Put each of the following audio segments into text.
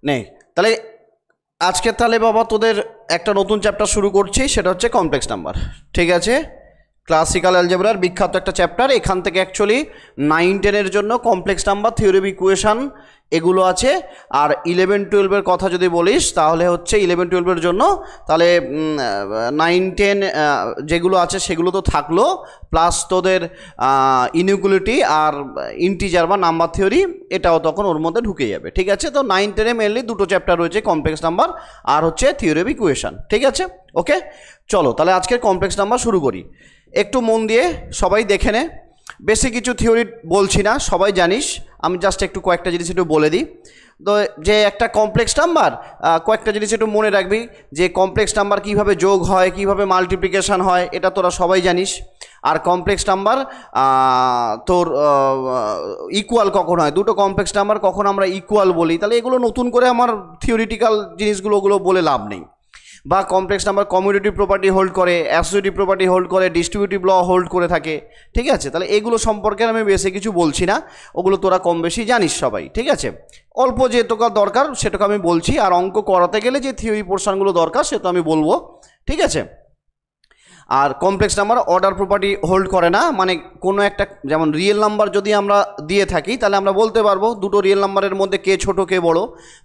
নেই। তাহলে আজকে তাহলে বাবা তোদের একটা নতুন চ্যাপ্টার শুরু করছি, সেটা হচ্ছে কমপ্লেক্স নাম্বার। ঠিক আছে, ক্লাসিক্যাল অ্যালজেব্রার বিখ্যাত একটা চ্যাপ্টার। এখান থেকে অ্যাকচুয়ালি 9-10-এর জন্য complex number, theory of equation এগুলো আছে। আর 11-12-এর কথা যদি বলিস তাহলে হচ্ছে 11-12-এর জন্য তাহলে 9-10 যেগুলো আছে সেগুলো তো থাকলো, প্লাস তোদের ইনইকুয়ালিটি আর ইন্টিজার বা নাম্বার থিওরি এটাও তখন ওর মধ্যে ঢুকে যাবে। ঠিক আছে, তো 9-10-এ মেনলি দুটো চ্যাপ্টার রয়েছে, কমপ্লেক্স নাম্বার আর হচ্ছে থিওরি অফ ইকুয়েশন। ঠিক আছে, ওকে, চলো তাহলে আজকের কমপ্লেক্স নাম্বার শুরু করি। একটু মন দিয়ে সবাই দেখে নে, বেশি কিছু থিওরি বলছি না, সবাই জানিস, আমি জাস্ট একটু কয়েকটা জিনিস একটু বলে দিই। তো যে একটা কমপ্লেক্স নাম্বার, কয়েকটা জিনিস একটু মনে রাখবি, যে কমপ্লেক্স নাম্বার কীভাবে যোগ হয়, কীভাবে মাল্টিপ্লিকেশান হয়, এটা তোরা সবাই জানিস। আর কমপ্লেক্স নাম্বার তোর ইকুয়াল কখন হয়, দুটো কমপ্লেক্স নাম্বার কখন আমরা ইকুয়াল বলি, তাহলে এগুলো নতুন করে আমার থিওরিটিক্যাল জিনিসগুলো ওগুলো বলে লাভ নেই। বা complex number commutative property hold করে, অ্যাসোসিয়েটিভ প্রপার্টি হোল্ড করে, ডিস্ট্রিবিউটিভ ল হোল্ড করে থাকে। ঠিক আছে, তাহলে এগুলো সম্পর্কে আমি বেশি কিছু বলছি না, ওগুলো তোরা কম বেশি জানিস সবাই। ঠিক আছে, অল্প যেটুকু দরকার সেটুকু আমি বলছি, আর অঙ্ক করাতে গেলে যে থিওরি পোর্শনগুলো দরকার সেটা আমি বলবো। ঠিক আছে, আর complex number order property hold করে না, মানে কোনো একটা যেমন রিয়েল নাম্বার যদি আমরা দিয়ে থাকি তাহলে আমরা বলতে পারবো দুটো রিয়েল নাম্বারের মধ্যে কে ছোট কে বড়,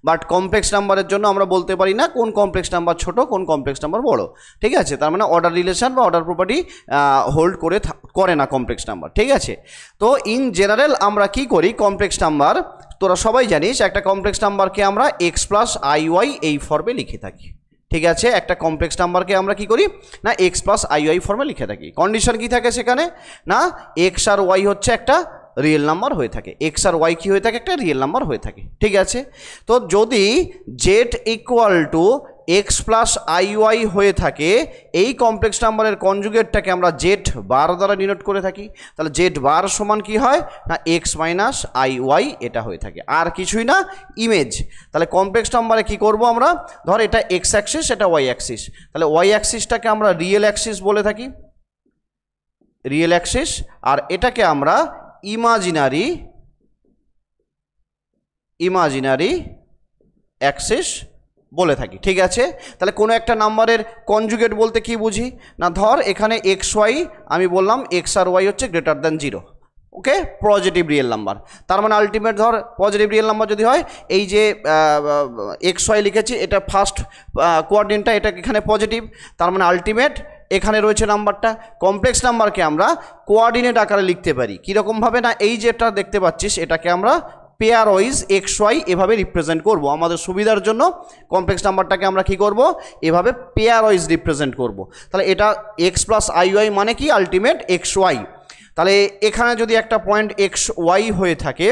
বাট কমপ্লেক্স নাম্বারের জন্য আমরা বলতে পারি না কোন কমপ্লেক্স নাম্বার ছোট কোন কমপ্লেক্স নাম্বার বড়। ঠিক আছে, তার মানে অর্ডার রিলেশন বা অর্ডার প্রপার্টি হোল্ড করে না কমপ্লেক্স নাম্বার। ঠিক আছে, তো ইন জেনারেল আমরা কি করি, কমপ্লেক্স নাম্বার তোরা সবাই জানিস, একটা কমপ্লেক্স নাম্বারকে আমরা এক্স প্লাস আই ওয়াই এই ফর্মে লিখে থাকি। ঠিক আছে, একটা কমপ্লেক্স নাম্বারকে আমরা কি করি না এক্স প্লাস আই ওয়াই ফর্মে লিখে থাকি। কন্ডিশন কি থাকে সেখানে না, এক্স আর ওয়াই হচ্ছে একটা রিয়েল নাম্বার হয়ে থাকে, এক্স আর ওয়াই কি হয়ে থাকে, একটা রিয়েল নাম্বার হয়ে থাকে। ঠিক আছে, তো যদি z equal to x plus i y হয়ে থাকে, এই কমপ্লেক্স নাম্বারের কনজুগেটটাকে আমরা জেড বার দ্বারা ডিনোট করে থাকি, তাহলে জেড বার সমান কি হয় না এক্স মাইনাস আই ওয়াই, এটা হয়ে থাকে, আর কিছুই না, ইমেজ। তাহলে কমপ্লেক্স নাম্বারে কি করব আমরা, ধর এটা এক্স অ্যাক্সিস এটা ওয়াই অ্যাক্সিস, তাহলে ওয়াই অ্যাক্সিসটাকে আমরা রিয়েল অ্যাক্সিস বলে থাকি, রিয়েল অ্যাক্সিস, আর এটাকে আমরা ইমাজিনারি অ্যাক্সিস বলে থাকি। ঠিক আছে, তাহলে কোনো একটা নাম্বারের কনজুগেট বলতে কি বুঝি না, ধর এখানে এক্স ওয়াই আমি বললাম এক্স আর ওয়াই হচ্ছে গ্রেটার দ্যান 0, ওকে, পজিটিভ রিয়েল নাম্বার, তার মানে আলটিমেট ধর পজিটিভ রিয়েল নাম্বার যদি হয়, এই যে এক্স ওয়াই লিখেছি এটা ফার্স্ট কোঅর্ডিনেটটা এটা এখানে পজিটিভ, তার মানে আলটিমেট এখানে রয়েছে নাম্বারটা। কমপ্লেক্স নাম্বারকে আমরা কোঅর্ডিনেট আকারে লিখতে পারি কীরকমভাবে না, এই যেটা দেখতে পাচ্ছিস এটাকে আমরা পেয়ার ওয়াইজ এক্স ওয়াই এভাবে রিপ্রেজেন্ট করব, আমাদের সুবিধার জন্য কমপ্লেক্স নাম্বারটাকে আমরা কি করব এভাবে পেয়ার ওয়াইজ রিপ্রেজেন্ট করব। তাহলে এটা এক্স প্লাস আই ওয়াই মানে কি আলটিমেট এক্স ওয়াই, তাহলে এখানে যদি একটা পয়েন্ট এক্স ওয়াই হয়ে থাকে,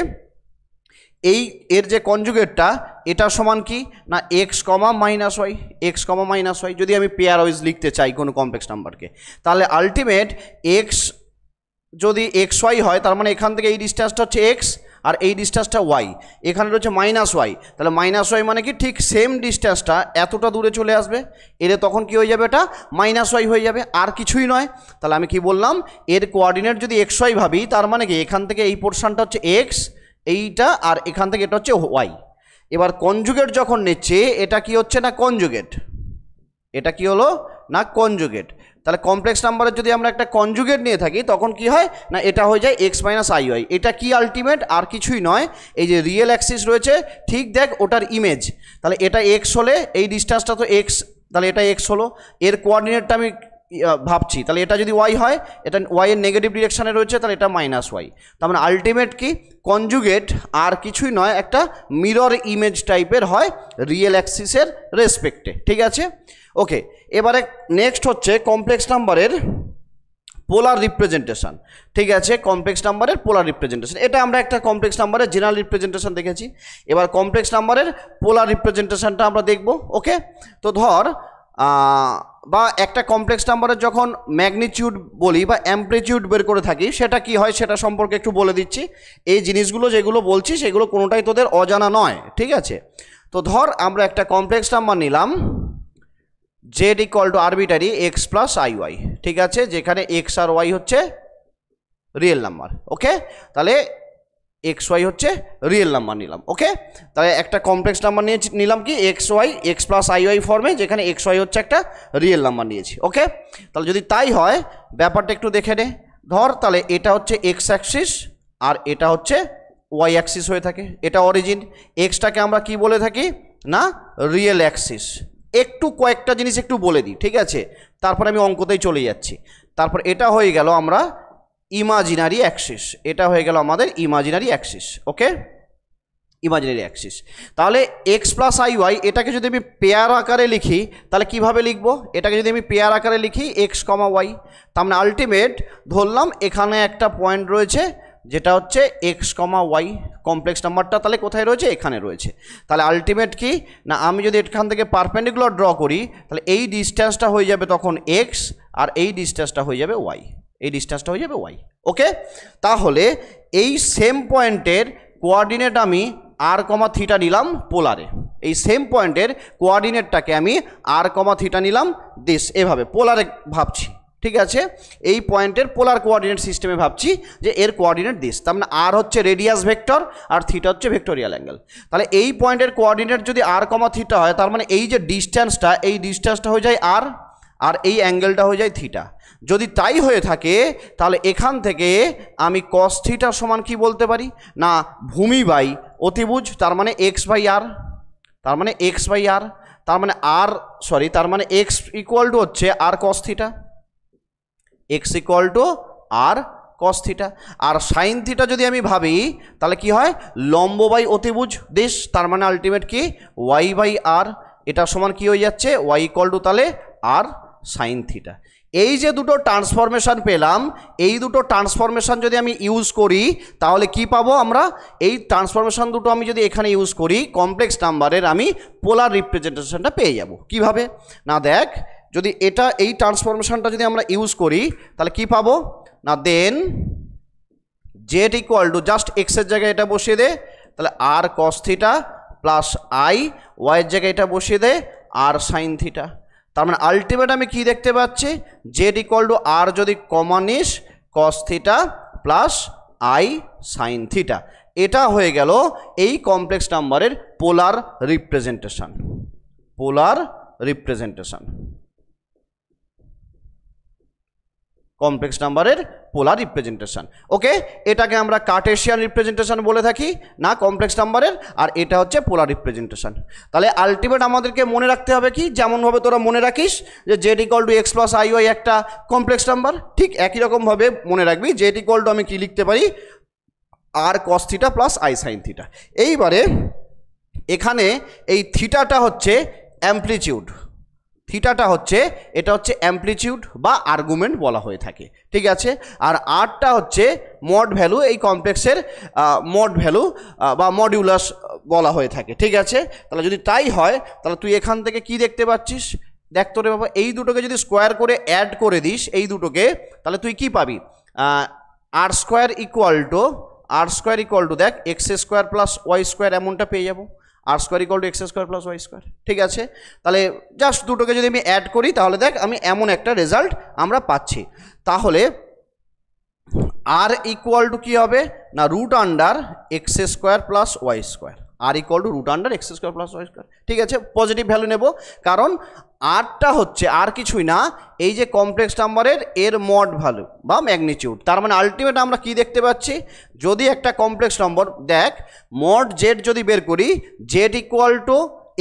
এই এর যে কনজুগেটটা এটা সমান কি না x comma minus y, x comma minus y, যদি আমি পেয়ার ওয়াইজ লিখতে চাই কোনো কমপ্লেক্স নাম্বারকে, তাহলে আলটিমেট এক্স যদি এক্স ওয়াই হয়, তার মানে এখান থেকে এই ডিস্টেন্সটা হচ্ছে এক্স আর এই ডিস্টেন্সটা ওয়াই, এখানে রয়েছে মাইনাস ওয়াই, তাহলে মাইনাস ওয়াই মানে কি ঠিক সেম ডিস্টেন্সটা এতটা দূরে চলে আসবে, এর তখন কি হয়ে যাবে, এটা মাইনাস ওয়াই হয়ে যাবে, আর কিছুই নয়। তাহলে আমি কি বললাম, এর কোঅর্ডিনেট যদি এক্স ওয়াই ভাবি, তার মানে কি এখান থেকে এই পোর্শনটা হচ্ছে এক্স এইটা, আর এখান থেকে এটা হচ্ছে ওয়াই। এবার কনজুগেট যখন নিচ্ছে এটা কি হচ্ছে না কনজুগেট, এটা কি হলো না কনজুগেট, তাহলে কমপ্লেক্স নাম্বারের যদি আমরা একটা কনজুগেট নিয়ে থাকি তখন কি হয় না এটা হয়ে যায় এক্স মাইনাস আই ওয়াই, এটা কি আলটিমেট আর কিছুই নয়, এই যে রিয়েল অ্যাক্সিস রয়েছে ঠিক দেখ ওটার ইমেজ, তাহলে এটা এক্স হলে এই ডিস্টেন্সটা তো এক্স, তাহলে এটা এক্স হলো, এর কোঅর্ডিনেটটা আমি ভাবছি, তাহলে এটা যদি ওয়াই হয়, এটা ওয়াই এর নেগেটিভ ডিরেকশানে রয়েছে, তাহলে এটা মাইনাস ওয়াই, তার মানে আলটিমেট কি কনজুগেট আর কিছুই নয় একটা মিরর ইমেজ টাইপের হয় রিয়েল অ্যাক্সিসের রেসপেক্টে। ঠিক আছে, ওকে, এবারে নেক্সট হচ্ছে কমপ্লেক্স নাম্বারের পোলার রিপ্রেজেন্টেশন। ঠিক আছে, কমপ্লেক্স নাম্বারের পোলার রিপ্রেজেন্টেশন, এটা আমরা একটা কমপ্লেক্স নাম্বারের জেনারেল রিপ্রেজেন্টেশন দেখেছি, এবার কমপ্লেক্স নাম্বারের পোলার রিপ্রেজেন্টেশনটা আমরা দেখব। ওকে, তো ধর বা একটা কমপ্লেক্স নাম্বারের যখন ম্যাগনিটিউড বলি বা অ্যামপ্লিটিউড বের করে থাকি সেটা কি হয় সেটা সম্পর্কে একটু বলে দিচ্ছি, এই জিনিসগুলো যেগুলো বলছি সেগুলো কোনোটাই তোদের অজানা নয়। ঠিক আছে, তো ধর আমরা একটা কমপ্লেক্স নাম্বার নিলাম z equal to arbitrary x plus i y, ঠিক আছে, যেখানে এক্স আর ওয়াই হচ্ছে রিয়েল নাম্বার। ওকে, তাহলে এক্স ওয়াই হচ্ছে রিয়েল নাম্বার নিলাম। ওকে, তাহলে একটা কমপ্লেক্স নাম্বার নিলাম কি x y, x plus i y ফর্মে, যেখানে এক্স ওয়াই হচ্ছে একটা রিয়েল নাম্বার নিয়েছি। ওকে, তাহলে যদি তাই হয় ব্যাপারটা একটু দেখে নে। ধর তাহলে এটা হচ্ছে এক্স অ্যাক্সিস আর এটা হচ্ছে ওয়াই অ্যাক্সিস হয়ে থাকে, এটা অরিজিন। এক্সটাকে আমরা কি বলে থাকি না রিয়েল অ্যাক্সিস। একটু কয়েকটা জিনিস একটু বলে দিই, ঠিক আছে, তারপর আমি অঙ্কতেই চলে যাচ্ছি। তারপর এটা হয়ে গেল আমরা ইমাজিনারি অ্যাক্সিস, এটা হয়ে গেল আমাদের ইমাজিনারি অ্যাক্সিস। ওকে, ইমাজিনারি অ্যাক্সিস। তাহলে এক্স প্লাস আই ওয়াই এটাকে যদি আমি পেয়ার আকারে লিখি তাহলে কিভাবে লিখবো? এটাকে যদি আমি পেয়ার আকারে লিখি এক্স কমা ওয়াই, তার মানে আলটিমেট ধরলাম এখানে একটা পয়েন্ট রয়েছে যেটা হচ্ছে এক্স কমা ওয়াই, কমপ্লেক্স নাম্বারটা তাহলে কোথায় রয়েছে? এখানে রয়েছে। তাহলে আলটিমেট কি না, আমি যদি এখান থেকে পারপেন্ডিকুলার ড্র করি তাহলে এই ডিস্টেন্সটা হয়ে যাবে তখন এক্স, আর এই ডিস্টেন্সটা হয়ে যাবে ওয়াই, এই ডিস্টেন্সটা হয়ে যাবে ওয়াই। ওকে, তাহলে এই সেম পয়েন্টের কোঅর্ডিনেট আমি আর কমা থিটা নিলাম পোলারে, এই সেম পয়েন্টের কোঅর্ডিনেটটাকে আমি আর কমা থিটা নিলাম দিস, এভাবে পোলারে ভাবছি। ঠিক আছে, এই পয়েন্টের পোলার কোঅর্ডিনেট সিস্টেমে ভাবছি যে এর কোঅর্ডিনেট দিস, তার মানে আর হচ্ছে রেডিয়াস ভেক্টর আর থিটা হচ্ছে ভেক্টোরিয়াল অ্যাঙ্গেল। তাহলে এই পয়েন্টের কোঅর্ডিনেট যদি আর কমা থিটা হয় তার মানে এই যে ডিস্টেন্সটা, এই ডিস্টেন্সটা হয়ে যায় আর, আর এই অ্যাঙ্গেলটা হয়ে যায় থিটা। যদি তাই হয়ে থাকে তাহলে এখান থেকে আমি কস থিটা সমান কি বলতে পারি না ভূমি বাই অতিভুজ, তার মানে এক্স বাই আর, তার মানে এক্স বাই আর, তার মানে আর সরি তার মানে এক্স ইকুয়াল টু হচ্ছে r cos theta, x equal to r cos theta. আর সাইন থিটা যদি আমি ভাবি তাহলে কি হয় লম্ব বাই অতিভুজ দিস, তার মানে আলটিমেট কি ওয়াই বাই আর, এটা সমান কি হয়ে যাচ্ছে ওয়াই ইকুয়াল টু তাহলে আর সাইন থিটা। এই যে দুটো ট্রান্সফরমেশন পেলাম, এই দুটো ট্রান্সফরমেশন যদি আমি ইউজ করি তাহলে কি পাবো আমরা? এই ট্রান্সফরমেশন দুটো আমি যদি এখানে ইউজ করি কমপ্লেক্স নাম্বারের আমি পোলার রিপ্রেজেন্টেশনটা পেয়ে যাব। কিভাবে না দেখ, যদি এটা এই ট্রান্সফরমেশনটা যদি আমরা ইউজ করি তাহলে কি পাবো না দেন জেড ইকুয়াল টু জাস্ট এক্সের জায়গায় এটা বসিয়ে দে, তাহলে আর কস থিটা প্লাস আই, ওয়াইয়ের জায়গায় এটা বসিয়ে দে আর সাইন থিটা। তার মানে আলটিমেট আমি কি দেখতে পাচ্ছি জেড ইকুয়াল টু আর যদি কমন নিস কস theta plus i sine theta, এটা হয়ে গেল এই কমপ্লেক্স নাম্বারের পোলার রিপ্রেজেন্টেশন, পোলার রিপ্রেজেন্টেশন, কমপ্লেক্স নাম্বারের পোলার রিপ্রেজেন্টেশন। ওকে, এটাকে আমরা কার্টেশিয়ান রিপ্রেজেন্টেশন বলে থাকি না কমপ্লেক্স নাম্বারের, আর এটা হচ্ছে পোলার রিপ্রেজেন্টেশন। তাহলে আলটিমেট আমাদেরকে মনে রাখতে হবে কি, যেমনভাবে তোরা মনে রাখিস যে z equal to x plus i y একটা কমপ্লেক্স নাম্বার, ঠিক একই রকমভাবে মনে রাখবি জেড ইকুয়াল টু আমি কি লিখতে পারি r cos theta plus i sine theta. এইবারে এখানে এই থিটাটা হচ্ছে অ্যামপ্লিটিউড, থিটাটা হচ্ছে এটা হচ্ছে অ্যামপ্লিটিউড বা আর্গুমেন্ট বলা হয়ে থাকে, ঠিক আছে। আর আরটা হচ্ছে মড ভ্যালু, এই কমপ্লেক্সের মড ভ্যালু বা মডিউলাস বলা হয়ে থাকে, ঠিক আছে। তাহলে যদি তাই হয় তাহলে তুই এখান থেকে কি দেখতে পাচ্ছিস, দেখ তোরে বাবা এই দুটোকে যদি স্কোয়ার করে অ্যাড করে দিস এই দুটোকে, তাহলে তুই কি পাবি আর স্কোয়ার ইকুয়াল টু দেখ x square plus y square এমনটা পেয়ে যাবো, r square equal to x square plus y square, ঠিক আছে। তাহলে জাস্ট দুটোকে যদি আমি অ্যাড করি তাহলে দেখ আমি এমন একটা রেজাল্ট আমরা পাচ্ছি। তাহলে আর ইকুয়াল টু কী হবে না root under x square plus y square, আর equal to root under x square plus y square, ঠিক আছে। পজিটিভ ভ্যালু নেব কারণ আরটা হচ্ছে আর কিছুই না এই যে কমপ্লেক্স নাম্বারের এর মড ভ্যালু বা ম্যাগনিটিউড। তার মানে আলটিমেট আমরা কি দেখতে পাচ্ছি, যদি একটা কমপ্লেক্স নম্বর দেখ মড জেড যদি বের করি z equal to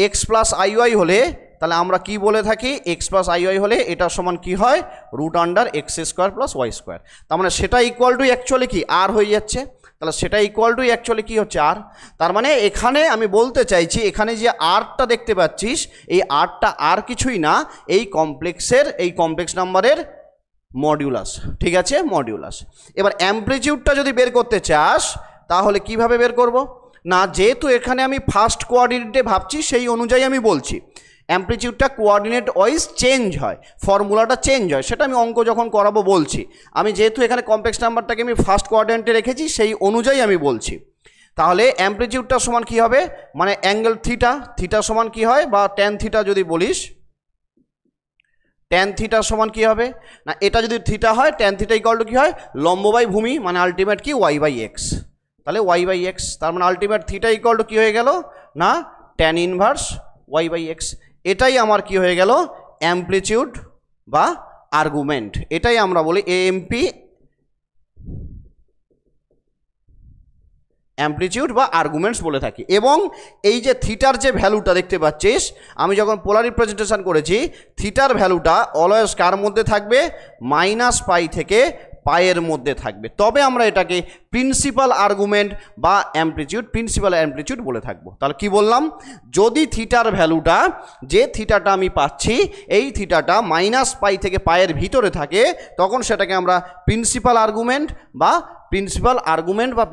x plus i y হলে তাহলে আমরা কি বলে থাকি এক্স প্লাস আই ওয়াই হলে এটা সমান কি হয় root under x square plus y square. তার মানে সেটা ইকুয়াল টু অ্যাকচুয়ালি কি আর হয়ে যাচ্ছে, তাহলে সেটা ইকুয়াল টু অ্যাকচুয়ালি কী হচ্ছে আর। তার মানে এখানে আমি বলতে চাইছি এখানে যে আরটা দেখতে পাচ্ছিস এই আরটা আর কিছুই না এই কমপ্লেক্স নাম্বারের মডিউলাস, ঠিক আছে, মডিউলাস। এবার অ্যামপ্লিটিউডটা যদি বের করতে চাস তাহলে কিভাবে বের করব না, যেহেতু এখানে আমি ফার্স্ট কোঅর্ডিনেটে ভাবছি সেই অনুযায়ী আমি বলছি অ্যামপ্লিটিউডটা কোঅর্ডিনেট ওয়াইজ চেঞ্জ হয়, ফর্মুলাটা চেঞ্জ হয়, সেটা আমি অঙ্ক যখন করাবো বলছি। আমি যেহেতু এখানে কমপ্লেক্স নাম্বারটাকে আমি ফার্স্ট কোঅর্ডিনেটে রেখেছি সেই অনুযায়ী আমি বলছি। তাহলে অ্যামপ্লিটিউডটা সমান কি হবে মানে অ্যাঙ্গেল থিটা সমান কি হয় বা ট্যান থিটা যদি বলিস ট্যান থিটা সমান কি হবে না এটা যদি থিটা হয় ট্যান থিটা ইকুয়াল টু কী হয় লম্ব বাই ভূমি মানে আলটিমেট কি ওয়াই বাই এক্স। তাহলে ওয়াই বাই এক্স, তার মানে আলটিমেট থিটা ইকুয়াল টু কী হয়ে গেল না tan inverse y by x. এটাই আমার কি হয়ে গেল অ্যামপ্লিটিউড বা আর্গুমেন্ট, এটাই আমরা বলি এএমপি অ্যামপ্লিটিউড বা আর্গুমেন্টস বলে থাকি। এবং এই যে থিটার যে ভ্যালুটা দেখতে পাচ্ছিস, আমি যখন পোলার রিপ্রেজেন্টেশন করেছি থিটার ভ্যালুটা অলওয়েজ কার মধ্যে থাকবে -π থেকে পায়ের মধ্যে থাকবে, তবে আমরা এটাকে প্রিন্সিপাল আর্গুমেন্ট বা অ্যামপ্লিটিউড প্রিন্সিপাল অ্যামপ্লিটিউড বলে থাকবো। তাহলে কি বললাম, যদি থিটার ভ্যালুটা যে থিটাটা আমি পাচ্ছি এই থিটাটা -π থেকে পায়ের ভিতরে থাকে তখন সেটাকে আমরা প্রিন্সিপাল আর্গুমেন্ট বা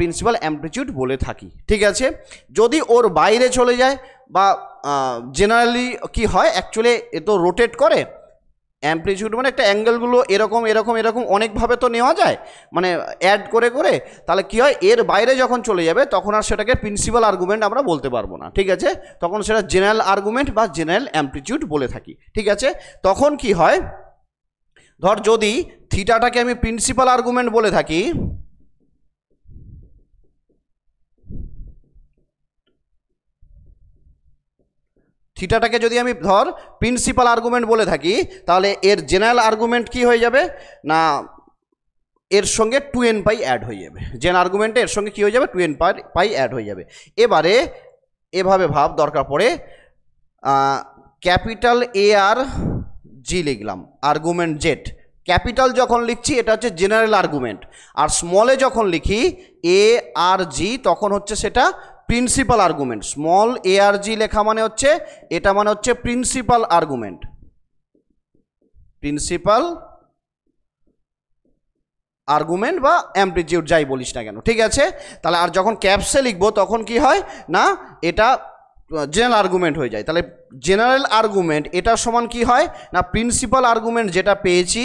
প্রিন্সিপাল অ্যামপ্লিটিউড বলে থাকি। ঠিক আছে, যদি ওর বাইরে চলে যায় বা জেনারেলি কি হয় অ্যাকচুয়ালি এ তো রোটেট করে, অ্যামপ্লিটিউড মানে একটা অ্যাঙ্গেলগুলো এরকম এরকম এরকম অনেকভাবে তো নেওয়া যায়, মানে অ্যাড করে করে, তাহলে কি হয় এর বাইরে যখন চলে যাবে তখন আর সেটাকে প্রিন্সিপাল আর্গুমেন্ট আমরা বলতে পারবো না। ঠিক আছে, তখন সেটা জেনারেল আর্গুমেন্ট বা জেনারেল অ্যামপ্লিটিউড বলে থাকি। ঠিক আছে, তখন কি হয়, ধর যদি থিটাটাকে আমি প্রিন্সিপাল আর্গুমেন্ট বলে থাকি, থিটাটাকে যদি আমি ধর প্রিন্সিপাল আর্গুমেন্ট বলে থাকি তাহলে এর জেনারেল আর্গুমেন্ট কি হয়ে যাবে না এর সঙ্গে 2nπ অ্যাড হয়ে যাবে, জেনারেল আর্গুমেন্টে এর সঙ্গে কি হয়ে যাবে 2nπ অ্যাড হয়ে যাবে। এবারে এভাবে ভাব, দরকার পড়ে ক্যাপিটাল এ আর জি লিখলাম, আর্গুমেন্ট জেড, ক্যাপিটাল যখন লিখছি এটা হচ্ছে জেনারেল আর্গুমেন্ট, আর স্মলে যখন লিখি এ আর জি তখন হচ্ছে সেটা প্রিন্সিপাল আর্গুমেন্ট। স্মল এ আর জি লেখা মানে হচ্ছে এটা মানে হচ্ছে প্রিন্সিপাল আর্গুমেন্ট, প্রিন্সিপাল আর্গুমেন্ট বা অ্যামপ্লিটিউড যাই বলিস না কেন। ঠিক আছে, তাহলে আর যখন ক্যাপসে লিখবো তখন কি হয় না এটা জেনারেল আর্গুমেন্ট হয়ে যায়। তাহলে জেনারেল আর্গুমেন্ট এটা সমান কি হয় না প্রিন্সিপাল আর্গুমেন্ট যেটা পেয়েছি,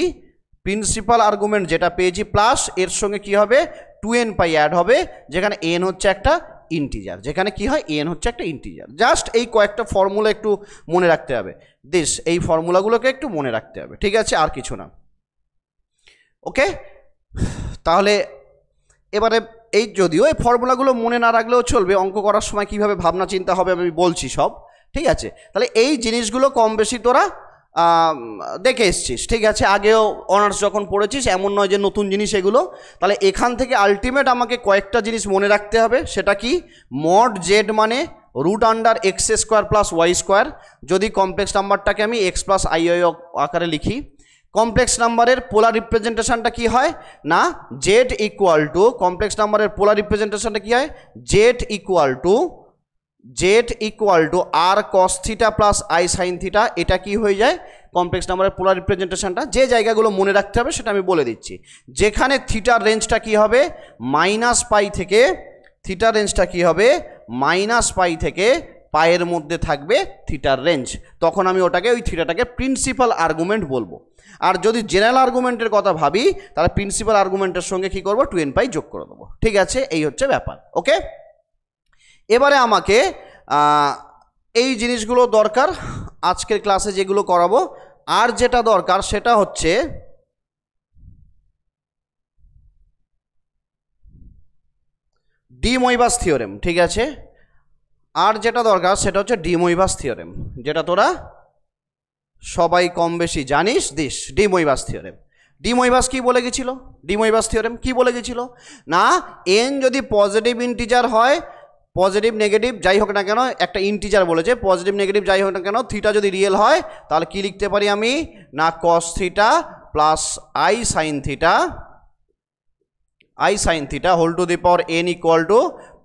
প্রিন্সিপাল আর্গুমেন্ট যেটা পেয়েছি প্লাস এর সঙ্গে কি হবে 2nπ অ্যাড হবে, যেখানে n হচ্ছে একটা ইন্টিজার, যেখানে কি হয় n হচ্ছে একটা ইন্টিজার। জাস্ট এই কয়েকটা ফর্মুলা একটু মনে রাখতে হবে, এই ফর্মুলাগুলোকে একটু মনে রাখতে হবে। ঠিক আছে, আর কিছু না। ওকে, তাহলে এবারে এই যদিও এই ফর্মুলাগুলো মনে না রাখলেও চলবে, অঙ্ক করার সময় কিভাবে ভাবনা চিন্তা হবে আমি বলছি সব। ঠিক আছে, তাহলে এই জিনিসগুলো কম বেশি তোরা দেখে এসছিস। ঠিক আছে, আগেও অনার্স যখন পড়েছিস, এমন নয় যে নতুন জিনিস এগুলো। তাহলে এখান থেকে আলটিমেট আমাকে কয়েকটা জিনিস মনে রাখতে হবে, সেটা কি মড জেড মানে √(x² + y²), যদি কমপ্লেক্স নাম্বারটাকে আমি x + i আকারে লিখি। কমপ্লেক্স নাম্বারের পোলার রিপ্রেজেন্টেশনটা কি হয় না জেড ইকুয়াল টু, কমপ্লেক্স নাম্বারের পোলার রিপ্রেজেন্টেশনটা কি হয় z equal to r cos theta plus i sine theta. এটা কি হয়ে যায় কমপ্লেক্স নাম্বারের পোলার রিপ্রেজেন্টেশনটা। যে জায়গাগুলো মনে রাখতে হবে সেটা আমি বলে দিচ্ছি, যেখানে থিটার রেঞ্জটা কি হবে -π থেকে, থিটার রেঞ্জটা কি হবে -π থেকে পায়ের মধ্যে থাকবে থিটার রেঞ্জ, তখন আমি ওটাকে ওই থিটাটাকে প্রিন্সিপাল আর্গুমেন্ট বলবো। আর যদি জেনারেল আর্গুমেন্টের কথা ভাবি তাহলে প্রিন্সিপাল আর্গুমেন্টের সঙ্গে কি করব 2nπ যোগ করে দেবো। ঠিক আছে, এই হচ্ছে ব্যাপার। ওকে, এবারে আমাকে এই জিনিসগুলো দরকার আজকের ক্লাসে যেগুলো করাবো। আর যেটা দরকার সেটা হচ্ছে ডি মইবাস থিওরেম। ঠিক আছে, আর যেটা দরকার সেটা হচ্ছে ডি মইবাস থিওরেম, যেটা তোরা সবাই কম বেশি জানিস। ডি মইবাস থিওরেম, ডি মইবাস কি বলে গেছিল, ডি মইবাস থিওরেম কি বলে গেছিল না এন যদি পজিটিভ ইন্টিজার হয়, পজিটিভ নেগেটিভ যাই হোক না কেন, একটা ইন্টিজার বলেছে, পজিটিভ নেগেটিভ যাই হোক না কেন, থিটা যদি রিয়েল হয় তাহলে কি লিখতে পারি আমি না cos theta plus i sine theta whole to the power n equal to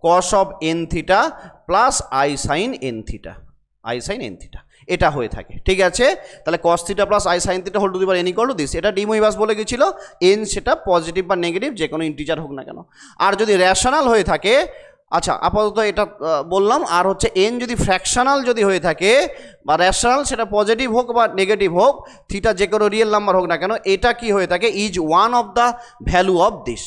cos of n theta plus i sine n theta, এটা হয়ে থাকে। ঠিক আছে, তাহলে cos theta plus i sine theta whole to the power n equal to this, এটা de মইবাস বলে গেছিল। n সেটা পজিটিভ বা নেগেটিভ যে কোনো ইন্টিজার হোক না কেন। আর যদি রেশনাল হয়ে থাকে, আচ্ছা আপাতত এটা বললাম, আর হচ্ছে n যদি ফ্র্যাকশনাল যদি হয়ে থাকে বা রেশনাল, সেটা পজিটিভ হোক বা নেগেটিভ হোক, থিটা যে কোনো রিয়েল নাম্বার হোক না কেন, এটা কি হয়ে থাকে is one of the value of this,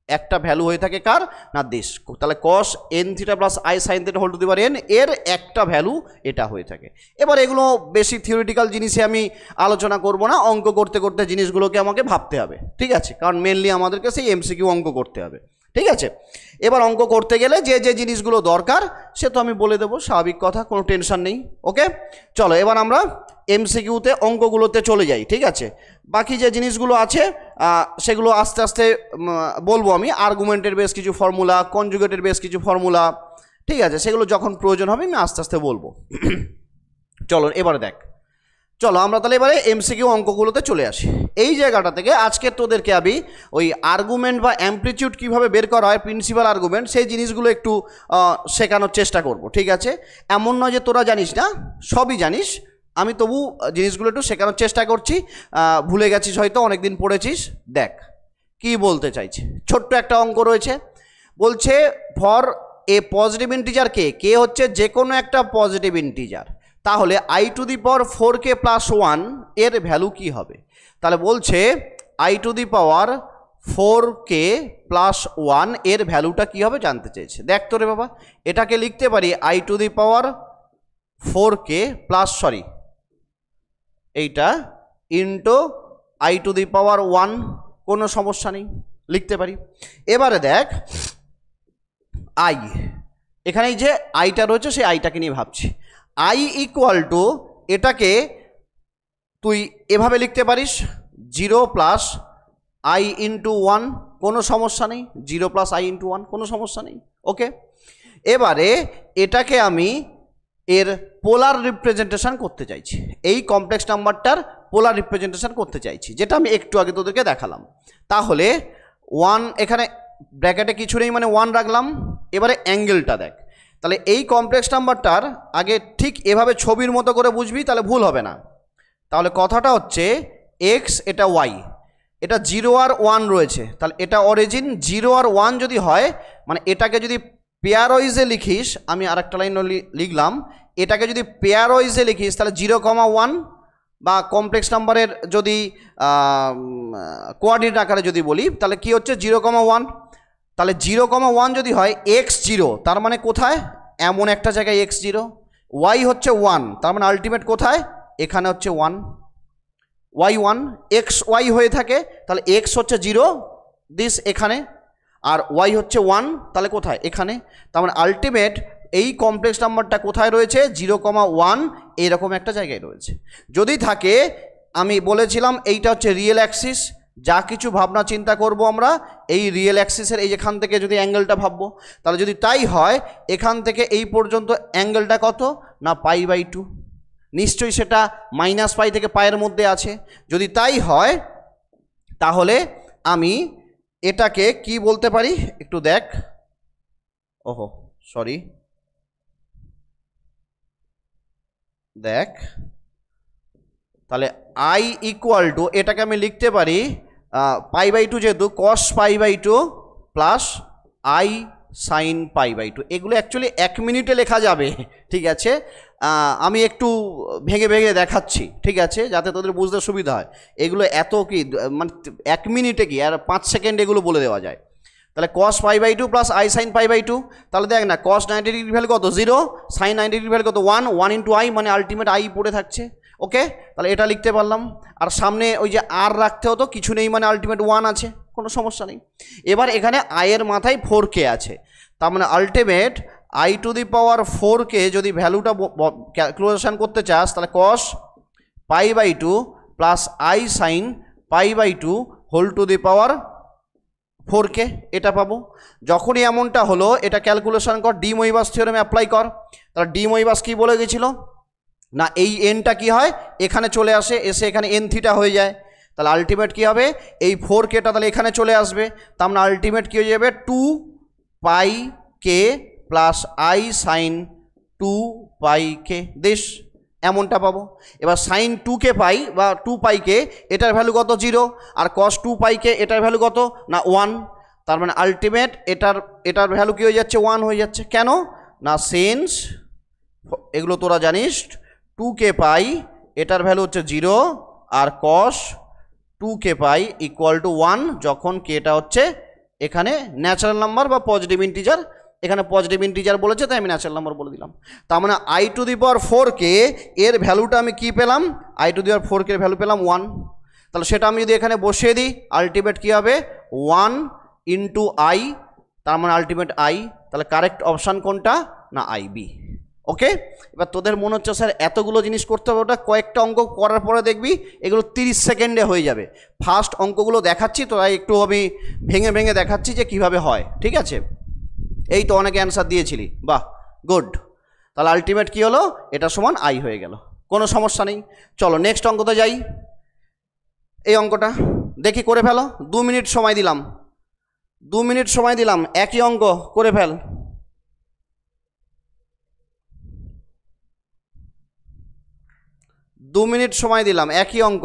একটা ভ্যালু হয়ে থাকে কার না দিস। তাহলে cos n theta plus i sine theta whole to the power n এর একটা ভ্যালু এটা হয়ে থাকে। এবার এগুলো বেশি থিওরিটিক্যাল জিনিসে আমি আলোচনা করব না, অঙ্ক করতে করতে জিনিসগুলোকে আমাকে ভাবতে হবে। ঠিক আছে, কারণ মেনলি আমাদেরকে সেই এমসিকিউ অঙ্ক করতে হবে। ঠিক আছে। এবার অঙ্ক করতে গেলে যে যে জিনিসগুলো দরকার সে তো আমি বলে দেবো, স্বাভাবিক কথা, কোনো টেনশন নেই। ওকে, চলো এবার আমরা এমসিকিউতে অঙ্কগুলোতে চলে যাই। ঠিক আছে, বাকি যে জিনিসগুলো আছে সেগুলো আস্তে আস্তে বলবো আমি। আর্গুমেন্টের বেশ কিছু ফর্মুলা, কনজুগেটের বেশ কিছু ফর্মুলা, ঠিক আছে, সেগুলো যখন প্রয়োজন হবে আমি আস্তে আস্তে বলবো। চলো এবারে দেখ, চলো আমরা তাহলে এবারে এমসিকিউ অঙ্কগুলোতে চলে আসি। এই জায়গাটা থেকে আজকে তোদেরকে আমি ওই আর্গুমেন্ট বা অ্যামপ্লিটিউড কীভাবে বের করা হয়, প্রিন্সিপাল আর্গুমেন্ট, সেই জিনিসগুলো একটু শেখানোর চেষ্টা করব। ঠিক আছে, এমন নয় যে তোরা জানিস না, সবই জানিস, আমি তবু জিনিসগুলো একটু শেখানোর চেষ্টা করছি। ভুলে গেছিস হয়তো, অনেক দিন পড়েছিস। দেখ কি বলতে চাইছে, ছোট্ট একটা অঙ্ক রয়েছে, বলছে ফর এ পজিটিভ ইন্টিজার কে, কে হচ্ছে যে কোনো একটা পজিটিভ ইন্টিজার, তাহলে i to the power 4k + 1 এর ভ্যালু কি হবে। তাহলে বলছে I to the power 4k + 1 এর ভ্যালুটা কি হবে জানতে চেয়েছে। দেখ তো রে বাবা, এটাকে লিখতে পারি I to the power 4k plus, sorry এইটা into i to the power 1, কোনো সমস্যা নেই, লিখতে পারি। এবারে দেখ আই, এখানে যে আইটা রয়েছে সেই আইটাকে নিয়ে ভাবছি। আই ইকুয়াল টু, এটাকে তুই এভাবে লিখতে পারিস 0 প্লাস আই ইন্টু 1, কোনো সমস্যা নেই, 0 প্লাস আই ইন্টু 1, কোনো সমস্যা নেই। ওকে, এবারে এটাকে আমি এর পোলার রিপ্রেজেন্টেশন করতে চাইছি, এই কমপ্লেক্স নাম্বারটার পোলার রিপ্রেজেন্টেশন করতে চাইছি, যেটা আমি একটু আগে তোদেরকে দেখালাম। তাহলে 1 এখানে ব্র্যাকেটে কিছু নেই মানে 1 রাখলাম। এবারে অ্যাঙ্গেলটা দেখ, তাহলে এই কমপ্লেক্স নাম্বারটার আগে ঠিক এভাবে ছবির মতো করে বুঝবি, তাহলে ভুল হবে না। তাহলে কথাটা হচ্ছে এক্স, এটা ওয়াই, এটা 0 আর 1 রয়েছে, তাহলে এটা অরিজিন 0 আর 1 যদি হয়, মানে এটাকে যদি পেয়ার ওয়াইজে লিখিস, আমি আর একটা লাইন লিখলাম, এটাকে যদি পেয়ার ওয়াইজে লিখিস তাহলে 0,1, বা কমপ্লেক্স নাম্বারের যদি কোঅর্ডিনেট আকারে যদি বলি তাহলে কি হচ্ছে 0,1। তাহলে 0,1 যদি হয় x0, তার মানে কোথায়, এমন একটা জায়গায় x0, y হচ্ছে 1, তার মানে আলটিমেট কোথায়, এখানে হচ্ছে 1, y1, x y হয়ে থাকে, তাহলে x হচ্ছে 0 দিস এখানে, আর y হচ্ছে 1, তাহলে কোথায়, এখানে। তার মানে আলটিমেট এই কমপ্লেক্স নাম্বারটা কোথায় রয়েছে, 0,1 এইরকম একটা জায়গায় রয়েছে। যদি থাকে, আমি বলেছিলাম এইটা হচ্ছে রিয়েল অ্যাক্সিস, যা কিছু ভাবনা চিন্তা করব আমরা এই রিয়েল অ্যাক্সিসের এই এখান থেকে যদি অ্যাঙ্গেলটা ভাববো, তাহলে যদি তাই হয় এখান থেকে এই পর্যন্ত অ্যাঙ্গেলটা কত না π/2, নিশ্চয়ই সেটা -π থেকে পায়ের মধ্যে আছে। যদি তাই হয় তাহলে আমি এটাকে কি বলতে পারি একটু দেখ, ওহো সরি, দেখ তাহলে আই ইকুয়াল টু, এটাকে আমি লিখতে পারি π/2, যেহেতু cos π/2 প্লাস আই সাইন π/2। এগুলো অ্যাকচুয়ালি 1 মিনিটে লেখা যাবে, ঠিক আছে, আমি একটু ভেঙে ভেঙে দেখাচ্ছি, ঠিক আছে, যাতে তোদের বুঝতে সুবিধা হয়। এগুলো এত কি মানে 1 মিনিটে কি আর 5 সেকেন্ড এগুলো বলে দেওয়া যায়। তাহলে cos π/2 প্লাস আই সাইন π/2, তাহলে দেখ না cos 90 ডিগ্রি ভ্যালু কত 0, সাইন 90 ডিগ্রি ভ্যালু কত 1 ইন্টু আই, মানে আলটিমেট আই পড়ে থাকছে। ওকে, তাহলে এটা লিখতে পারলাম, আর সামনে ওই যে আর রাখতে হতো, কিছু নেই মানে আলটিমেট 1 আছে, কোনো সমস্যা নেই। এবার এখানে আয়ের মাথায় 4k আছে, তার মানে ultimate i to the power 4k যদি ভ্যালুটা ক্যালকুলেশন করতে চাস, তাহলে cos π/2 plus i sine π/2 whole to the power 4k, এটা পাবো। যখনই এমনটা হলো এটা ক্যালকুলেশন কর, ডি মোইবাস থিওরেমে অ্যাপ্লাই কর। তাহলে ডি মোইবাস কী বলে গেছিল না, এই এনটা কি হয় এখানে চলে আসে, এসে এখানে এন থিটা হয়ে যায়, তাহলে আলটিমেট কী হবে এই 4kটা তাহলে এখানে চলে আসবে, তার মানে আলটিমেট কী হয়ে যাবে 2πk plus i sign 2πk this, এমনটা পাবো। এবার সাইন 2k পাই বা 2πk, এটার ভ্যালু কত 0, আর cos 2πk এটার ভ্যালু কত না 1, তার মানে আলটিমেট এটার ভ্যালু কী হয়ে যাচ্ছে 1 হয়ে যাচ্ছে। কেন না সিন্স, এগুলো তোরা জানিস, 2k পাই এটার ভ্যালু হচ্ছে 0, আর cos 2k pi equal to 1 যখন কেটা হচ্ছে এখানে ন্যাচারাল নাম্বার বা পজিটিভ ইন্টিজার, এখানে পজিটিভ ইন্টিজার বলেছে তাই আমি ন্যাচারাল নাম্বার বলে দিলাম। তার মানে I to the power 4k এর ভ্যালুটা আমি কি পেলাম, I to the power 4k এর ভ্যালু পেলাম 1। তাহলে সেটা আমি যদি এখানে বসিয়ে দিই আলটিমেট কী হবে 1 ইন্টু আই তার মানে আলটিমেট আই, তাহলে কারেক্ট অপশান কোনটা না আই বি। ওকে, এবার তোদের মনে হচ্ছে স্যার এতগুলো জিনিস করতে হবে, ওটা কয়েকটা অঙ্ক করার পরে দেখবি এগুলো 30 সেকেন্ডে হয়ে যাবে। ফার্স্ট অঙ্কগুলো দেখাচ্ছি তো, তাই একটু আমি ভেঙে ভেঙে দেখাচ্ছি যে কিভাবে হয়, ঠিক আছে? এই তো অনেকে অ্যান্সার দিয়েছিলি, বাহ গুড। তাহলে আলটিমেট কী হলো, এটা সমান আই হয়ে গেল, কোনো সমস্যা নেই। চলো নেক্সট অঙ্কতে যাই। এই অঙ্কটা দেখি করে ফেলো, 2 মিনিট সময় দিলাম, 2 মিনিট সময় দিলাম, একই অঙ্ক করে ফেল। দু মিনিট সময় দিলাম, একই অঙ্ক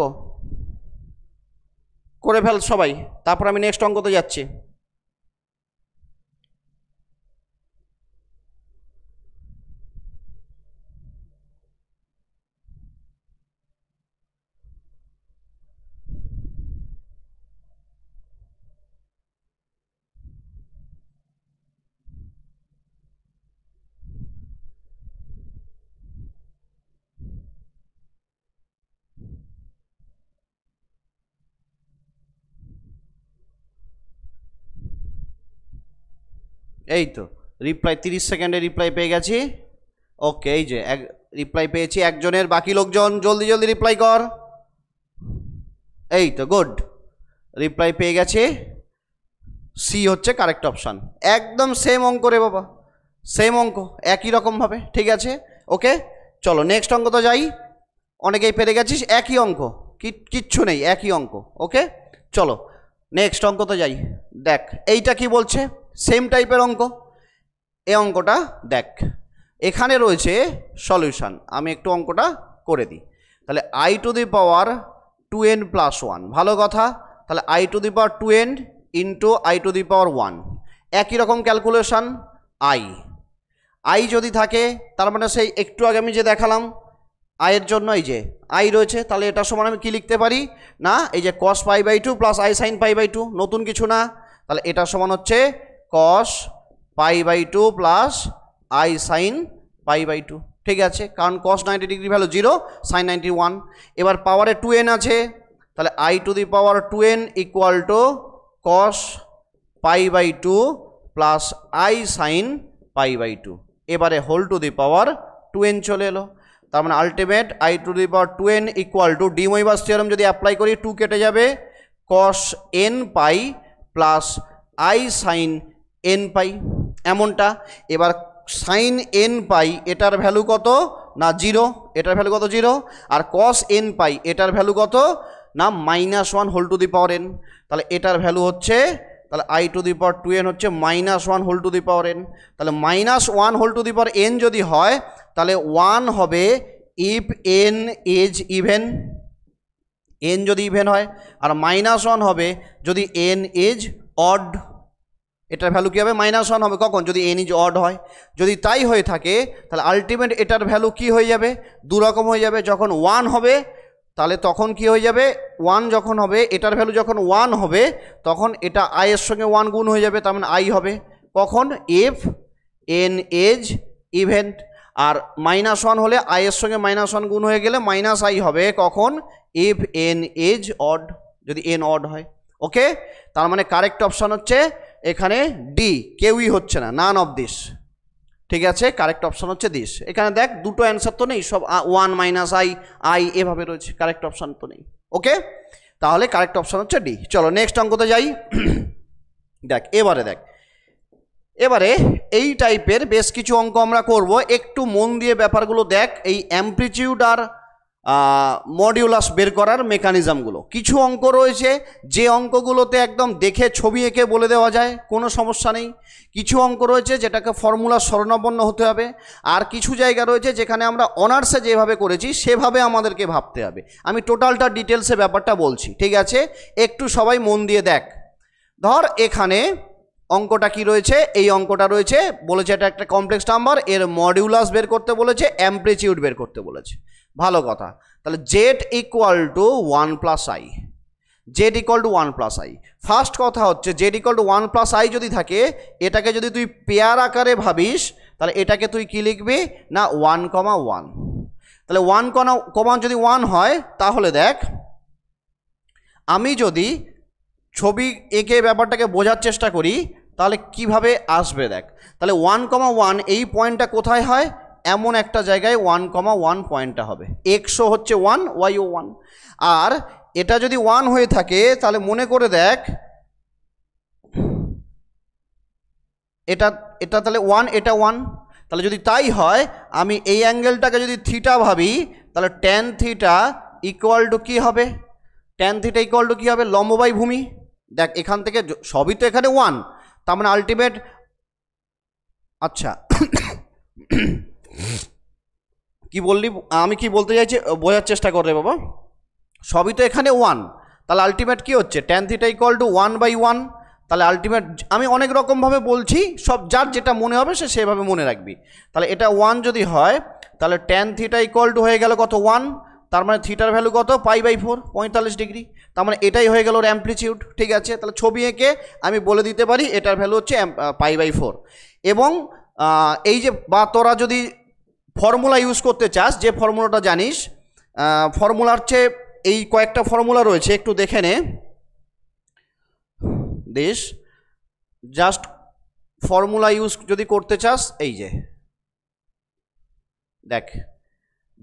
করে ফেল সবাই, তারপর আমি নেক্সট অঙ্কতে যাচ্ছি। এই তো রিপ্লাই 30 সেকেন্ডে রিপ্লাই পেয়ে গেছি। ওকে, এই যে এক রিপ্লাই পেয়েছি একজনের, বাকি লোকজন জলদি জলদি রিপ্লাই কর। এই তো গুড, রিপ্লাই পেয়ে গেছে, সি হচ্ছে কারেক্ট অপশান। একদম সেম অঙ্ক রে বাবা, সেম অঙ্ক একই রকমভাবে, ঠিক আছে? ওকে চলো নেক্সট অঙ্ক তো যাই। অনেকেই পেরে গেছিস, একই অঙ্ক, কিচ্ছু নেই, একই অঙ্ক। ওকে চলো নেক্সট অঙ্ক তো যাই। দেখ এইটা কি বলছে, সেম টাইপের অঙ্ক। এই অঙ্কটা দেখ, এখানে রয়েছে সলিউশন, আমি একটু অঙ্কটা করে দিই। তাহলে i to the power 2n + 1, ভালো কথা। তাহলে i to the power 2n into i to the power 1, একই রকম ক্যালকুলেশন। আই যদি থাকে তার মানে সেই একটু আগে আমি যে দেখালাম আয়ের জন্য এই যে আই রয়েছে, তাহলে এটা সমান আমি কি লিখতে পারি না, এই যে cos π/2 প্লাস আই সাইন π/2, নতুন কিছু না। তাহলে এটা সমান হচ্ছে cos π/2 প্লাস আই সাইন π/2, ঠিক আছে? কারণ cos 90 ডিগ্রি ভ্যালু 0, সাইন 90 1। এবার পাওয়ারে 2n আছে, তাহলে i to the power 2n equal to cos π/2 plus i sine π/2। এবারে whole to the power 2n চলে এলো, তার মানে ultimate i to the power 2n equal to de Moivre's theorem যদি অ্যাপ্লাই করি 2 কেটে যাবে, cos n pi plus i sine n pi, এমনটা। এবার সাইন n পাই এটার ভ্যালু কত না 0, এটার ভ্যালু কত 0। আর cos n পাই এটার ভ্যালু কত না -1 whole to the power n। তাহলে এটার ভ্যালু হচ্ছে, তাহলে i to the power 2n হচ্ছে -1 whole to the power n। তাহলে -1 whole to the power n যদি হয় তাহলে 1 হবে if n is even, n যদি ইভেন হয়, আর -1 হবে যদি n ইজ অড। এটার ভ্যালু কী হবে, -1 হবে কখন, যদি n ইজ অড হয়। যদি তাই হয়ে থাকে তাহলে আলটিমেট এটার ভ্যালু কি হয়ে যাবে, দুরকম হয়ে যাবে। যখন 1 হবে তাহলে তখন কি হয়ে যাবে, 1 যখন হবে এটার ভ্যালু যখন 1 হবে তখন এটা i এর সঙ্গে 1 গুণ হয়ে যাবে, তার মানে i হবে কখন, ইফ n ইজ ইভেন্ট। আর -1 হলে i এর সঙ্গে -1 গুণ হয়ে গেলে -i হবে কখন, ইফ n ইজ অড, যদি n অড হয়। ওকে, তার মানে কারেক্ট অপশান হচ্ছে এখানে ডি, কেউই হচ্ছে না, নান অফ দিস, ঠিক আছে? কারেক্ট অপশান হচ্ছে দিস। এখানে দেখ দুটো অ্যান্সার তো নেই, সব 1 - i এভাবে রয়েছে, কারেক্ট অপশান তো নেই। ওকে, তাহলে কারেক্ট অপশান হচ্ছে ডি। চলো নেক্সট অঙ্কতে যাই। দেখ এবারে এই টাইপের বেশ কিছু অঙ্ক আমরা করব, একটু মন দিয়ে ব্যাপারগুলো দেখ। এই অ্যামপ্লিটিউড আর মডিউলাস বের করার মেকানিজমগুলো, কিছু অঙ্ক রয়েছে যে অঙ্কগুলোতে একদম দেখে ছবি এঁকে বলে দেওয়া যায়, কোনো সমস্যা নেই। কিছু অঙ্ক রয়েছে যেটাকে ফর্মুলা স্মরণাপন্ন হতে হবে, আর কিছু জায়গা রয়েছে যেখানে আমরা অনার্সে যেভাবে করেছি সেভাবে আমাদেরকে ভাবতে হবে। আমি টোটালটা ডিটেলসে ব্যাপারটা বলছি, ঠিক আছে? একটু সবাই মন দিয়ে দেখ। ধর এখানে অঙ্কটা কি রয়েছে, এই অঙ্কটা রয়েছে, বলেছে এটা একটা কমপ্লেক্স নাম্বার, এর মডিউলাস বের করতে বলেছে, অ্যামপ্লিটিউড বের করতে বলেছে, ভালো কথা। তাহলে z equal to 1 + i, z equal to 1 + i। First কথা হচ্ছে z ইকুয়াল টু 1 + i যদি থাকে, এটাকে যদি তুই পেয়ার আকারে ভাবিস তাহলে এটাকে তুই কি লিখবি না 1, 1। তাহলে 1, যদি 1 হয় তাহলে দেখ, আমি যদি ছবি এঁকে ব্যাপারটাকে বোঝার চেষ্টা করি তাহলে কিভাবে আসবে দেখ, তাহলে 1,1 এই পয়েন্টটা কোথায় হয়, এমন একটা জায়গায় 1,1 পয়েন্টটা হবে, এক্সও হচ্ছে 1, ওয়াইও 1। আর এটা যদি 1 হয়ে থাকে তাহলে মনে করে দেখ এটা এটা তাহলে 1, এটা 1, তাহলে যদি তাই হয় আমি এই অ্যাঙ্গেলটাকে যদি থিটা ভাবি তাহলে ট্যান থিটা ইকুয়াল টু কী হবে, ট্যান থিটা ইকুয়াল টু কী হবে, লম্ব বাই ভূমি। দেখ এখান থেকে সবই তো এখানে 1, তার মানে আলটিমেট, আচ্ছা কি বললি, আমি কি বলতে চাইছি বোঝার চেষ্টা করে বাবা, সবই তো এখানে 1, তাহলে আলটিমেট কী হচ্ছে, ট্যান থিটা ইকুয়াল টু 1/1, তাহলে আলটিমেট আমি অনেক রকমভাবে বলছি, সব যার যেটা মনে হবে সে সেভাবে মনে রাখবি। তাহলে এটা 1 যদি হয় তাহলে ট্যান থিটা ইকুয়াল টু হয়ে গেল কত, 1, তার মানে থিটার ভ্যালু কত, π/4, 45 ডিগ্রি, তার মানে এটাই হয়ে গেল ওর অ্যাম্পলিটিউড। ঠিক আছে, তাহলে ছবি এঁকে আমি বলে দিতে পারি এটার ভ্যালু হচ্ছে π/4। এবং এই যে বা তোরা যদি ফর্মুলা ইউজ করতে চাস, যে ফর্মুলাটা জানিস, ফর্মুলার চেয়ে এই কয়েকটা ফর্মুলা রয়েছে, একটু দেখে নে দেশ, জাস্ট ফর্মুলা ইউজ যদি করতে চাস, এই যে দেখ,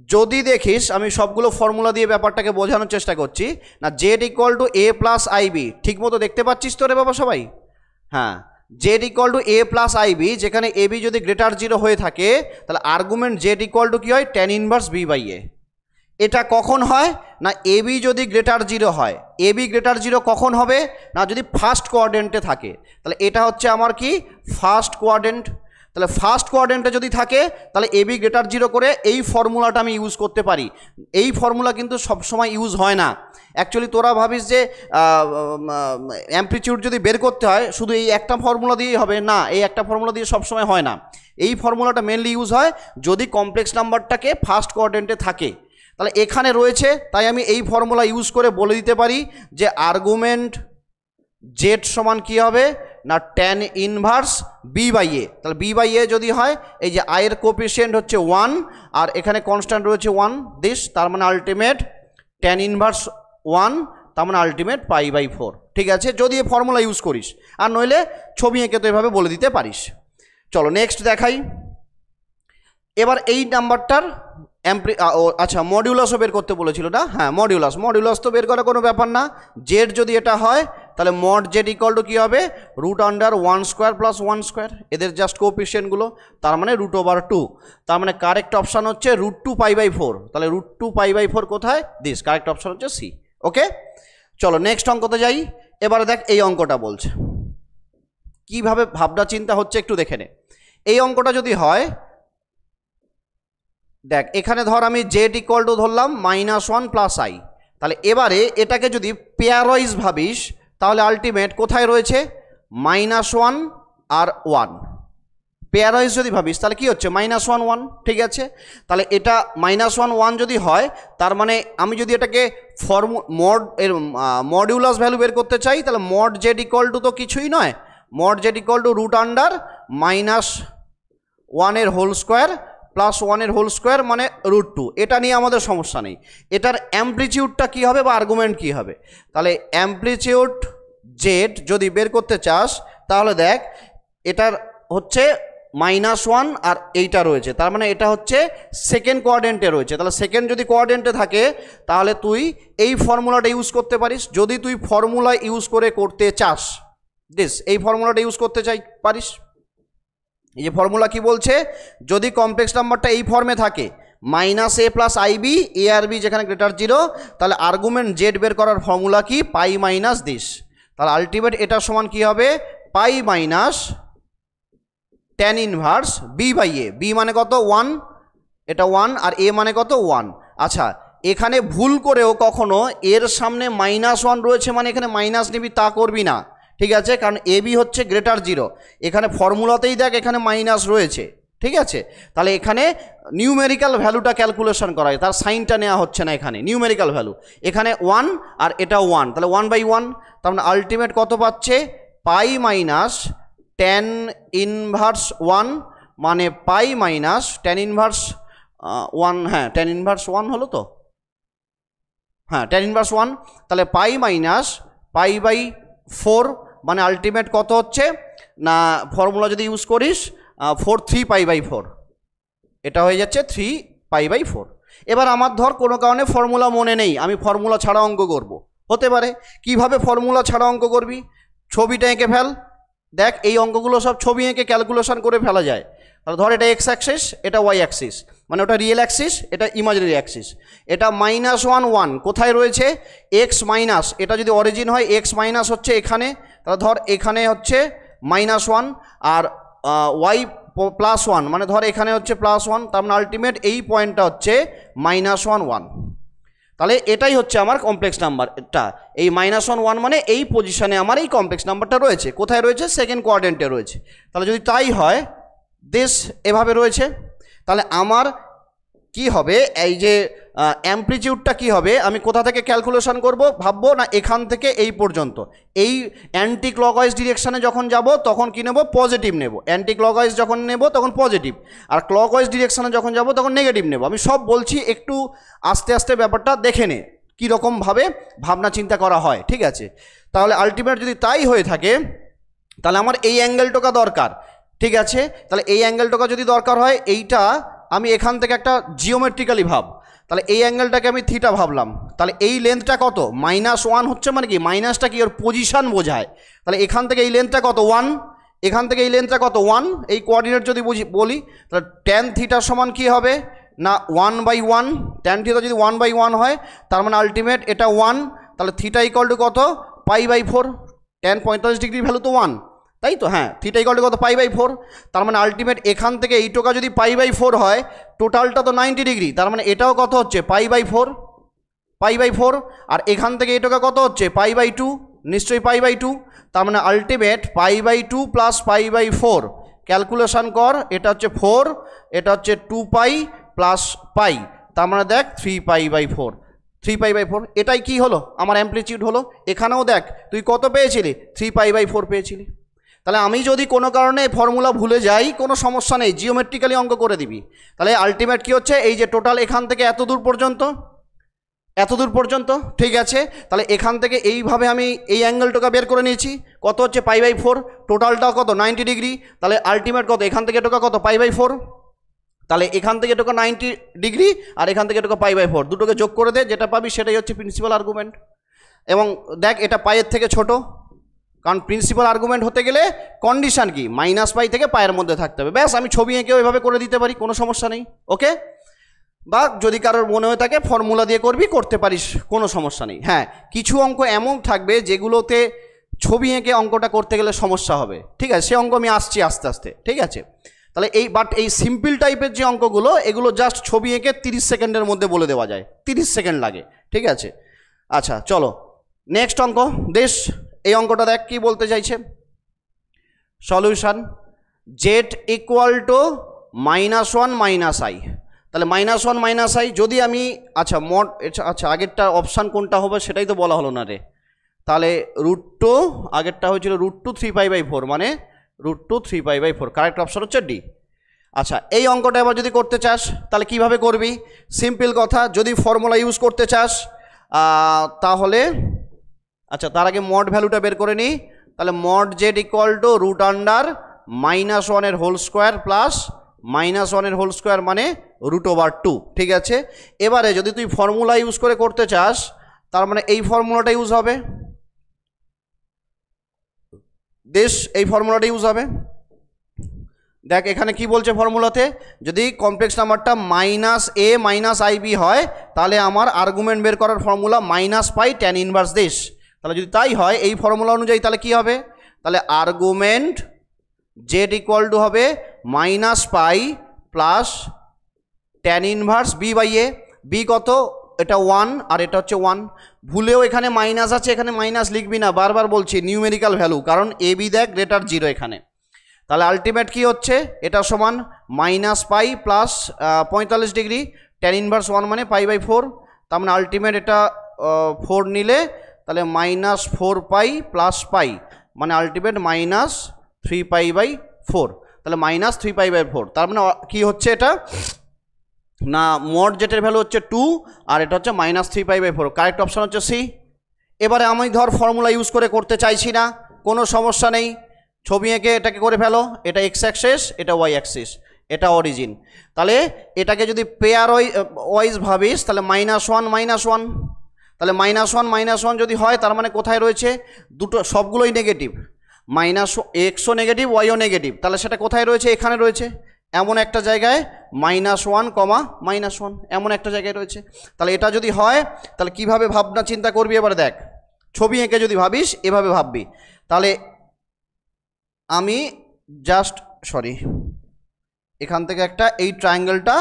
যদি দেখিস আমি সবগুলো ফর্মুলা দিয়ে ব্যাপারটাকে বোঝানোর চেষ্টা করছি না, z equal to a plus i b, ঠিক মতো দেখতে পাচ্ছিস তো রে বাবা সবাই? হ্যাঁ, z equal to a plus i b, যেখানে এবি যদি গ্রেটার 0 হয়ে থাকে তাহলে আর্গুমেন্ট জেড ইকুয়াল টু কী হয়, ট্যান ইনভার্স বি/এ। এটা কখন হয় না, এবি যদি গ্রেটার 0 হয়, এবি গ্রেটার 0 কখন হবে না, যদি ফার্স্ট কোয়াড্রেন্টে থাকে, তাহলে এটা হচ্ছে আমার কি, ফার্স্ট কোয়াড্রেন্ট। তাহলে ফার্স্ট কোয়াড্রেন্টে যদি থাকে তাহলে এবি গ্রেটার 0 করে এই ফর্মুলাটা আমি ইউজ করতে পারি। এই ফর্মুলা কিন্তু সবসময় ইউজ হয় না। অ্যাকচুয়ালি তোরা ভাবিস যে অ্যাম্পলিটিউড যদি বের করতে হয় শুধু এই একটা ফর্মুলা দিয়েই হবে, না, এই একটা ফর্মুলা দিয়ে সবসময় হয় না। এই ফর্মুলাটা মেনলি ইউজ হয় যদি কমপ্লেক্স নাম্বারটাকে ফার্স্ট কোয়াড্রেন্টে থাকে। তাহলে এখানে রয়েছে, তাই আমি এই ফর্মুলা ইউজ করে বলে দিতে পারি যে আর্গুমেন্ট জেড সমান কী হবে না, ট্যান ইনভার্স বি/এ। তাহলে বি/এ যদি হয়, এই যে আয়ের কোপিসিয়েন্ট হচ্ছে 1 আর এখানে কনস্ট্যান্ট রয়েছে 1 দিস, তার মানে আলটিমেট ট্যান ইনভার্স 1, তার মানে আলটিমেট π/4। ঠিক আছে, যদি এই ফর্মুলা ইউজ করিস, আর নইলে ছবি এঁকে তো এভাবে বলে দিতে পারিস। চলো নেক্সট দেখাই। এবার এই নাম্বারটার আচ্ছা মডিউলাসও বের করতে বলেছিল না, হ্যাঁ মডিউলাস তো বের করা কোনো ব্যাপার না। জেড যদি এটা হয় তাহলে মড জেড ইকুয়াল টু কী হবে, √1² + 1², এদের জাস্ট কোএফিসিয়েন্টগুলো, তার মানে √/2, তার মানে কারেক্ট অপশান হচ্ছে √2 π/4। তাহলে √2 π/4 কোথায়, দিস, কারেক্ট অপশান হচ্ছে সি। ওকে, চলো নেক্সট অঙ্কতে যাই। এবারে দেখ এই অঙ্কটা বলছে, কিভাবে ভাবনা চিন্তা হচ্ছে একটু দেখে নে। এই অঙ্কটা যদি হয়, দেখ এখানে ধর আমি জেড ইকুয়াল টু ধরলাম -1 + i, তাহলে এবারে এটাকে যদি পেয়ার ওয়াইজ ভাবিস তাহলে আলটিমেট কোথায় রয়েছে, -1 আর 1। পেয়ার ওয়াইজ যদি ভাবিস তাহলে কি হচ্ছে, -1 1। ঠিক আছে, তাহলে এটা -1 1 যদি হয়, তার মানে আমি যদি এটাকে মডিউলাস ভ্যালু বের করতে চাই, তাহলে মড জেড ইকুয়াল টু তো কিছুই নয়, মড জেড ইকুয়াল টু √(-1) +1 মানে √2। এটা নিয়ে আমাদের সমস্যা নেই। এটার অ্যাম্পলিটিউডটা কী হবে বা আর্গুমেন্ট কী হবে, তাহলে অ্যাম্পলিটিউড জেড যদি বের করতে চাস তাহলে দেখ এটার হচ্ছে -1 আর এইটা রয়েছে, তার মানে এটা হচ্ছে সেকেন্ড কোয়াড্রেন্টে রয়েছে। তাহলে সেকেন্ড যদি কোয়াড্রেন্টে থাকে তাহলে তুই এই ফর্মুলাটা ইউজ করতে পারিস, যদি তুই ফর্মুলা ইউজ করে করতে চাস, দিস, এই ফর্মুলাটা ইউজ করতে পারিস। এই যে ফর্মুলা কি বলছে, যদি কমপ্লেক্স নাম্বারটা এই ফর্মে থাকে -a + ib, a আর b যেখানে গ্রেটার 0, তাহলে আর্গুমেন্ট জেড বের করার ফর্মুলা কি, π - দিস। তাহলে আলটিমেট এটা সমান কি হবে, π - ট্যান ইনভার্স b/a, b মানে কত 1, এটা 1 আর a মানে কত 1। আচ্ছা, এখানে ভুল করেও কখনো এর সামনে -1 রয়েছে মানে এখানে মাইনাস নিবি তা করবি না। ঠিক আছে, কারণ এবি হচ্ছে গ্রেটার 0, এখানে ফর্মুলাতেই দেখ এখানে মাইনাস রয়েছে। ঠিক আছে, তাহলে এখানে নিউমেরিক্যাল ভ্যালুটা ক্যালকুলেশন করা হয়, তার সাইনটা নেওয়া হচ্ছে না, এখানে নিউমেরিক্যাল ভ্যালু, এখানে 1 আর এটা 1, তাহলে 1/1, তার মানে আলটিমেট কত পাচ্ছে, π - ট্যান ইনভার্স 1, মানে π - ট্যান ইনভার্স 1, হ্যাঁ ট্যান ইনভার্স 1 হলো তো, হ্যাঁ ট্যান ইনভার্স 1, তাহলে π - π/4, মানে আলটিমেট কত হচ্ছে না ফর্মুলা যদি ইউজ করিস 4 3 π/4, এটা হয়ে যাচ্ছে 3 π/4। এবার আমার ধর কোনো কারণে ফর্মুলা মনে নেই, আমি ফর্মুলা ছাড়া অঙ্ক করব, হতে পারে। কিভাবে ফর্মুলা ছাড়া অঙ্ক করবি? ছবিটা এঁকে ফেল। দেখ এই অঙ্কগুলো সব ছবি এঁকে ক্যালকুলেশন করে ফেলা যায়। তাহলে ধর এটা এক্স অ্যাক্সিস, এটা ওয়াই অ্যাক্সিস, মানে ওটা রিয়েল অ্যাক্সিস, এটা ইমাজিনারি অ্যাক্সিস। এটা -1 1 কোথায় রয়েছে? এক্স মাইনাস, এটা যদি অরিজিন হয় এক্স মাইনাস হচ্ছে এখানে, তাহলে ধর এখানে হচ্ছে -1, আর ওয়াই +1 মানে ধর এখানে হচ্ছে +1, তার মানে আলটিমেট এই পয়েন্টটা হচ্ছে -1 1। তাহলে এটাই হচ্ছে আমার কমপ্লেক্স নাম্বারটা। এই -1 1 মানে এই পজিশনে আমার এই কমপ্লেক্স নাম্বারটা রয়েছে। কোথায় রয়েছে? সেকেন্ড কোয়াড্রেন্টে রয়েছে। তাহলে যদি তাই হয়, দেশ এভাবে রয়েছে, তাহলে আমার কি হবে? এই যে অ্যামপ্লিটিউডটা কি হবে? আমি কোথা থেকে ক্যালকুলেশন করব ভাববো, না এখান থেকে এই পর্যন্ত। এই অ্যান্টি ক্লকওয়াইজ ডিরেকশানে যখন যাব তখন কি নেব? পজিটিভ নেব। অ্যান্টি ক্লকওয়াইজ যখন নেব তখন পজিটিভ, আর ক্লকওয়াইজ ডিরেকশানে যখন যাব তখন নেগেটিভ নেব। আমি সব বলছি, একটু আস্তে আস্তে ব্যাপারটা দেখে নে কীরকমভাবে ভাবনা চিন্তা করা হয়, ঠিক আছে? তাহলে আলটিমেট যদি তাই হয়ে থাকে, তাহলে আমার এই অ্যাঙ্গেলটা দরকার, ঠিক আছে? তাহলে এই অ্যাঙ্গেলটা যদি দরকার হয়, এইটা আমি এখান থেকে একটা জিওমেট্রিক্যালি ভাব, তাহলে এই অ্যাঙ্গেলটাকে আমি থিটা ভাবলাম। তাহলে এই লেন্থটা কত? -1 হচ্ছে, মানে কি মাইনাসটা কি ওর পজিশান বোঝায়। তাহলে এখান থেকে এই লেন্থটা কত? 1। এখান থেকে এই লেন্থটা কত? 1। এই কোঅর্ডিনেট যদি বলি, তাহলে tan থিটার সমান কি হবে? না 1/1। tan থিটা যদি 1/1 হয়, তার মানে আলটিমেট এটা 1। তাহলে থিটা ইকুয়াল টু কত? π/4। tan 45 ডিগ্রি ভ্যালু তো 1, তাই তো? হ্যাঁ, থিটা ইকুয়াল টু কত? π/4। তার মানে আলটিমেট এখান থেকে এই টোকা যদি π/4 হয়, টোটালটা তো 90 ডিগ্রি, তার মানে এটাও কত হচ্ছে? π/4। আর এখান থেকে এই টোকা কত হচ্ছে? π/2, নিশ্চয়ই π/2। তার মানে আলটিমেট π/2 প্লাস π/4, ক্যালকুলেশন কর। এটা হচ্ছে 4, এটা হচ্ছে 2π প্লাস π, তার মানে দেখ 3π/4। 3π/4 এটাই কি হলো? আমার অ্যামপ্লিটিউড হলো। এখানেও দেখ তুই কত পেয়েছিলি? 3π/4 পেয়েছিলি। তাহলে আমি যদি কোনো কারণে ফর্মুলা ভুলে যাই, কোনো সমস্যা নেই, জিওমেট্রিক্যালি অঙ্ক করে দিবি। তাহলে আলটিমেট কি হচ্ছে? এই যে টোটাল এখান থেকে এত দূর পর্যন্ত, ঠিক আছে? তাহলে এখান থেকে এইভাবে আমি এই অ্যাঙ্গেলটা বের করে নিয়েছি, কত হচ্ছে? π/4। টোটালটাও কত? 90 ডিগ্রি। তাহলে আলটিমেট কত? এখান থেকে টোকা কত? π/4। তাহলে এখান থেকে টোকা 90 ডিগ্রি, আর এখান থেকে টোকা π/4, দুটোকে যোগ করে দে, যেটা পাবি সেটাই হচ্ছে প্রিন্সিপাল আর্গুমেন্ট। এবং দেখ এটা পায়ের থেকে ছোট, কারণ প্রিন্সিপাল আর্গুমেন্ট হতে গেলে কন্ডিশন কি? -π থেকে পায়ের মধ্যে থাকতে হবে। ব্যাস, আমি ছবি এঁকেও এভাবে করে দিতে পারি, কোনো সমস্যা নেই। ওকে? বা যদি কারোর মনে হয়ে থাকে ফর্মুলা দিয়ে করবি, করতে পারিস, কোনো সমস্যা নেই। হ্যাঁ, কিছু অঙ্ক এমন থাকবে যেগুলোতে ছবি এঁকে অঙ্কটা করতে গেলে সমস্যা হবে, ঠিক আছে? সে অঙ্ক আমি আসছি আস্তে আস্তে, ঠিক আছে? তাহলে এই সিম্পল টাইপের যে অঙ্কগুলো, এগুলো জাস্ট ছবি এঁকে 30 সেকেন্ডের মধ্যে বলে দেওয়া যায়, 30 সেকেন্ড লাগে, ঠিক আছে? আচ্ছা চলো নেক্সট অঙ্ক দেশ। এই অঙ্কটা দেখ কি বলতে চাইছে। Solution z equal to -1 - i। তাহলে -1 - i যদি আমি, আচ্ছা আচ্ছা আগেরটা অপশান কোনটা হবে সেটাই তো বলা হলো না রে। তাহলে √2, আগেরটা হয়েছিল √2 3π/4, মানে √2 3π/4, কারেক্ট অপশান হচ্ছে ডি। আচ্ছা এই অঙ্কটা এবার যদি করতে চাস তাহলে কিভাবে করবি? সিম্পল কথা, যদি ফর্মুলা ইউজ করতে চাস তাহলে, আচ্ছা তার আগে মড ভ্যালুটা বের করে নিই। তাহলে mod z equal to √(-1) whole square plus -1 মানে √/2, ঠিক আছে? এবারে যদি তুই ফর্মুলা ইউজ করে করতে চাস, তার মানে এই ফর্মুলাটা ইউজ হবে, দেশ এই ফর্মুলাটা ইউজ হবে। দেখ এখানে কি বলছে ফর্মুলাতে, যদি কমপ্লেক্স নাম্বারটা -a - ib হয়, তাহলে আমার আর্গুমেন্ট বের করার ফর্মুলা -π tan ইনভার্স দেশ। তাহলে যদি তাই হয় এই ফর্মুলা অনুযায়ী, তাহলে কি হবে? তাহলে আর্গুমেন্ট z ইকুয়াল টু হবে -π plus tan inverse b/a। b কত? এটা 1 আর এটা হচ্ছে 1। ভুলেও এখানে মাইনাস আছে, এখানে মাইনাস লিখবি না, বারবার বলছি নিউমেরিক্যাল ভ্যালু, কারণ ab দেখ গ্রেটার 0 এখানে। তাহলে আলটিমেট কি হচ্ছে? এটা সমান -π প্লাস 45 ডিগ্রি, tan ইনভার্স 1 মানে π/4। তার মানে আলটিমেট এটা 4 নিলে তাহলে -4π প্লাস π, মানে আলটিমেট -3π/4। তাহলে -3π/4, তার মানে কি হচ্ছে এটা? না মড জেটের ভ্যালু হচ্ছে 2 আর এটা হচ্ছে -3π/4, কারেক্ট অপশান হচ্ছে সি। এবারে আমি ধর ফর্মুলা ইউজ করে করতে চাইছি না, কোনো সমস্যা নেই, ছবি এঁকে এটাকে করে ফেলো, এটা এক্স অ্যাক্সিস, এটা ওয়াই অ্যাক্সিস, এটা অরিজিন। তাহলে এটাকে যদি পেয়ার ওয়াইজ ভাবিস তাহলে -1 -1, তাহলে -1 যদি হয় তার মানে কোথায় রয়েছে, দুটো সবগুলোই নেগেটিভ, এক্সও নেগেটিভ ওয়াইও নেগেটিভ, তাহলে সেটা কোথায় রয়েছে, এখানে রয়েছে এমন একটা জায়গায়, -1, -1 এমন একটা জায়গায় রয়েছে। তাহলে এটা যদি হয় তাহলে কিভাবে ভাবনা চিন্তা করবি, এবার দেখ ছবি এঁকে যদি ভাবিস এভাবে ভাববি। তাহলে আমি জাস্ট এখান থেকে একটা এই ট্রায়াঙ্গেলটা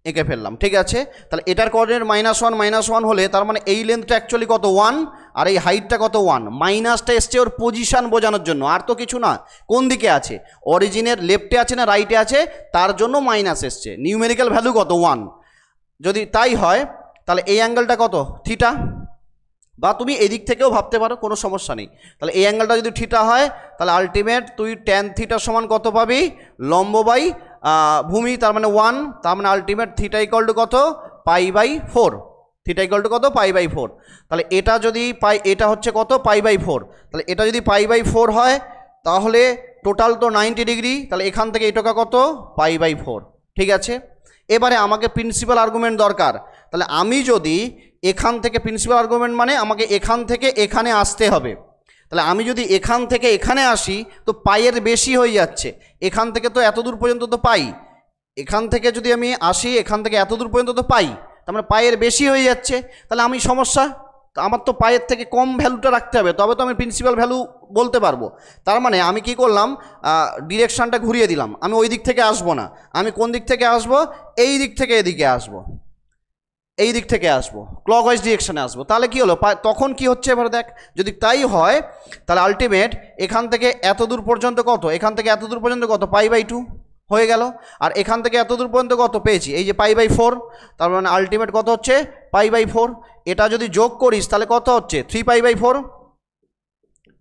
এঁকে ফেললাম, ঠিক আছে। তাহলে এটার কোঅর্ডিনেট -1 হলে তার মানে এই লেন্থটা অ্যাকচুয়ালি কত, 1, আর এই হাইটটা কত, 1। মাইনাসটা এসছে ওর পজিশন বোঝানোর জন্য, আর তো কিছু না। কোন দিকে আছে, অরিজিনের লেফটে আছে না রাইটে আছে, তার জন্য মাইনাস এসছে। নিউমেরিক্যাল ভ্যালু কত, 1। যদি তাই হয় তাহলে এই অ্যাঙ্গেলটা কত, থিটা, বা তুমি এদিক থেকেও ভাবতে পারো, কোনো সমস্যা নেই। তাহলে এই অ্যাঙ্গেলটা যদি থিটা হয় তাহলে আলটিমেট তুই tan থিটা সমান কত পাবি, লম্ব বাই ভূমি, তার মানে 1, তার মানে আলটিমেট থিটা ইকুয়াল টু কত, π/4, থিটা ইকুয়াল টু কত, π/4। তাহলে এটা যদি এটা হচ্ছে কত, π/4, তাহলে এটা যদি π/4 হয় তাহলে টোটাল তো 90 ডিগ্রি, তাহলে এখান থেকে এটা কত, π/4, ঠিক আছে। এবারে আমাকে প্রিন্সিপাল আর্গুমেন্ট দরকার। তাহলে আমি যদি এখান থেকে, প্রিন্সিপাল আর্গুমেন্ট মানে আমাকে এখান থেকে এখানে আসতে হবে। তাহলে আমি যদি এখান থেকে এখানে আসি তো পাইয়ের বেশি হয়ে যাচ্ছে, এখান থেকে তো এত দূর পর্যন্ত তো পাই, এখান থেকে যদি আমি আসি এখান থেকে এত দূর পর্যন্ত তো পাই, তার মানে পাইয়ের বেশি হয়ে যাচ্ছে। তাহলে আমি সমস্যা, আমার তো পাইয়ের থেকে কম ভ্যালুটা রাখতে হবে, তবে তো আমি প্রিন্সিপাল ভ্যালু বলতে পারবো। তার মানে আমি কি করলাম, ডিরেকশানটা ঘুরিয়ে দিলাম, আমি ওই দিক থেকে আসবো না, আমি কোন দিক থেকে আসবো, এই দিক থেকে এদিকে আসবো, এই দিক থেকে আসবো, ক্লকওয়াইজ ডিরেকশানে আসবো। তাহলে কি হলো, তখন কি হচ্ছে এবার দেখ, যদি তাই হয় তাহলে আলটিমেট এখান থেকে এত দূর পর্যন্ত কত, এখান থেকে এত দূর পর্যন্ত কত, π/2 হয়ে গেল। আর এখান থেকে এত দূর পর্যন্ত কত পেয়েছি, এই যে π/4, তার মানে আলটিমেট কত হচ্ছে, π/4। এটা যদি যোগ করিস তাহলে কত হচ্ছে, 3π/4,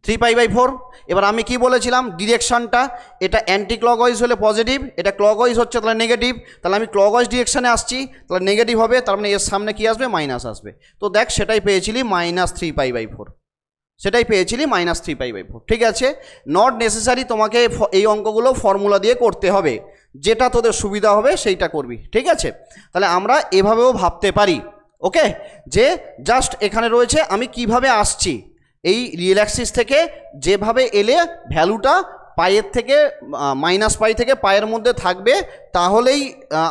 3π/4। এবার আমি কি বলেছিলাম, ডিরেকশানটা এটা অ্যান্টি ক্লকওয়াইজ হলে পজিটিভ, এটা ক্লকওয়াইজ হচ্ছে তাহলে নেগেটিভ। তাহলে আমি ক্লকওয়াইজ ডিরেকশানে আসছি তাহলে নেগেটিভ হবে, তার মানে এর সামনে কি আসবে, মাইনাস আসবে। তো দেখ সেটাই পেয়েছিলি -3π/4, সেটাই পেয়েছিলি -3π/4, ঠিক আছে। নট নেসেসারি তোমাকে এই অঙ্কগুলো ফর্মুলা দিয়ে করতে হবে, যেটা তোদের সুবিধা হবে সেইটা করবি, ঠিক আছে। তাহলে আমরা এভাবেও ভাবতে পারি, ওকে, যে জাস্ট এখানে রয়েছে আমি কিভাবে আসছি, এই রিয়েল অ্যাক্সিস থেকে যেভাবে এলে ভ্যালুটা পায়ের থেকে -π থেকে পায়ের মধ্যে থাকবে, তাহলেই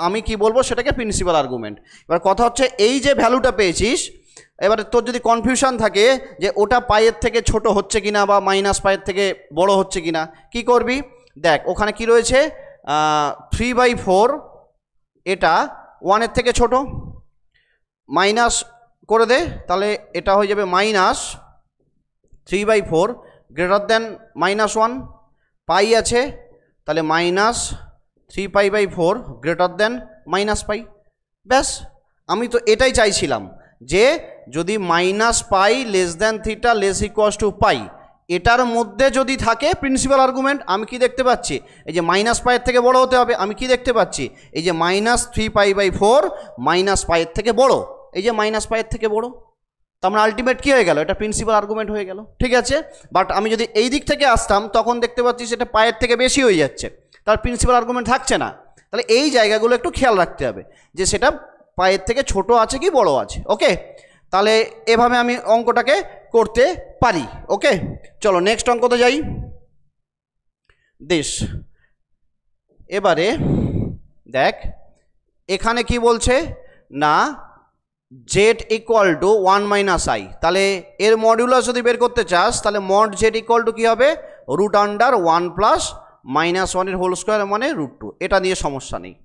আমি কি বলবো সেটাকে প্রিন্সিপাল আর্গুমেন্ট। এবার কথা হচ্ছে এই যে ভ্যালুটা পেয়েছিস, এবারে তোর যদি কনফিউশন থাকে যে ওটা পায়ের থেকে ছোট হচ্ছে কিনা বা -π থেকে বড় হচ্ছে কিনা, কি করবি, দেখ ওখানে কি রয়েছে, 3/4, এটা 1-এর থেকে ছোট, মাইনাস করে দে, তাহলে এটা হয়ে যাবে -3/4 গ্রেটার দেন -1, পাই আছে, তাহলে -3π/4 গ্রেটার দেন -π। ব্যাস, আমি তো এটাই চাইছিলাম যে যদি -π less than theta less equals to pi, এটার মধ্যে যদি থাকে প্রিন্সিপাল আর্গুমেন্ট, আমি কি দেখতে পাচ্ছি, এই যে -π এর থেকে বড় হতে হবে, আমি কি দেখতে পাচ্ছি, এই যে -3π/4 -π এর থেকে বড়, এই যে -π এর থেকে বড়, তার মানে আলটিমেট কী হয়ে গেল, এটা প্রিন্সিপাল আর্গুমেন্ট হয়ে গেল, ঠিক আছে। বাট আমি যদি এই দিক থেকে আসতাম তখন দেখতে পাচ্ছি সেটা পায়ের থেকে বেশি হয়ে যাচ্ছে, তার প্রিন্সিপাল আর্গুমেন্ট থাকছে না। তাহলে এই জায়গাগুলো একটু খেয়াল রাখতে হবে যে সেটা পায়ের থেকে ছোট আছে কি বড় আছে, ওকে। তাহলে এভাবে আমি অঙ্কটাকে করতে পারি, ওকে। চলো নেক্সট অঙ্কতে যাই। দেশ এবারে দেখ এখানে কি বলছে না, z ইকুয়াল টু 1 - i, তাহলে এর মডিউলাস যদি বের করতে চাস তাহলে মড z ইকুয়াল টু কী হবে, √1 + -1 এর হোল স্কোয়ার মানে √2, এটা নিয়ে সমস্যা নেই।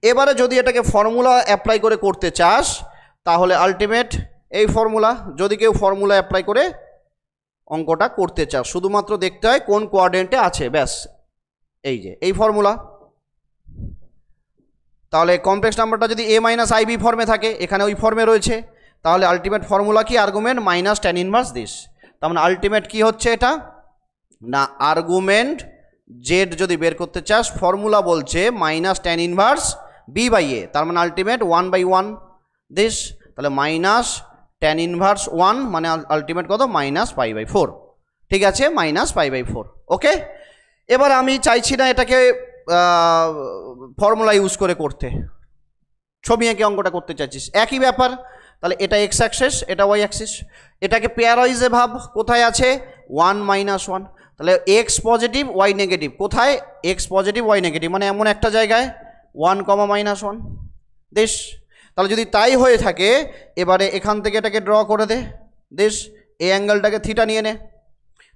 এবারে যদি এটাকে ফর্মুলা অ্যাপ্লাই করে করতে চাস তাহলে আলটিমেট এই ফর্মুলা, যদি কেউ ফর্মুলা অ্যাপ্লাই করে অঙ্কটা করতে চাস, শুধুমাত্র দেখতে হয় কোন কোয়াড্রেন্টে আছে, ব্যাস এই যে এই ফর্মুলা। তাহলে কমপ্লেক্স নাম্বারটা যদি a - ib ফর্মে থাকে, এখানে ওই ফর্মে রয়েছে, তাহলে আলটিমেট ফর্মুলা কি, আর্গুমেন্ট -tan ইনভার্স দিস। তার মানে আলটিমেট কি হচ্ছে এটা না, আর্গুমেন্ট z যদি বের করতে চাস ফর্মুলা বলছে -tan ইনভার্স b/a, তার মানে আলটিমেট 1/1 দিস, তাহলে -tan ইনভার্স 1 মানে আলটিমেট কত, -π/4, ঠিক আছে, -π/4, ওকে। এবার আমি চাইছি না এটাকে ফর্মুলা ইউজ করে করতে, ছবি এঁকে অঙ্কটা করতে চাইছিস, একই ব্যাপার। তাহলে এটা এক্স অ্যাক্সিস, এটা ওয়াই অ্যাক্সিস, এটাকে পেয়ার ওয়াইজে ভাব, কোথায় আছে 1 - 1, তাহলে এক্স পজিটিভ ওয়াই নেগেটিভ, কোথায় এক্স পজিটিভ ওয়াই নেগেটিভ, মানে এমন একটা জায়গায় 1, -1 দেশ। তাহলে যদি তাই হয়ে থাকে, এবারে এখান থেকে এটাকে ড্র করে দে দেশ, এই অ্যাঙ্গেলটাকে থিটা নিয়ে নে।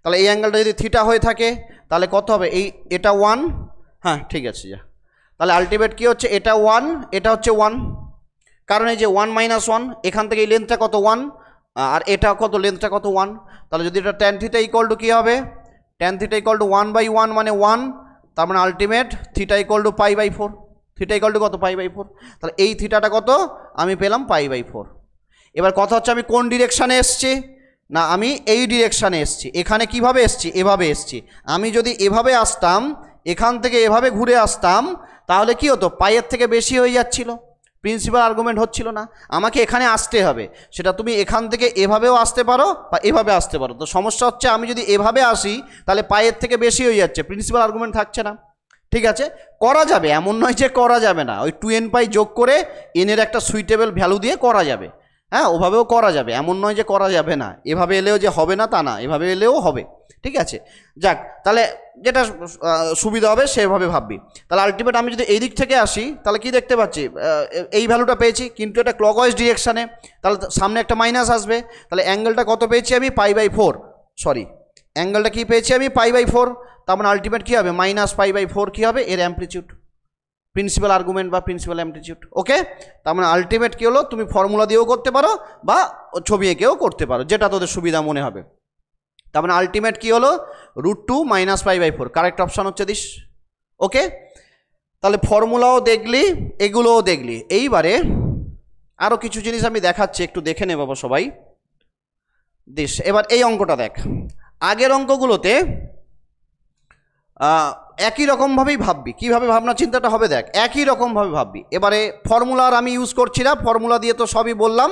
তাহলে এই অ্যাঙ্গেলটা যদি থিটা হয়ে থাকে তাহলে কত হবে, এটা 1, হ্যাঁ ঠিক আছে যা। তাহলে আলটিমেট কী হচ্ছে, এটা 1, এটা হচ্ছে 1, কারণ এই যে 1 - 1, এখান থেকে এই লেন্থটা কত 1, আর এটা কত, লেন্থটা কত 1। তাহলে যদি এটা tan থিটা ইকুয়াল টু কী হবে, tan থিটা ইকুয়াল টু 1/1 মানে 1, তার মানে ultimate theta equal to π/4, theta equal to কত π/4। তাহলে এই থিটাটা কত আমি পেলাম π/4। এবার কথা হচ্ছে আমি কোন ডিরেকশানে এসছি, না আমি এই ডিরেকশানে এসছি। এখানে কিভাবে এসছি, এভাবে এসছি। আমি যদি এভাবে আসতাম, এখান থেকে এভাবে ঘুরে আসতাম, তাহলে কি হতো, পায়ের থেকে বেশি হয়ে যাচ্ছিল, প্রিন্সিপাল আর্গুমেন্ট হচ্ছিল না। আমাকে এখানে আসতে হবে, সেটা তুমি এখান থেকে এভাবেও আসতে পারো বা এভাবে আসতে পারো। তো সমস্যা হচ্ছে আমি যদি এভাবে আসি তাহলে পায়ের থেকে বেশি হয়ে যাচ্ছে, প্রিন্সিপাল আর্গুমেন্ট থাকছে না। ঠিক আছে, করা যাবে, এমন নয় যে করা যাবে না, ওই 2n π যোগ করে এনের একটা সুইটেবল ভ্যালু দিয়ে করা যাবে, হ্যাঁ ওভাবেও করা যাবে, এমন নয় যে করা যাবে না। এভাবে এলেও যে হবে না তা না, এভাবে এলেও হবে। ঠিক আছে, যাক, তাহলে যেটা সুবিধা হবে সেভাবে ভাববি। তাহলে আলটিমেট আমি যদি এই দিক থেকে আসি তাহলে কি দেখতে পাচ্ছি, এই ভ্যালুটা পেয়েছি, কিন্তু এটা ক্লকওয়াইজ ডিরেকশানে, তাহলে সামনে একটা মাইনাস আসবে। তাহলে অ্যাঙ্গেলটা কত পেয়েছি আমি, π/4, সরি অ্যাঙ্গেলটা কি পেয়েছি আমি, π/4। তার মানে আলটিমেট কী হবে, -π/4 কী হবে, এর অ্যাম্প্লিটিউড, প্রিন্সিপাল আর্গুমেন্ট বা প্রিন্সিপাল অ্যাম্প্লিটিউড। ওকে, তার মানে আলটিমেট কী হলো, তুমি ফর্মুলা দিয়েও করতে পারো বা ছবি এঁকেও করতে পারো, যেটা তোদের সুবিধা মনে হবে। তার মানে আলটিমেট কী হলো, √2 - π/4, কারেক্ট অপশান হচ্ছে দিস। ওকে, তাহলে ফর্মুলাও দেখলি, এগুলোও দেখলি। এইবারে আরও কিছু জিনিস আমি দেখাচ্ছি, একটু দেখে নে বাবা সবাই দিস। এবার এই অঙ্কটা দেখ, আগের অঙ্কগুলোতে একই রকমভাবেই ভাববি, কীভাবে ভাবনা চিন্তাটা হবে দেখ, একই রকমভাবে ভাববি। এবারে ফর্মুলার আমি ইউজ করছি না, ফর্মুলা দিয়ে তো সবই বললাম,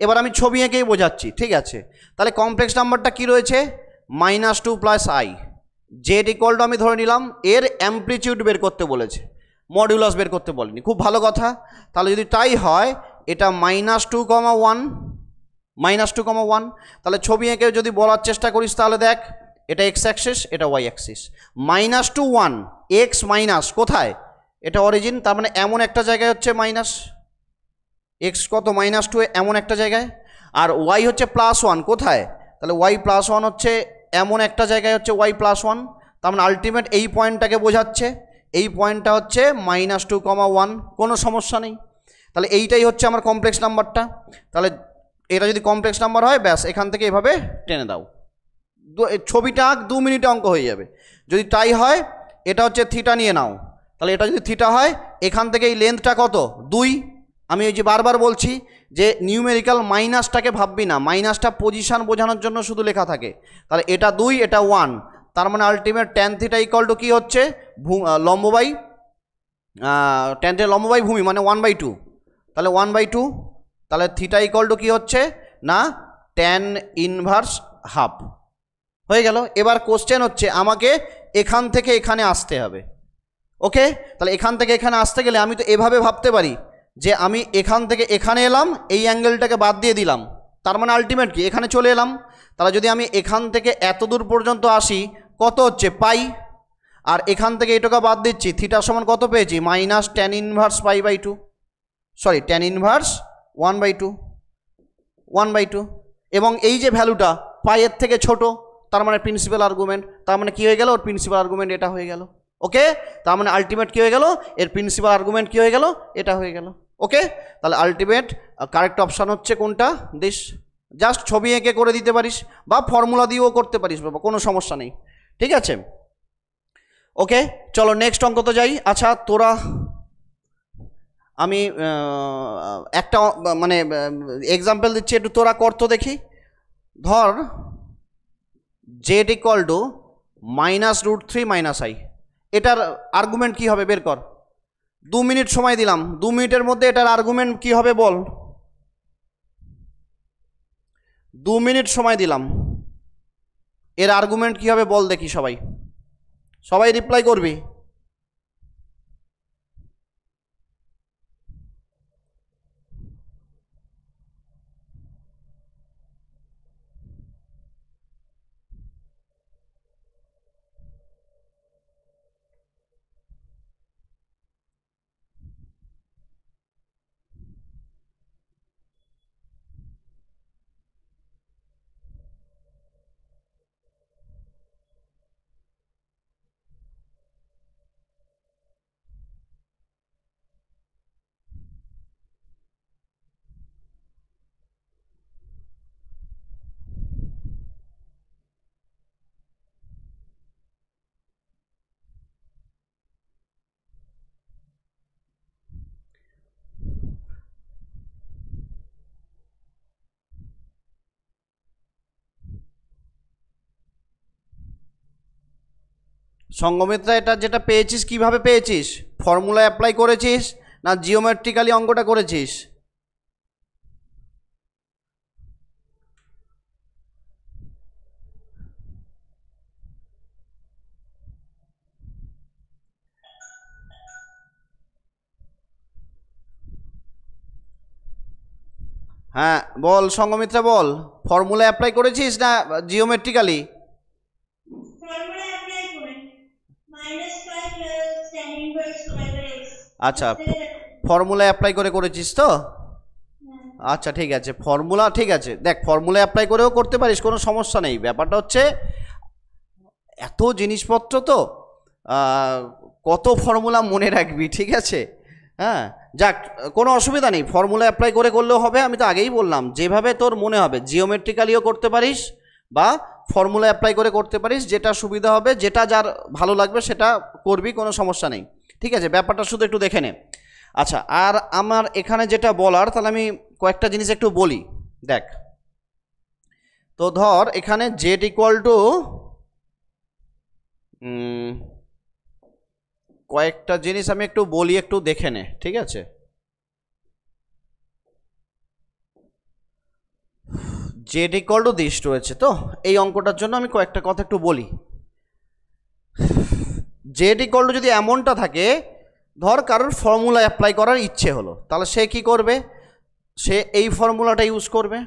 এবার আমি ছবি এঁকেই বোঝাচ্ছি। ঠিক আছে, তাহলে কমপ্লেক্স নাম্বারটা কী রয়েছে, -2 + i, জেড ইকুয়াল টু আমি ধরে নিলাম, এর অ্যাম্প্লিটিউড বের করতে বলেছে, মডিউলাস বের করতে বলেনি, খুব ভালো কথা। তাহলে যদি তাই হয়, এটা -2,1, -2,1, তাহলে ছবি এঁকে যদি বলার চেষ্টা করিস তাহলে দেখ, এটা এক্স অ্যাক্সিস, এটা ওয়াই অ্যাক্সিস, -2 1 এক্স মাইনাস কোথায়, এটা অরিজিন, তার মানে এমন একটা জায়গায় হচ্ছে মাইনাস, এক্স কত -2 এমন একটা জায়গায়, আর ওয়াই হচ্ছে +1 কোথায়, তাহলে ওয়াই +1 হচ্ছে এমন একটা জায়গায় হচ্ছে ওয়াই +1। তার মানে আলটিমেট এই পয়েন্টটাকে বোঝাচ্ছে, এই পয়েন্টটা হচ্ছে -2,1, কোনো সমস্যা নেই। তাহলে এইটাই হচ্ছে আমার কমপ্লেক্স নাম্বারটা। তাহলে এটা যদি কমপ্লেক্স নাম্বার হয়, ব্যাস এখান থেকে এভাবে টেনে দাও, ছবিটা 2 মিনিটে অঙ্ক হয়ে যাবে। যদি তাই হয়, এটা হচ্ছে থিটা নিয়ে নাও, তাহলে এটা যদি থিটা হয়, এখান থেকে এই লেন্থটা কত 2, আমি ওই যে বারবার বলছি যে নিউমেরিক্যাল মাইনাসটাকে ভাববি না, মাইনাসটা পজিশান বোঝানোর জন্য শুধু লেখা থাকে। তাহলে এটা 2, এটা 1, তার মানে ultimate tan theta equal to কী হচ্ছে, লম্ববাই tan থিটা লম্ববাই ভূমি, মানে 1/2, তাহলে 1/2, তাহলে থিটা ইকুয়াল টু কী হচ্ছে না tan ইনভার্স হাফ, হয়ে গেল। এবার কোশ্চেন হচ্ছে আমাকে এখান থেকে এখানে আসতে হবে। ওকে, তাহলে এখান থেকে এখানে আসতে গেলে আমি তো এভাবে ভাবতে পারি যে আমি এখান থেকে এখানে এলাম, এই অ্যাঙ্গেলটাকে বাদ দিয়ে দিলাম, তার মানে আলটিমেট কি এখানে চলে এলাম। তাহলে যদি আমি এখান থেকে এত দূর পর্যন্ত আসি, কত হচ্ছে পাই, আর এখান থেকে এটাকে বাদ দিচ্ছি, থিটা সমান কত পেয়েছি, -tan inverse π/2, sorry tan inverse 1/2, এবং এই যে ভ্যালুটা পাইয়ের থেকে ছোট, তার মানে প্রিন্সিপাল আর্গুমেন্ট, তার মানে কী হয়ে গেল, ওর প্রিন্সিপাল আর্গুমেন্ট এটা হয়ে গেল। ওকে, তার মানে আলটিমেট কী হয়ে গেল, এর প্রিন্সিপাল আর্গুমেন্ট কী হয়ে গেল, এটা হয়ে গেল। ওকে, তাহলে আলটিমেট কারেক্ট অপশান হচ্ছে কোনটা দিস, জাস্ট ছবি এঁকে করে দিতে পারিস বা ফর্মুলা দিয়েও করতে পারিস বাবা, কোনো সমস্যা নেই। ঠিক আছে, ওকে, চলো নেক্সট অঙ্ক তো যাই। আচ্ছা তোরা, আমি একটা মানে এক্সাম্পল দিচ্ছি, একটু তোরা করতো দেখি। ধর জেড ইকুয়াল টু -√3 - i, এটার আর্গুমেন্ট কী হবে বের কর। 2 মিনিট সময় দিলাম, 2 মিনিটের মধ্যে এটার আর্গুমেন্ট কী হবে বল, 2 মিনিট সময় দিলাম, এর আর্গুমেন্ট কী হবে বল দেখি সবাই, সবাই রিপ্লাই করবি। সঙ্গমিত্রা, এটা যেটা পেয়েছিস কিভাবে পেয়েছিস? ফর্মুলা অ্যাপ্লাই করেছিস না জিওমেট্রিক্যালি অঙ্কটা করেছিস? হ্যাঁ বল সঙ্গমিত্রা, বল ফর্মুলা অ্যাপ্লাই করেছিস না জিওমেট্রিক্যালি? আচ্ছা, ফর্মুলা অ্যাপ্লাই করেছিস তো? আচ্ছা ঠিক আছে, ফর্মুলা ঠিক আছে, দেখ ফর্মুলা অ্যাপ্লাই করেও করতে পারিস, কোনো সমস্যা নেই। ব্যাপারটা হচ্ছে এত জিনিসপত্র তো কত ফর্মুলা মনে রাখবি, ঠিক আছে? হ্যাঁ যাক, কোনো অসুবিধা নেই, ফর্মুলা অ্যাপ্লাই করলেও হবে। আমি তো আগেই বললাম যেভাবে তোর মনে হবে, জিওমেট্রিক্যালিও করতে পারিস বা ফর্মুলা অ্যাপ্লাই করতে পারিস, যেটা সুবিধা হবে, যেটা যার ভালো লাগবে সেটা করবি, কোনো সমস্যা নেই, ঠিক আছে? ব্যাপারটা শুধু একটু দেখে নে। আচ্ছা, আর আমার এখানে যেটা বলার, তাহলে আমি কয়েকটা জিনিস একটু বলি। দেখ, তো ধর এখানে জেড ইকুয়াল টু কয়েকটা জিনিস আমি একটু বলি, একটু দেখে নে, ঠিক আছে? জেড ইকুয়াল টু দিস রয়েছে তো, এই অঙ্কটার জন্য আমি কয়েকটা কথা একটু বলি। জেড ইকুয়াল টু যদি এমনটা থাকে, ধর কারোর ফর্মুলা অ্যাপ্লাই করার ইচ্ছে হলো, তাহলে সে কি করবে? সে এই ফর্মুলাটা ইউজ করবে,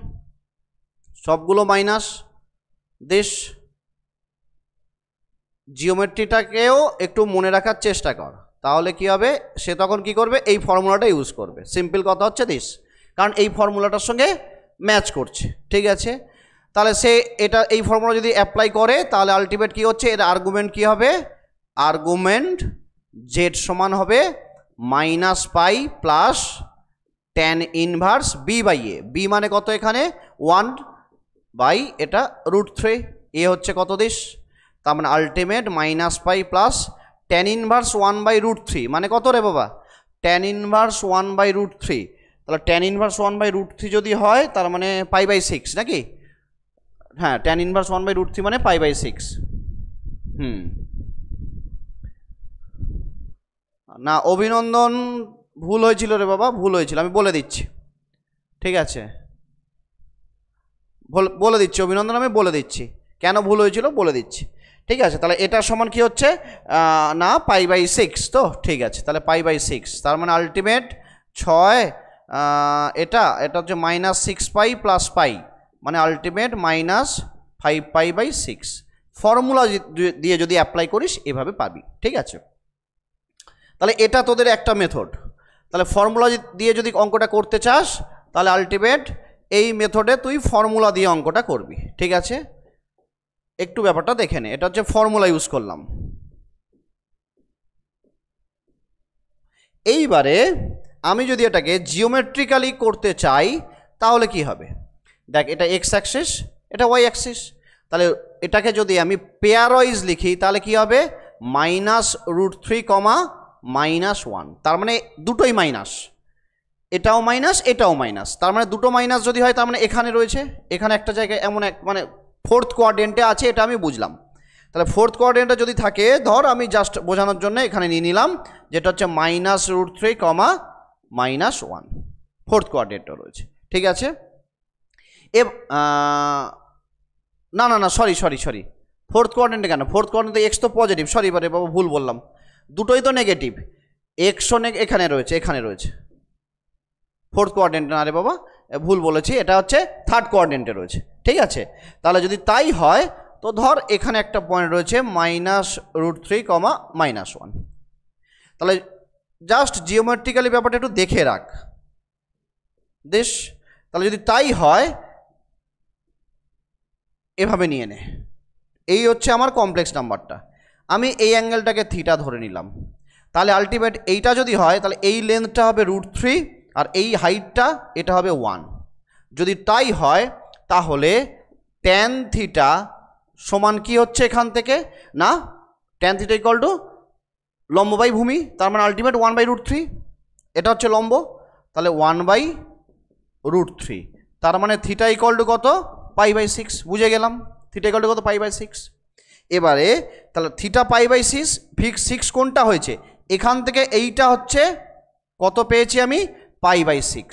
সবগুলো মাইনাস দিস। জিওমেট্রিটাকেও একটু মনে রাখার চেষ্টা কর, তাহলে কি হবে? সে তখন কি করবে? এই ফর্মুলাটা ইউজ করবে। সিম্পল কথা হচ্ছে দিস, কারণ এই ফর্মুলাটার সঙ্গে ম্যাচ করছে, ঠিক আছে? তাহলে সে এই ফর্মুলা যদি অ্যাপ্লাই করে, তাহলে আলটিমেট কি হচ্ছে? এর আর্গুমেন্ট কি হবে? আর্গুমেন্ট জেড সমান হবে minus pi plus tan inverse b by a. B মানে কত এখানে? 1 বাই এটা √3। এ হচ্ছে কত দিস? তার মানে ultimate minus pi plus tan inverse 1 by √3 মানে কত রে বাবা? Tan inverse 1 by √3। তাহলে ট্যান ইনভার্স 1 বাই √3 যদি হয়, তার মানে π/6 নাকি? হ্যাঁ, ট্যান ইনভার্স 1 বাই √3 মানে π/6। না অভিনন্দন, ভুল হয়েছিল রে বাবা, ভুল হয়েছিল, আমি বলে দিচ্ছি, ঠিক আছে? বলে দিচ্ছি অভিনন্দন, আমি বলে দিচ্ছি কেন ভুল হয়েছিল, বলে দিচ্ছি, ঠিক আছে? তাহলে এটা সমান কি হচ্ছে না π/6 তো, ঠিক আছে? তাহলে π/6, তার মানে আলটিমেট 6 এটা হচ্ছে -6π প্লাস পাই, মানে আলটিমেট -5π/6। ফর্মুলা দিয়ে যদি অ্যাপ্লাই করিস এভাবে পাবি, ঠিক আছে? তাহলে এটা তোদের একটা মেথড। তাহলে ফর্মুলা দিয়ে যদি অঙ্কটা করতে চাস, তাহলে আলটিমেট এই মেথডে তুই ফর্মুলা দিয়ে অঙ্কটা করবি, ঠিক আছে? একটু ব্যাপারটা দেখে নে, এটা হচ্ছে ফর্মুলা ইউজ করলাম। এইবারে আমি যদি এটাকে জিওমেট্রিক্যালি করতে চাই, তাহলে কি হবে? দেখ, এটা এক্স অ্যাক্সিস, এটা ওয়াই অ্যাক্সিস। তাহলে এটাকে যদি আমি পেয়ার ওয়াইজ লিখি, তাহলে কি হবে? -√3, -1। তার মানে দুটোই মাইনাস, এটাও মাইনাস এটাও মাইনাস। তার মানে দুটো মাইনাস যদি হয়, তার মানে এখানে রয়েছে, এখানে একটা জায়গায় এমন এক মানে ফোর্থ কোয়াড্রেন্টে আছে, এটা আমি বুঝলাম। তাহলে ফোর্থ কোয়াড্রেন্টে যদি থাকে, ধর আমি জাস্ট বোঝানোর জন্য এখানে নিয়ে নিলাম, যেটা হচ্ছে -√3, -1 ফোর্থ কোয়াড্রেন্টে রয়েছে, ঠিক আছে? না না না, সরি, ফোর্থ কোয়াড্রেন্টে কেন, ফোর্থ কোয়াড্রেন্টে এক্স তো পজিটিভ, সরি এবারে বাবা ভুল বললাম, দুটোই তো নেগেটিভ, এক্সও এখানে রয়েছে, এখানে রয়েছে, ফোর্থ কোয়াড্রেন্টে না রে বাবা, ভুল বলেছি, এটা হচ্ছে থার্ড কোয়াড্রেন্টে রয়েছে, ঠিক আছে। তাহলে যদি তাই হয় তো ধর এখানে একটা পয়েন্ট রয়েছে -√3, -1, তাহলে জাস্ট জিওমেট্রিক্যালি ব্যাপারটা একটু দেখে রাখ দেশ। তাহলে যদি তাই হয় এভাবে নিয়ে নে, এই হচ্ছে আমার কমপ্লেক্স নাম্বারটা, আমি এই অ্যাঙ্গেলটাকে থিটা ধরে নিলাম, তাহলে আলটিমেট এইটা যদি হয় তাহলে এই লেন্থটা হবে √3 আর এই হাইটটা এটা হবে 1। যদি তাই হয় তাহলে tan থিটা সমান কি হচ্ছে এখান থেকে, না tan থিটা ইকুয়াল টু লম্ব বাই ভূমি, তার মানে আলটিমেট 1/√3, এটা হচ্ছে লম্ব, তাহলে 1/√3, তার মানে থিটা ইকুয়াল টু কত, π/6, বুঝে গেলাম, থিটা ইকুয়াল টু কত, π/6। এবারে তাহলে থিটা π/6, ফিক্স 6 কোনটা হয়েছে, এখান থেকে এইটা হচ্ছে কত পেয়েছি আমি, π/6,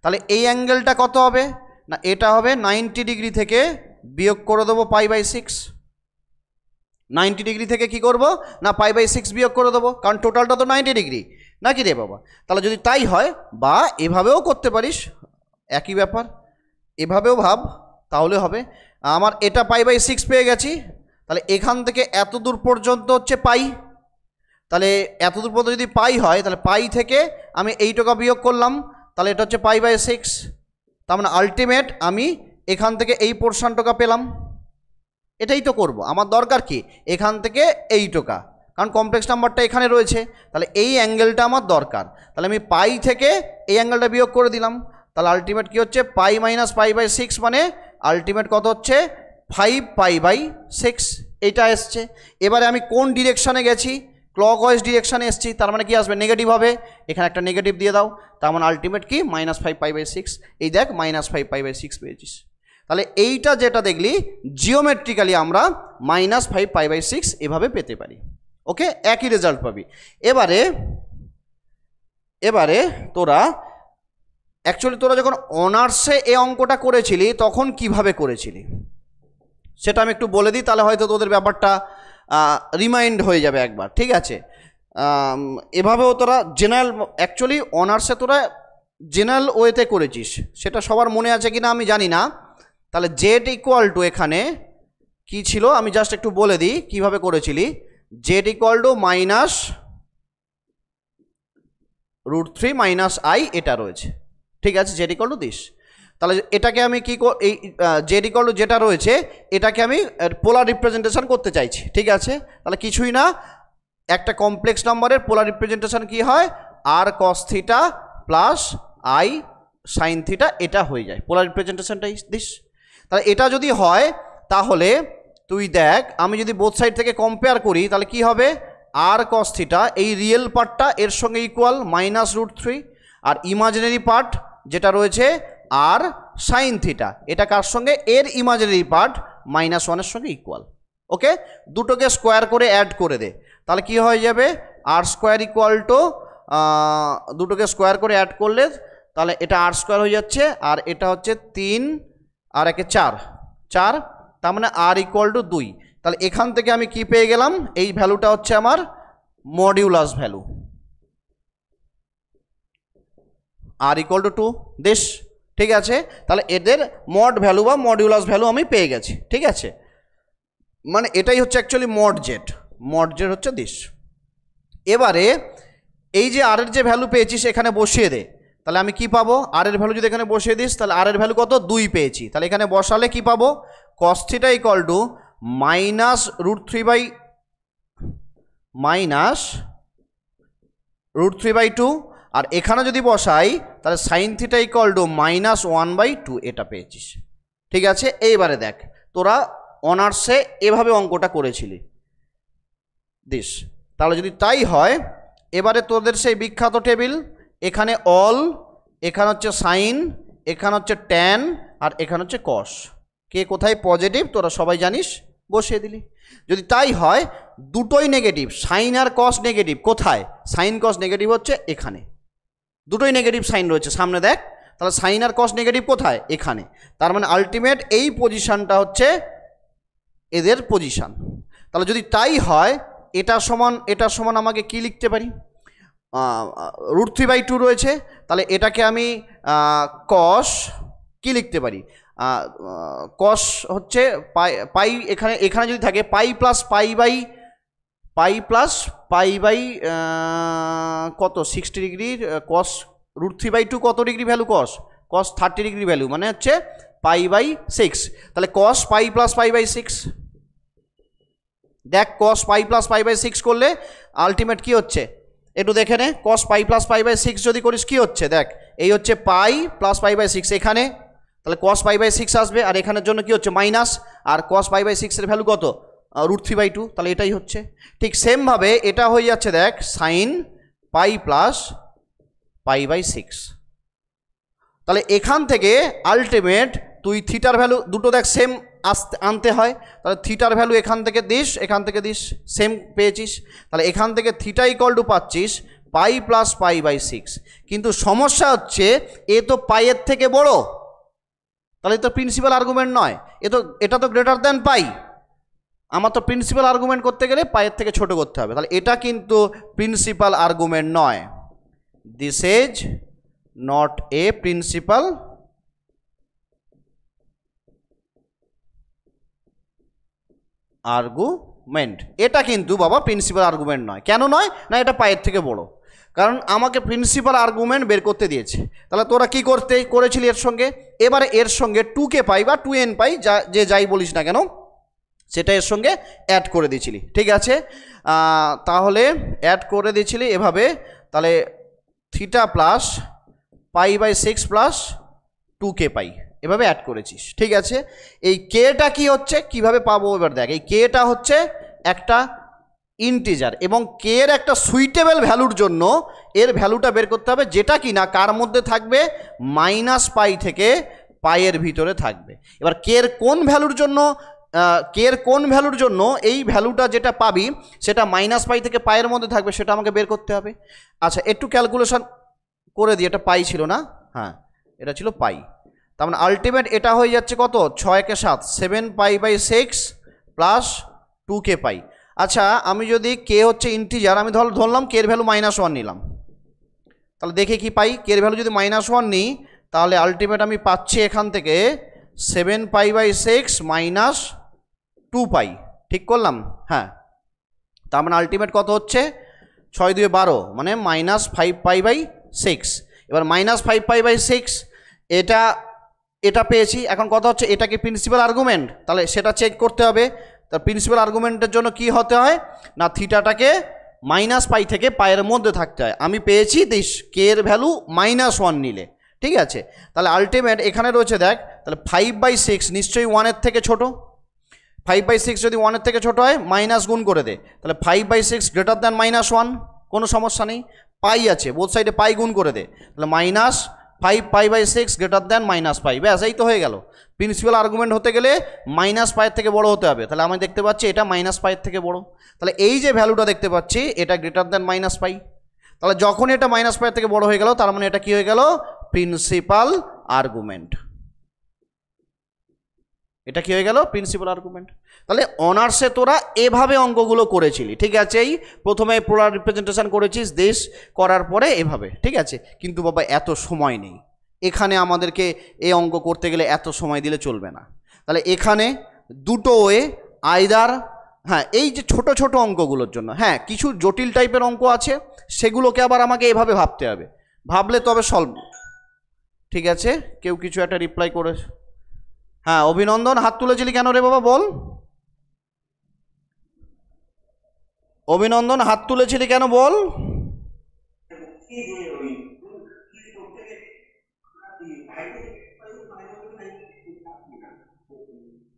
তাহলে এই অ্যাঙ্গেলটা কত হবে, না এটা হবে 90 ডিগ্রি থেকে বিয়োগ করে দেবো π/6, 90 ডিগ্রি থেকে কি করব না π/6 বিয়োগ করে দেবো, কারণ টোটালটা তো 90 ডিগ্রি নাকি রে বাবা। তাহলে যদি তাই হয়, বা এভাবেও করতে পারিস, একই ব্যাপার, এভাবেও ভাব তাহলে হবে, আমার এটা π/6 পেয়ে গেছি, তাহলে এখান থেকে এত দূর পর্যন্ত হচ্ছে পাই, তাহলে এত দূর পর্যন্ত যদি পাই হয় তাহলে পাই থেকে আমি এইটুকু বিয়োগ করলাম, তাহলে এটা হচ্ছে π/6, তার মানে আলটিমেট আমি এখান থেকে এই পোর্শনটা পেলাম, এটাই তো করব, আমার দরকার কি এখান থেকে এইটুকা, কারণ কমপ্লেক্স নাম্বারটা এখানে রয়েছে, তাহলে এই অ্যাঙ্গেলটা আমার দরকার, তাহলে আমি পাই থেকে এই অ্যাঙ্গেলটা বিয়োগ করে দিলাম, তাহলে আলটিমেট কি হচ্ছে π - π/6, মানে আলটিমেট কত হচ্ছে 5π/6, এইটা এসছে। এবারে আমি কোন ডিরেকশানে গেছি, ক্লকওয়াইজ ডিরেকশানে এসছি, তার মানে কি আসবে, নেগেটিভ হবে, এখানে একটা নেগেটিভ দিয়ে দাও, তার মানে আলটিমেট কি -5π/6, এই দেখ -5π/6 পেয়েছিস। তাহলে এইটা যেটা দেখলি জিওমেট্রিক্যালি আমরা -5π/6 এভাবে পেতে পারি, ওকে, একই রেজাল্ট পাবি। এবারে তোরা অ্যাকচুয়ালি তোরা যখন অনার্সে এই অঙ্কটা করেছিলি তখন কিভাবে করেছিলি সেটা আমি একটু বলে দিই, তাহলে হয়তো তোদের ব্যাপারটা রিমাইন্ড হয়ে যাবে একবার, ঠিক আছে। এভাবেও তোরা জেনারেল, অ্যাকচুয়ালি অনার্সে তোরা জেনারেল ওয়েতে করেছিস, সেটা সবার মনে আছে কি না আমি জানি না। তাহলে জেড ইকুয়াল টু এখানে কি ছিল আমি জাস্ট একটু বলে দিই কিভাবে করেছিলি, জেড ইকুয়াল টু -√3 - i, এটা রয়েছে, ঠিক আছে, জেড ইকুয়াল টু দিস। তাহলে এটাকে আমি কি এই জেড ইকুয়াল টু যেটা রয়েছে এটাকে আমি পোলার রিপ্রেজেন্টেশন করতে চাইছি, ঠিক আছে। তাহলে কিছুই না, একটা কমপ্লেক্স নাম্বারের পোলার রিপ্রেজেন্টেশন কি হয়, r cos theta plus i sin theta, এটা হয়ে যায় পোলার রিপ্রেজেন্টেশনটা দিস। তাহলে এটা যদি হয় তাহলে তুই দেখ, আমি যদি বোথ সাইড থেকে কম্পেয়ার করি তাহলে কি হবে, r cos থিটা এই রিয়েল পার্টটা এর সঙ্গে ইকুয়াল -√3, আর ইমাজিনারি পার্ট যেটা রয়েছে আর সাইন থিটা, এটা কার সঙ্গে, এর ইমাজিনারি পার্ট -1 সঙ্গে ইকুয়াল, ওকে। দুটোকে স্কোয়ার করে অ্যাড করে দে, তাহলে কি হয়ে যাবে, r² ইকুয়াল টু, দুটোকে স্কোয়ার করে অ্যাড করলে তাহলে এটা r² হয়ে যাচ্ছে, আর এটা হচ্ছে 3 আর 1 4, তার মানে r ইকুয়াল টু 2। তাহলে এখান থেকে আমি কি পেয়ে গেলাম, এই ভ্যালুটা হচ্ছে আমার modulus value, r equal to 2 দেশ, ঠিক আছে। তাহলে এদের মড ভ্যালু বা মডিউলাস ভ্যালু আমি পেয়ে গেছি, ঠিক আছে, মানে এটাই হচ্ছে অ্যাকচুয়ালি মড জেড হচ্ছে দিস। এবারে এই যে আর এর যে ভ্যালু পেয়েছিস এখানে বসিয়ে দে, তাহলে আমি কি পাবো, আর এর ভ্যালু যদি এখানে বসিয়ে দিস তাহলে আর এর ভ্যালু কত, 2 পেয়েছি, তাহলে এখানে বসালে কি পাবো, cos থিটা ইকুয়াল টু -√3/2, আর এখানে যদি বসাই তাহলে সাইন থিটা ইকুয়াল টু -1/2, এটা পেয়েছিস, ঠিক আছে। এইবারে দেখ তোরা অনার্সে এভাবে অঙ্কটা করেছিলি দিস, তাহলে যদি তাই হয় এবারে তোদের সেই বিখ্যাত টেবিল, এখানে অল, এখানে হচ্ছে সাইন, এখানে হচ্ছে ট্যান, আর এখানে হচ্ছে কস, কে কোথায় পজিটিভ তোরা সবাই জানিস, বসিয়ে দিলি। যদি তাই হয় দুটোই নেগেটিভ, সাইন আর কস নেগেটিভ, কোথায়, সাইন কস নেগেটিভ হচ্ছে এখানে, দুটোই নেগেটিভ সাইন রয়েছে সামনে দেখ, তাহলে সাইন আর কস নেগেটিভ কোথায়, এখানে, তার মানে আলটিমেট এই পজিশনটা হচ্ছে এদের পজিশান। তাহলে যদি তাই হয় এটা সমান আমাকে কি লিখতে পারি, √3/2 রয়েছে, তাহলে এটাকে আমি কস কি লিখতে পারি, কস হচ্ছে পাই এখানে যদি থাকে পাই প্লাস পাই বাই কত 60 ডিগ্রির কস √3/2 কত ডিগ্রি ভ্যালু, কস 30 ডিগ্রি ভ্যালু, মানে হচ্ছে π/6। তাহলে কস পাই প্লাস π/6, দেখ কস পাই প্লাস π/6 করলে আলটিমেট কি হচ্ছে একটু দেখে নে, কস পাই প্লাস π/6 যদি করিস কি হচ্ছে, দেখ এই হচ্ছে পাই প্লাস π/6 এখানে, তাহলে কস π/6 আসবে, আর এখানের জন্য কি হচ্ছে মাইনাস, আর কস π/6 এর ভ্যালু কত √3/2, তাহলে এটাই হচ্ছে। ঠিক সেমভাবে এটা হয়ে যাচ্ছে দেখ সাইন পাই প্লাস π/6। তাহলে এখান থেকে আলটিমেট তুই থিটার ভ্যালু দুটো দেখ সেম আনতে হয়, তাহলে থিটার ভ্যালু এখান থেকে দিস সেম পেয়েছিস, তাহলে এখান থেকে থিটা ইকুয়াল টু পাচ্ছিস পাই প্লাস π/6। কিন্তু সমস্যা হচ্ছে এ তো পাইয়ের থেকে বড়, তাহলে তো প্রিন্সিপাল আর্গুমেন্ট নয়, এটা তো গ্রেটার দ্যান পাই, আমার তো প্রিন্সিপাল আর্গুমেন্ট করতে গেলে পাইয়ের থেকে ছোট করতে হবে, তাহলে এটা কিন্তু প্রিন্সিপাল আর্গুমেন্ট নয়, this is not a principal argument. এটা কিন্তু বাবা প্রিন্সিপাল আর্গুমেন্ট নয়। কেন নয় না, এটা পাইয়ের থেকে বড়, কারণ আমাকে প্রিন্সিপাল আর্গুমেন্ট বের করতে দিয়েছে। তাহলে তোরা কি করেছিলি এর সঙ্গে, এবারে এর সঙ্গে 2k পাই বা 2n পাই যে যাই বলিস না কেন সেটা এর সঙ্গে অ্যাড করে দিয়েছিলি, ঠিক আছে। তাহলে অ্যাড করে দিয়েছিলি এভাবে, তাহলে থিটা প্লাস π/6 প্লাস 2k পাই এভাবে অ্যাড করেছিস, ঠিক আছে। এই কেটা কি হচ্ছে কিভাবে পাবো এবার দেখ, এই কেটা হচ্ছে একটা ইন্টিজার, এবং কে এর একটা সুইটেবল ভ্যালুর জন্য এর ভ্যালুটা বের করতে হবে, যেটা কি না কার মধ্যে থাকবে -π থেকে পাইয়ের ভিতরে থাকবে। এবার কে এর কোন ভ্যালুর জন্য এই ভ্যালুটা যেটা পাবি সেটা -π থেকে পাইয়ের মধ্যে থাকবে, সেটা আমাকে বের করতে হবে। আচ্ছা একটু ক্যালকুলেশন করে দিই, এটা পাই ছিল না, হ্যাঁ এটা ছিল পাই, তার মানে আলটিমেট এটা হয়ে যাচ্ছে কত 6 কে 7 7π/6 প্লাস 2k পাই। আচ্ছা আমি যদি কে হচ্ছে ইন্টিজার, আমি ধরলাম কে এর ভ্যালু -1 নিলাম, তাহলে দেখে কি পাই, কে এর ভ্যালু যদি -1 নিই তাহলে আলটিমেট আমি পাচ্ছি এখান থেকে 7π/6 মাইনাস 2π, ঠিক করলাম, হ্যাঁ। তার মানে আলটিমেট কত হচ্ছে 6 2 12 মানে -5π/6। এবার -5π/6 এটা পেয়েছি, এখন কথা হচ্ছে এটা কি প্রিন্সিপাল আর্গুমেন্ট, তাহলে সেটা চেক করতে হবে। তার প্রিন্সিপাল আর্গুমেন্টের জন্য কি হতে হয় না থিটাটাকে -π থেকে পায়ের মধ্যে থাকতে হয়। আমি পেয়েছি দিস কে এর ভ্যালু -1 নিলে, ঠিক আছে। তাহলে আলটিমেট এখানে রয়েছে দেখ, তাহলে 5/6 নিশ্চয়ই 1-এর থেকে ছোট, 5/6 যদি 1-এর থেকে ছোট হয় মাইনাস গুণ করে দে, তাহলে 5/6 গ্রেটার দ্যান -1, কোনো সমস্যা নেই, পাই আছে বোথ সাইডে পাই গুণ করে দে, তাহলে -5π/6 গ্রেটার দ্যান -π, ব্যাস এই তো হয়ে গেল। প্রিন্সিপাল আর্গুমেন্ট হতে গেলে -π থেকে বড় হতে হবে, তাহলে আমি দেখতে পাচ্ছি এটা -π থেকে বড়, তাহলে এই যে ভ্যালুটা দেখতে পাচ্ছি এটা গ্রেটার দ্যান -π, তাহলে যখন এটা -π থেকে বড় হয়ে গেল তার মানে এটা কি হয়ে গেল প্রিন্সিপাল আর্গুমেন্ট, এটা কি হয়ে গেল প্রিন্সিপাল আর্গুমেন্ট। তাহলে অনার্সে তোরা এভাবে অঙ্কগুলো করেছিলি, ঠিক আছে, এই প্রথমে পোলার রিপ্রেজেন্টেশন করেছিস দেশ করার পরে এভাবে, ঠিক আছে। কিন্তু বাবা এত সময় নেই, এখানে আমাদেরকে এই অঙ্ক করতে গেলে এত সময় দিলে চলবে না। তাহলে এখানে দুটো ওয়ে আইদার, হ্যাঁ এই যে ছোট ছোট অঙ্কগুলোর জন্য, হ্যাঁ কিছু জটিল টাইপের অঙ্ক আছে সেগুলোকে আবার আমাকে এভাবে ভাবতে হবে, ভাবলে তবে সলভ, ঠিক আছে। কেউ কিছু একটা রিপ্লাই করে, হ্যাঁ অভিনন্দন, হাত তুলেছিলি কেন রে বাবা বল, অভিনন্দন হাত তুলেছিলি কেন বল।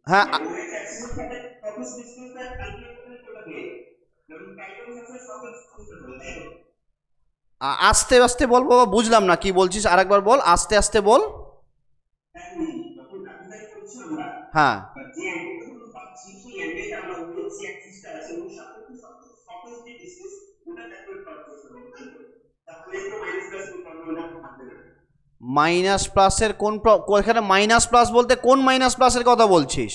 হ্যাঁ আস্তে আস্তে বল বাবা, বুঝলাম না কি বলছিস, আরেকবার বল, আস্তে আস্তে বল। হ্যাঁ মাইনাস প্লাসের কোন, এখানে মাইনাস প্লাস বলতে কোন মাইনাস প্লাসের কথা বলছিস?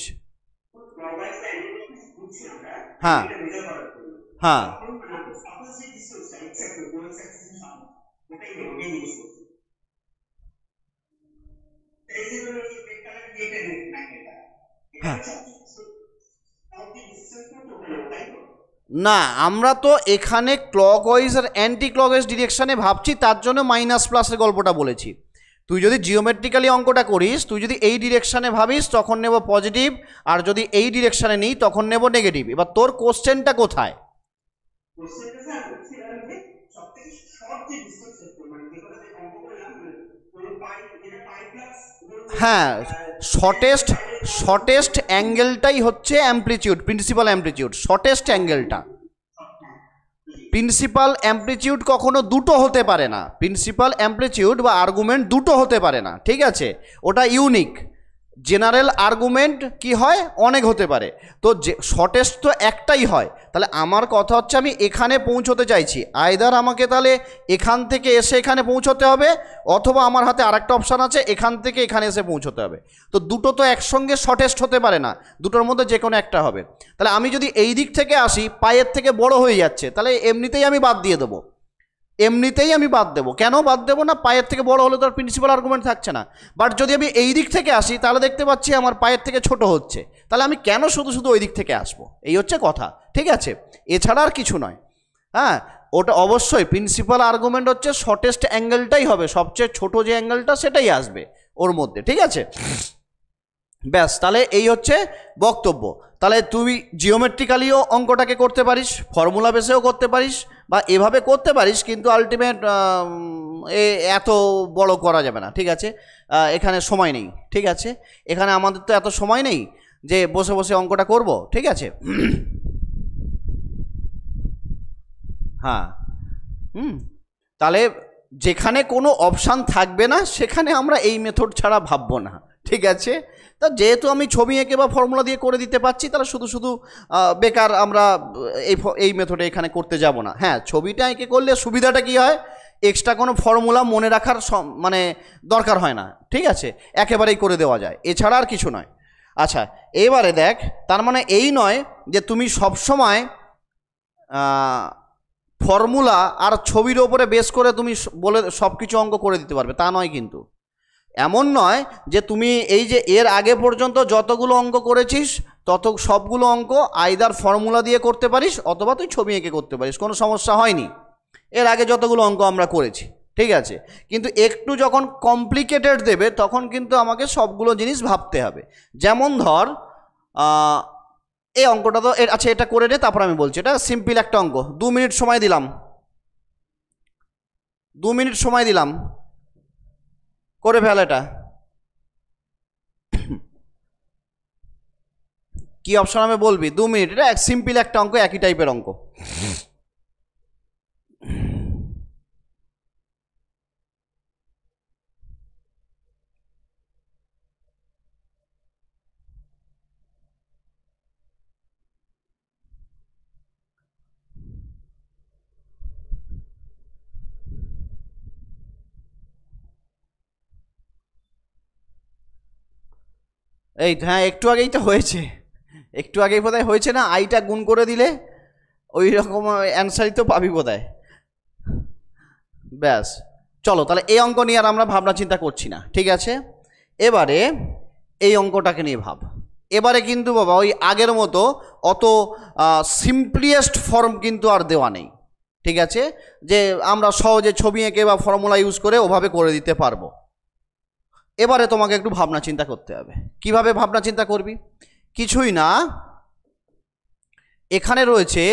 হ্যাঁ হ্যাঁ হ্যাঁ না, আমরা তো এখানে ক্লকওয়াইজ আর অ্যান্টি ক্লকওয়াইজ ডিরেকশানে ভাবছি, তার জন্য মাইনাস প্লাসের গল্পটা বলেছি। তুই যদি জিওমেট্রিক্যালি অঙ্কটা করিস, তুই যদি এই ডিরেকশানে ভাবিস তখন নেব পজিটিভ, আর যদি এই ডিরেকশানে নিই তখন নেব নেগেটিভ। এবার তোর কোশ্চেনটা কোথায়? হ্যাঁ, শর্টেস্ট অ্যাঙ্গেলটাই হচ্ছে অ্যাম্প্লিটিউড, প্রিন্সিপাল অ্যাম্প্লিটিউড, শর্টেস্ট অ্যাঙ্গেলটা। প্রিন্সিপাল অ্যাম্প্লিটিউড কখনো দুটো হতে পারে না, প্রিন্সিপাল অ্যাম্প্লিটিউড বা আর্গুমেন্ট দুটো হতে পারে না, ঠিক আছে? ওটা ইউনিক। জেনারেল আর্গুমেন্ট কি হয়, অনেক হতে পারে, তো যে শর্টেস্ট তো একটাই হয়। তাহলে আমার কথা হচ্ছে আমি এখানে পৌঁছতে চাইছি, আইদার আমাকে তাহলে এখান থেকে এসে এখানে পৌঁছতে হবে, অথবা আমার হাতে আরেকটা অপশান আছে এখান থেকে এখানে এসে পৌঁছতে হবে। তো দুটো তো একসঙ্গে শর্টেস্ট হতে পারে না, দুটোর মধ্যে যে কোনো একটা হবে। তাহলে আমি যদি এই দিক থেকে আসি, পায়ের থেকে বড় হয়ে যাচ্ছে, তাহলে এমনিতেই আমি বাদ দিয়ে দেবো, এমনিতেই আমি বাদ দেবো। কেন বাদ দেবো না? পায়ের থেকে বড় হলে তো আর প্রিন্সিপাল আর্গুমেন্ট থাকছে না। বাট যদি আমি এই দিক থেকে আসি তাহলে দেখতে পাচ্ছি আমার পায়ের থেকে ছোট হচ্ছে, তাহলে আমি কেন শুধু শুধু ওই দিক থেকে আসবো? এই হচ্ছে কথা, ঠিক আছে? এছাড়া আর কিছু নয়। হ্যাঁ, ওটা অবশ্যই প্রিন্সিপাল আর্গুমেন্ট হচ্ছে শর্টেস্ট অ্যাঙ্গেলটাই হবে, সবচেয়ে ছোট যে অ্যাঙ্গেলটা সেটাই আসবে ওর মধ্যে, ঠিক আছে? ব্যাস, তাহলে এই হচ্ছে বক্তব্য। তাহলে তুই জিওমেট্রিক্যালিও অঙ্কটাকে করতে পারিস, ফর্মুলা বেসেও করতে পারিস, বা এভাবে করতে পারিস, কিন্তু আলটিমেট এত বড় করা যাবে না, ঠিক আছে? এখানে সময় নেই, ঠিক আছে? এখানে আমাদের তো এত সময় নেই যে বসে বসে অঙ্কটা করব, ঠিক আছে? হ্যাঁ, তাহলে যেখানে কোনো অপশান থাকবে না সেখানে আমরা এই মেথড ছাড়া ভাববো না, ঠিক আছে? তা যেহেতু আমি ছবি এঁকে বা ফর্মুলা দিয়ে করে দিতে পারছি, তাহলে শুধু শুধু বেকার আমরা এই মেথডে এখানে করতে যাব না। হ্যাঁ, ছবিটা এঁকে করলে সুবিধাটা কী হয়, এক্সট্রা কোনো ফর্মুলা মনে রাখার মানে দরকার হয় না, ঠিক আছে? একেবারেই করে দেওয়া যায়, এছাড়া আর কিছু নয়। আচ্ছা, এবারে দেখ, তার মানে এই নয় যে তুমি সবসময় ফর্মুলা আর ছবির ওপরে বেস করে তুমি বলে সব কিছু অঙ্ক করে দিতে পারবে, তা নয় কিন্তু। এমন নয় যে তুমি এই যে এর আগে পর্যন্ত যতগুলো অঙ্ক করেছিস তত সবগুলো অঙ্ক আইদার ফর্মুলা দিয়ে করতে পারিস অথবা তুই ছবি এঁকে করতে পারিস, কোনো সমস্যা হয়নি এর আগে যতগুলো অঙ্ক আমরা করেছি, ঠিক আছে? কিন্তু একটু যখন কমপ্লিকেটেড দেবে তখন কিন্তু আমাকে সবগুলো জিনিস ভাবতে হবে। যেমন ধর এই অঙ্কটা তো আচ্ছা, এটা করে নে, তারপর আমি বলছি। এটা সিম্পল একটা অঙ্ক, 2 মিনিট সময় দিলাম, 2 মিনিট সময় দিলাম, করে ফেল। এটা কি অপশন আমি বলবি? 2 মিনিট। এটা সিম্পল একটা অঙ্ক, একই টাইপের অঙ্ক। এই হ্যাঁ, একটু আগেই তো হয়েছে, একটু আগেই বোধহয় হয়েছে না? আইটা গুণ করে দিলে ওই রকম অ্যান্সারই তো পাবি বোধহয়। ব্যাস, চলো তাহলে এই অঙ্ক নিয়ে আর আমরা ভাবনা চিন্তা করছি না, ঠিক আছে? এবারে এই অঙ্কটাকে নিয়ে ভাব। এবারে কিন্তু বাবা ওই আগের মতো অত সিম্পলিয়েস্ট ফর্ম কিন্তু আর দেওয়া নেই, ঠিক আছে? যে আমরা সহজে ছবি এঁকে বা ফর্মুলা ইউজ করে ওভাবে করে দিতে পারবো। এবারে তোমাকে একটু ভাবনা চিন্তা করতে হবে। কিভাবে ভাবনা চিন্তা করবি? কিছুই না, এখানে রয়েছে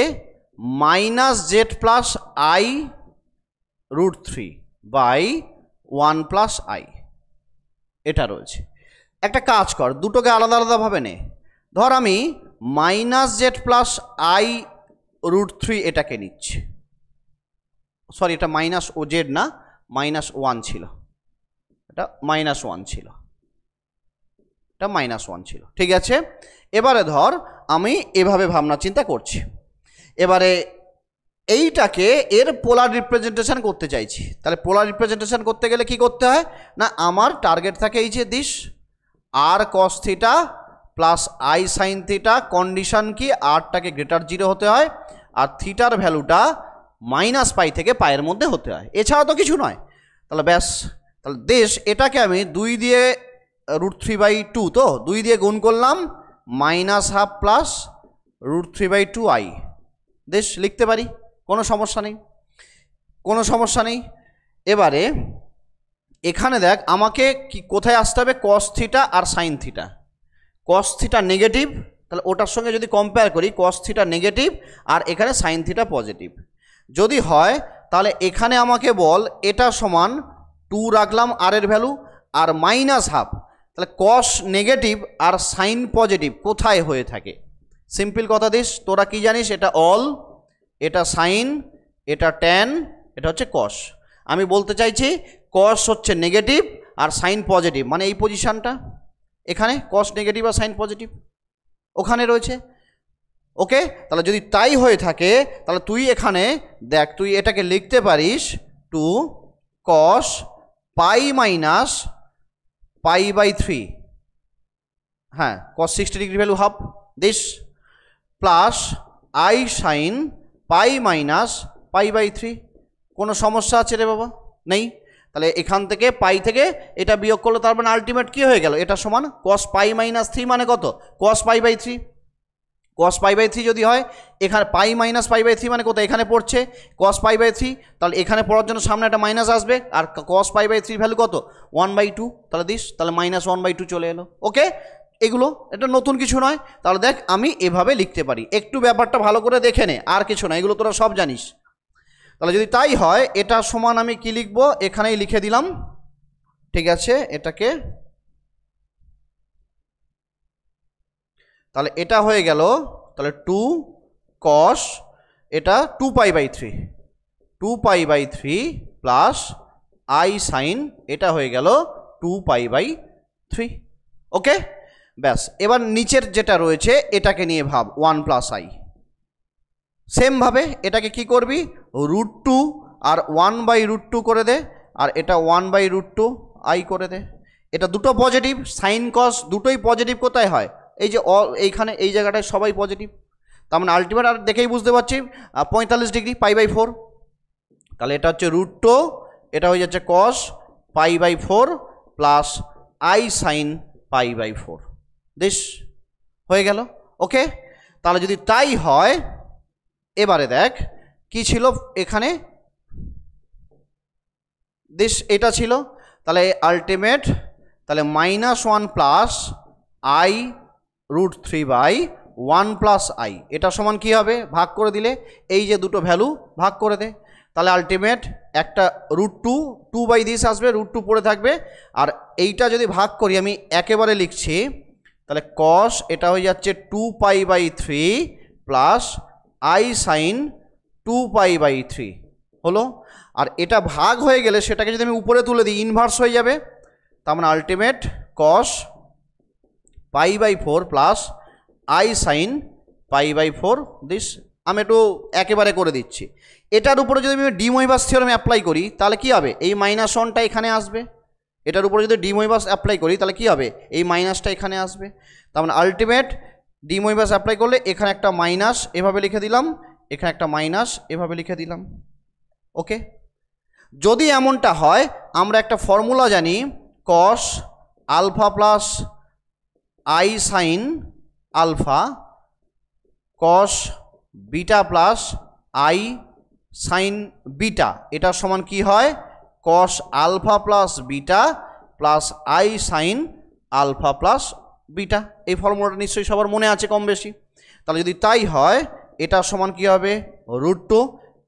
-z+i√3/1+i, এটা রয়েছে। একটা কাজ কর, দুটোকে আলাদা আলাদাভাবে নে। ধর আমি -z+i√3 এটাকে নিচ্ছি, সরি এটা -z না, -1 ছিল, এটা -1 ছিল, এটা -1 ছিল, ঠিক আছে? এবারে ধর আমি এভাবে ভাবনা চিন্তা করছি, এবারে এইটাকে এর পোলার রিপ্রেজেন্টেশন করতে চাইছি। তাহলে পোলার রিপ্রেজেন্টেশন করতে গেলে কি করতে হয় না, আমার টার্গেট থাকে এই যে this r cos θ plus i sine theta, condition কি আরটাকে গ্রেটার 0 হতে হয় আর থিটার ভ্যালুটা মাইনাস পাই থেকে পায়ের মধ্যে হতে হয়, এছাড়া তো কিছু নয়। তাহলে ব্যাস, তাহলে এটাকে আমি 2 দিয়ে √3/2, তো 2 দিয়ে গুণ করলাম, -½ প্লাস √3/2i লিখতে পারি, কোনো সমস্যা নেই, কোনো সমস্যা নেই। এবারে এখানে দেখ আমাকে কি কোথায় আসতে হবে, কস থিটা আর sine theta. Cos theta negative, তাহলে ওটার সঙ্গে যদি কম্পেয়ার করি কস থিটা নেগেটিভ আর এখানে সাইন থিটা পজিটিভ যদি হয়, তাহলে এখানে আমাকে বল এটা সমান 2 রাখলাম আর এর ভ্যালু আর -½ তাহলে কস নেগেটিভ আর সাইন পজিটিভ কোথায় হয়ে থাকে। সিম্পল কথা তোরা কি জানিস, এটা অল, এটা সাইন, এটা ট্যান, এটা হচ্ছে কস। আমি বলতে চাইছি কস হচ্ছে নেগেটিভ আর সাইন পজিটিভ, মানে এই পজিশনটা এখানে কস নেগেটিভ আর সাইন পজিটিভ ওখানে রয়েছে। ওকে, তাহলে যদি তাই হয়ে থাকে তাহলে তুই এখানে দেখ, তুই এটাকে লিখতে পারিস 2 cos পাই মাইনাস π/3, হ্যাঁ cos 60 degree value half plus i sine pi minus π/3। কোনো সমস্যা আছে রে বাবা? নেই। তাহলে এখান থেকে পাই থেকে এটা বিয়োগ করলো, তার মানে আলটিমেট কী হয়ে গেল, এটা সমান cos π-3 মানে কত, cos π/3। cos π/3 যদি হয়, এখানে পাই মাইনাস π/3 মানে কত, এখানে পড়ছে cos π/3, তাহলে এখানে পড়ার জন্য সামনে একটা মাইনাস আসবে, আর cos π/3 ভ্যালু কত 1/2, তাহলে তাহলে -1/2 চলে এলো। ওকে, এগুলো এটা নতুন কিছু নয়। তাহলে দেখ আমি এভাবে লিখতে পারি, একটু ব্যাপারটা ভালো করে দেখে নে, আর কিছু না, এগুলো তোরা সব জানিস। তাহলে যদি তাই হয় এটা সমান আমি কি লিখবো, এখানেই লিখে দিলাম, ঠিক আছে এটাকে, তাহলে এটা হয়ে গেল, তাহলে 2 cos এটা 2π/3 প্লাস আই সাইন এটা হয়ে গেল 2π/3। ওকে, ব্যাস। এবার নিচের যেটা রয়েছে এটাকে নিয়ে ভাব 1 + i, সেমভাবে এটাকে কি করবি, √2 আর 1/√2 করে দে, আর এটা 1/√2i করে দে। এটা দুটো পজিটিভ, সাইন কস দুটোই পজিটিভ কোথায় হয়, এই যে এইখানে এই জায়গাটায় সবাই পজিটিভ, তার মানে আলটিমেট আর দেখেই বুঝতে পারছি 45 ডিগ্রি π/4। তাহলে এটা হচ্ছে √2, এটা হয়ে যাচ্ছে cos π/4 প্লাস আই সাইন π/4 হয়ে গেল। ওকে, তাহলে যদি তাই হয় এবারে দেখ কি ছিল এখানে, এটা ছিল, তাহলে আলটিমেট তাহলে -1 প্লাস i √3/1 + i, এটা সমান কি হবে, ভাগ করে দিলে এই যে দুটো ভ্যালু ভাগ করে দে, তাহলে আলটিমেট একটা √2 2/this আসবে, √2 পড়ে থাকবে, আর এইটা যদি ভাগ করি আমি একেবারে লিখছি, তাহলে cos এটা হয়ে যাচ্ছে 2π/3 প্লাস আই সাইন 2π/3 হলো। আর এটা ভাগ হয়ে গেলে সেটাকে যদি আমি উপরে তুলে দিই ইনভার্স হয়ে যাবে, তার মানে ultimate cos π/4 plus i sine π/4 আমি একটু একেবারে করে দিচ্ছি। এটার উপরে যদি আমি ডি মোইবাস থিওরেম অ্যাপ্লাই করি তাহলে কি হবে, এই -1টা এখানে আসবে, এটার উপরে যদি ডি মোইবাস অ্যাপ্লাই করি তাহলে কি হবে, এই মাইনাসটা এখানে আসবে, তার মানে আলটিমেট ডি মোইবাস অ্যাপ্লাই করলে এখানে একটা মাইনাস এভাবে লিখে দিলাম, এখানে একটা মাইনাস এভাবে লিখে দিলাম। ওকে, যদি এমনটা হয় আমরা একটা ফর্মুলা জানি, cos alpha plus i sine alpha cos beta plus i sine beta, এটার সমান কি হয়, cos alpha plus beta plus i sine alpha plus beta. এই ফর্মুলাটা নিশ্চয়ই সবার মনে আছে কম বেশি। তাহলে যদি তাই হয় এটার সমান কি হবে, √2,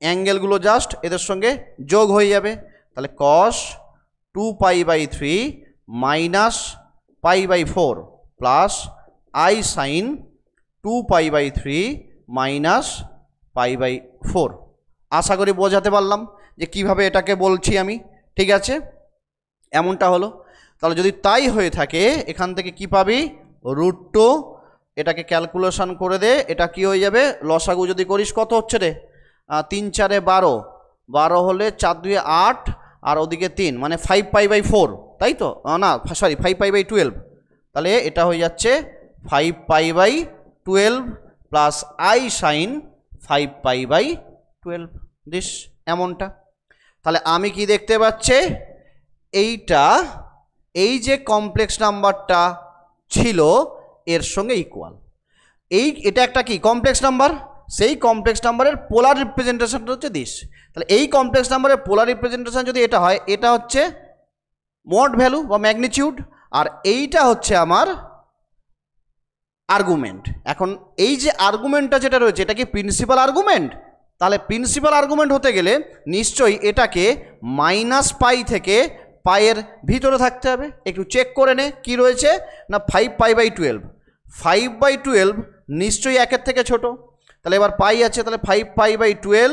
অ্যাঙ্গেলগুলো জাস্ট এদের সঙ্গে যোগ হয়ে যাবে, তাহলে cos 2π/3 minus π/4 plus i sine 2π/3 minus π/4। আশা করি বোঝাতে পারলাম যে কিভাবে এটাকে বলছি আমি, ঠিক আছে, এমনটা হলো। তাহলে যদি তাই হয়ে থাকে এখান থেকে কি পাবি, √2, এটাকে ক্যালকুলেশন করে দে, এটা কি হয়ে যাবে, লসাগু যদি করিস কত হচ্ছে রে, 3 × 4 = 12, 12 হলে 4 × 2 = 8 আর ওদিকে 3 মানে 5π/4, তাই তো, না সরি 5π/12, তাহলে এটা হয়ে যাচ্ছে 5π/12 প্লাস আই সাইন 5π/12 দিস এমনটা। তাহলে আমি কি দেখতে পাচ্ছি, এইটা এই যে কমপ্লেক্স নাম্বারটা ছিল এর সঙ্গে ইকুয়াল। এটা একটা কি কমপ্লেক্স নাম্বার, সেই কমপ্লেক্স নাম্বারের পোলার রিপ্রেজেন্টেশনটা হচ্ছে দিস। তাহলে এই কমপ্লেক্স নাম্বারের পোলার রিপ্রেজেন্টেশন যদি এটা হয়, এটা হচ্ছে মড ভ্যালু বা ম্যাগনিটিউড, আর এইটা হচ্ছে আমার আর্গুমেন্ট। এখন এই যে আর্গুমেন্টটা যেটা রয়েছে এটা কি প্রিন্সিপাল আর্গুমেন্ট? তাহলে প্রিন্সিপাল আর্গুমেন্ট হতে গেলে নিশ্চয়ই এটাকে -π থেকে পায়ের ভিতরে থাকতে হবে। একটু চেক করে নে কি রয়েছে না 5π/12, 5/12 নিশ্চয়ই 1-এর থেকে ছোট। তাহলে এবার পাই আছে, তাহলে 5π/12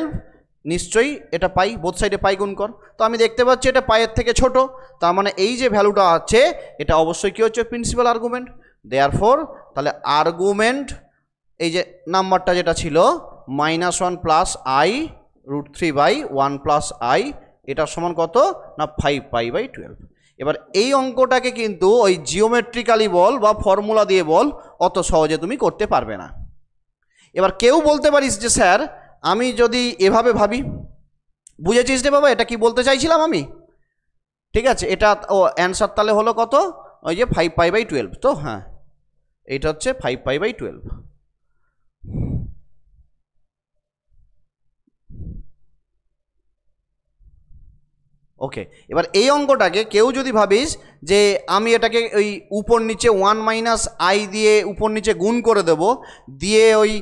নিশ্চয়ই এটা পাই, বোথ সাইডে পাই গুণ কর। তো আমি দেখতে পাচ্ছি এটা পায়ের থেকে ছোট, তার মানে এই যে ভ্যালুটা আছে এটা অবশ্যই কি হচ্ছে প্রিন্সিপাল আর্গুমেন্ট। দেয়ারফর তাহলে আর্গুমেন্ট এই যে নাম্বারটা যেটা ছিল -1 প্লাস আই √3/1 প্লাস আই, এটা সমান কত না 5π/12। এবার এই অঙ্কটাকে কিন্তু ওই জিওমেট্রিক্যালি বল বা ফর্মুলা দিয়ে বল অত সহজে তুমি করতে পারবে না। এবার কেউ বলতে পারিস যে স্যার আমি যদি এভাবে ভাবি, বুঝেছিস রে বাবা এটা কি বলতে চাইছিলাম আমি? ঠিক আছে, এটা ও অ্যান্সার তাহলে হলো কত, ওই যে 5π/12। তো হ্যাঁ, এইটা হচ্ছে 5π/12। ওকে, এবার এই অঙ্কটাকে কেউ যদি ভাবিস যে আমি এটাকে ওই উপর নিচে 1 - i দিয়ে উপর নিচে গুণ করে দেব, দিয়ে ওই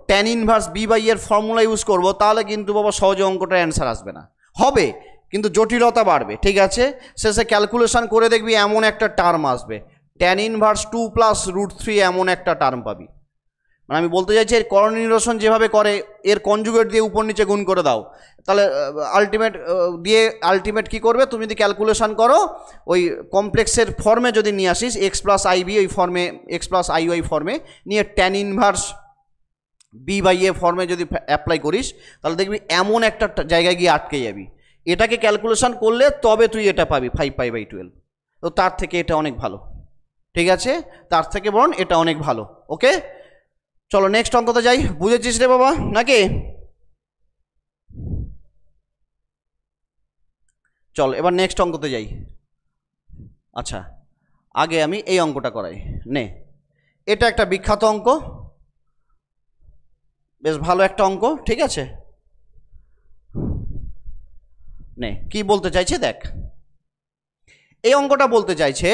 tan ইনভার্স b/e এর ফর্মুলা ইউজ করব, তাহলে কিন্তু বাবা সহজে অঙ্কটার অ্যান্সার আসবে না। হবে কিন্তু জটিলতা বাড়বে। ঠিক আছে, শেষে ক্যালকুলেশন করে দেখবি এমন একটা টার্ম আসবে tan ইনভার্স 2 + √3, এমন একটা টার্ম পাবি। মানে আমি বলতে চাইছি এর করণ নিরসন যেভাবে করে এর কনজুগেট দিয়ে উপর নিচে গুণ করে দাও, তাহলে আলটিমেট কি করবে, তুমি যদি ক্যালকুলেশন করো ওই কমপ্লেক্সের ফর্মে যদি নিয়ে আসিস x + ib ওই ফর্মে, x + iy ফর্মে নিয়ে tan ইনভার্স b/a ফর্মে যদি অ্যাপ্লাই করিস, তাহলে দেখবি এমন একটা জায়গায় গিয়ে আটকে যাবি। এটাকে ক্যালকুলেশন করলে তবে তুই এটা পাবি 5π/12। তো তার থেকে এটা অনেক ভালো। ঠিক আছে, তার থেকে বরং এটা অনেক ভালো। ওকে, চলো নেক্সট অঙ্কতে যাই। বুঝেছিস রে বাবা নাকি? চল এবার নেক্সট অঙ্কতে যাই। আচ্ছা, আগে আমি এই অঙ্কটা করাই নে। এটা একটা বিখ্যাত অঙ্ক, বেশ ভালো একটা অঙ্ক। ঠিক আছে, নে কি বলতে চাইছে দেখ। এই অঙ্কটা বলতে চাইছে